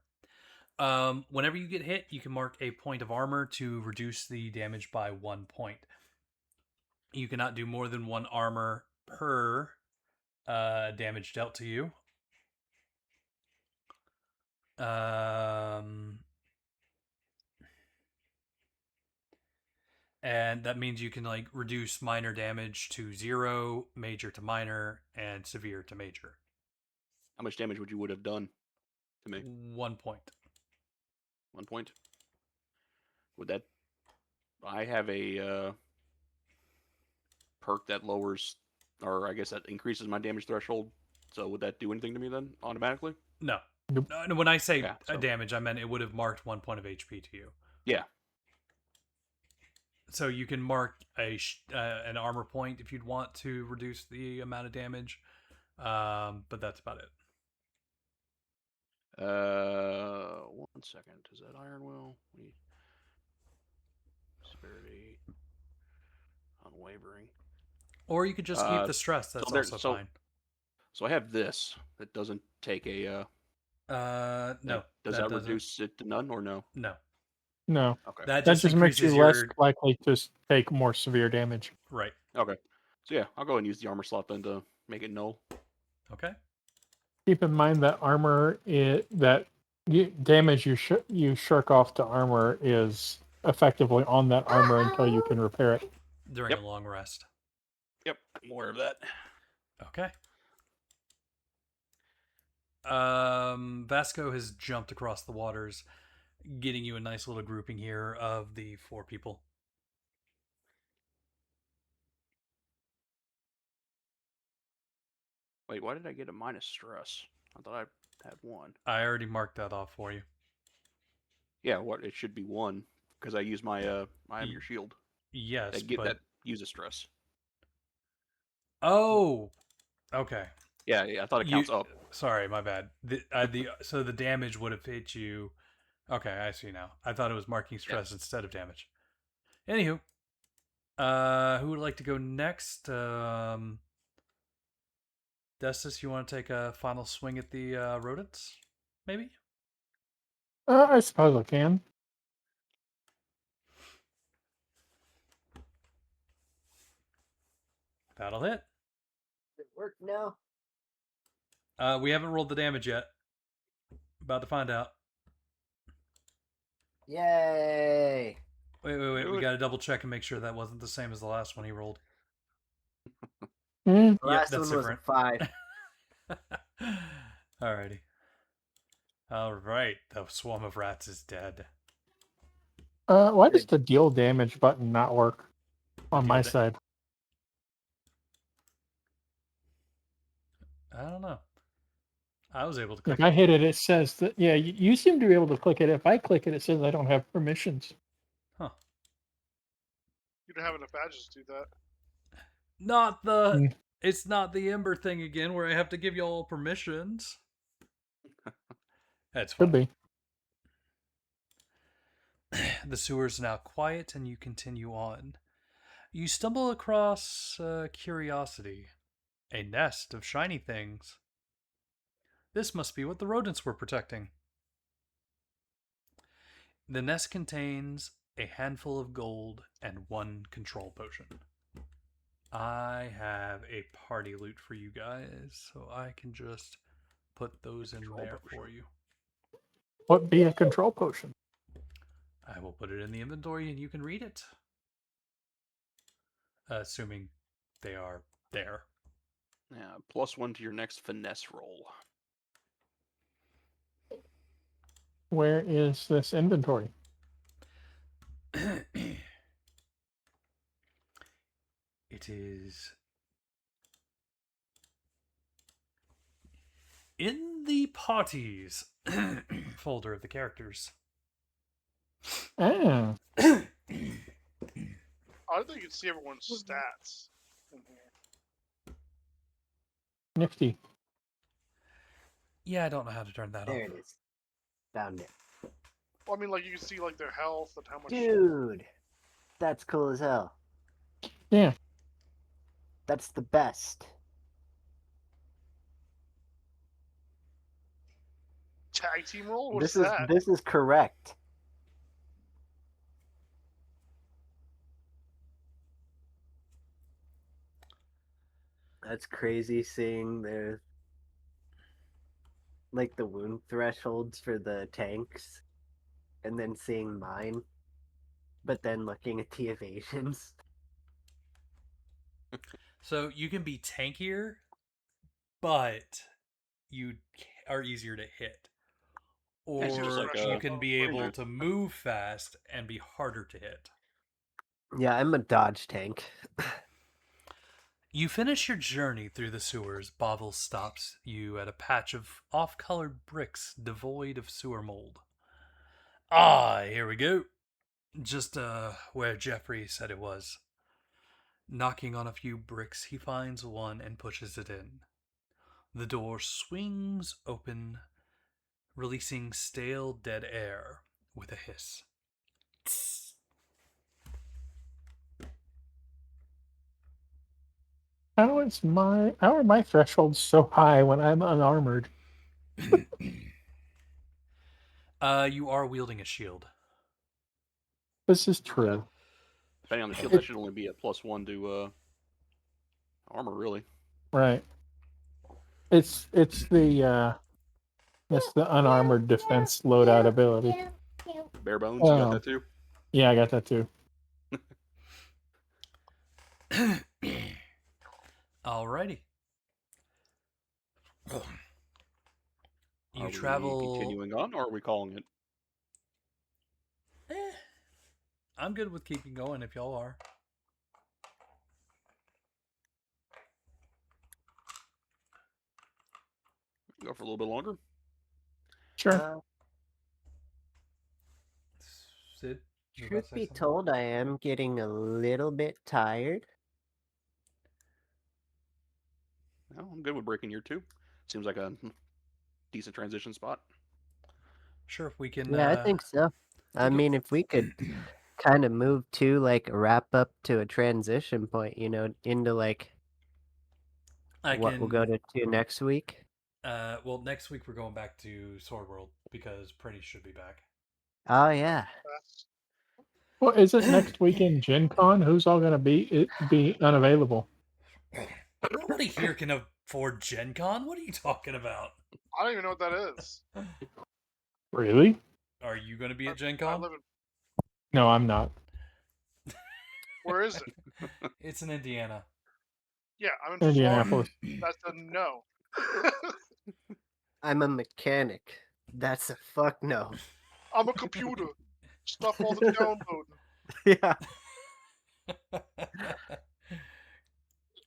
Whenever you get hit, you can mark a point of armor to reduce the damage by 1 point. You cannot do more than 1 armor per damage dealt to you. And that means you can like reduce minor damage to 0, major to minor, and severe to major. How much damage would have done to me? 1 point. 1 point. Would that? I have a perk that lowers, or I guess that increases my damage threshold. So would that do anything to me then automatically? No. Nope. No, when I say Yeah, so- damage, I meant it would have marked 1 point of HP to you. Yeah. So you can mark an armor point if you'd want to reduce the amount of damage, but that's about it. 1 second. Is that Iron Will? Severity. Unwavering. Or you could just keep the stress. That's also fine. So I have this that doesn't take a. No. Does that reduce it to none or no? No. No. Okay. That That just just makes you increases less your... likely to take more severe damage. Right. Okay. So yeah, I'll go ahead and use the armor slot then to make it null. Okay. Keep in mind that damage you shirk off to armor is effectively on that armor until you can repair it. During a long rest. Yep. I'm aware of that. Okay. Vasco has jumped across the waters, getting you a nice little grouping here of the 4 people. Wait, why did I get a minus stress? I thought I had 1. I already marked that off for you. Yeah, what it should be 1 because I use my I am your shield. Yes, That uses stress. Oh, okay. Yeah, I thought it counts up. Sorry, my bad. So the damage would have hit you. Okay, I see now. I thought it was marking stress instead of damage. Anywho, who would like to go next? Destus, you want to take a final swing at the rodents? Maybe? I suppose I can. That'll hit. Does it work now? We haven't rolled the damage yet. About to find out. Yay! Wait. We got to double check and make sure that wasn't the same as the last one he rolled. Mm. The last one was different. a 5. Alrighty. Alright, the swarm of rats is dead. Why does the deal damage button not work on my side? I don't know. I was able to click If I hit it, it says that, yeah, you seem to be able to click it. If I click it, it says I don't have permissions. Huh. You don't have enough badges to do that. Not the... Mm. It's not the Ember thing again where I have to give you all permissions. That's fine. Could be. The sewer's now quiet and you continue on. You stumble across curiosity. A nest of shiny things. This must be what the rodents were protecting. The nest contains a handful of gold and 1 control potion. I have a party loot for you guys, so I can just put those in there for you. What be a control potion? I will put it in the inventory and you can read it. Assuming they are there. Yeah, +1 to your next finesse roll. Where is this inventory? It is In the parties folder of the characters. Ah, I don't think you can see everyone's stats in here. nifty. Yeah, I don't know how to turn that There off. it is. Found it. Well, I mean, like you can see like their health and how much. Dude, that's cool as hell. Yeah. That's the best. Tag team roll? What's This is that? this is correct. That's crazy seeing the the wound thresholds for the tanks and then seeing mine, but then looking at the evasions. So you can be tankier, but you are easier to hit. It's just Or like you a can be able wizard. to move fast and be harder to hit. Yeah, I'm a dodge tank. You finish your journey through the sewers. Bovel stops you at a patch of off-colored bricks devoid of sewer mold. Ah, here we go. Just where Jeffrey said it was. Knocking on a few bricks, he finds one and pushes it in. The door swings open, releasing stale dead air with a hiss. How are my thresholds so high when I'm unarmored? You are wielding a shield. This is true. Depending on the shield, that should only be a +1 to armor, really. Right. It's the unarmored defense loadout ability. Bare bones, you got Oh. that too? Yeah, I got that too. Alrighty. You Are travel. we continuing on, or are we calling it? I'm good with keeping going if y'all are. Go for a little bit longer. Sure. Sid, you were about Truth to say be something? told, I am getting a little bit tired. No, I'm good with breaking year 2. Seems like a decent transition spot. Sure, if we can. Yeah, I think so. I can- mean, if we could kind of move to a wrap up to a transition point, into I what can. we'll go to next week. Well, next week we're going back to Sword World because Pretty should be back. Oh yeah. That's Well, isn't next weekend Gen Con? Who's all going to be unavailable? Nobody here can afford Gen Con. What are you talking about? I don't even know what that is. Really? Are you going to be at Gen I Con? live in. No, I'm not. Where is it? It's in Indiana. Yeah, I'm in Indianapolis. Florida. That's a no. I'm a mechanic. That's a fuck no. I'm a computer. Stop all the downloading. Yeah.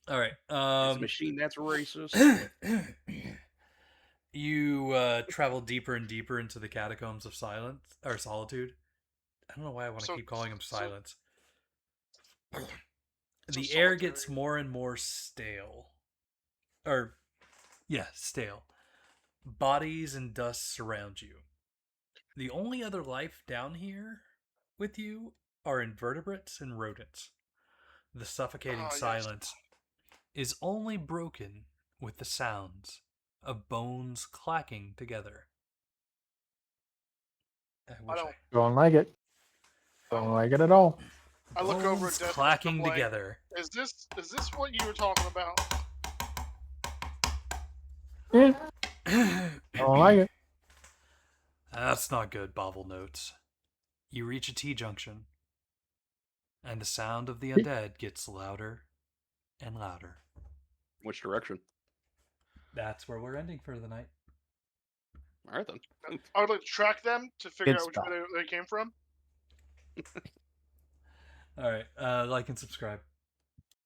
All right. It's a machine that's racist. You travel deeper and deeper into the catacombs of solitude. I don't know why I want to keep calling them silence. The air gets more and more stale. Stale. Bodies and dust surround you. The only other life down here with you are invertebrates and rodents. The suffocating silence is only broken with the sounds of bones clacking together. Don't like it. Don't like it at all. I look over Bones at Desmond. clacking I'm like, together. Is this what you were talking about? Yeah, don't like it. That's not good, Bovel notes. You reach a T-junction, and the sound of the undead gets louder and louder. Which direction? That's where we're ending for the night. All right, then. I would like to track them to figure Good out which spot. way they came from. All right, like and subscribe.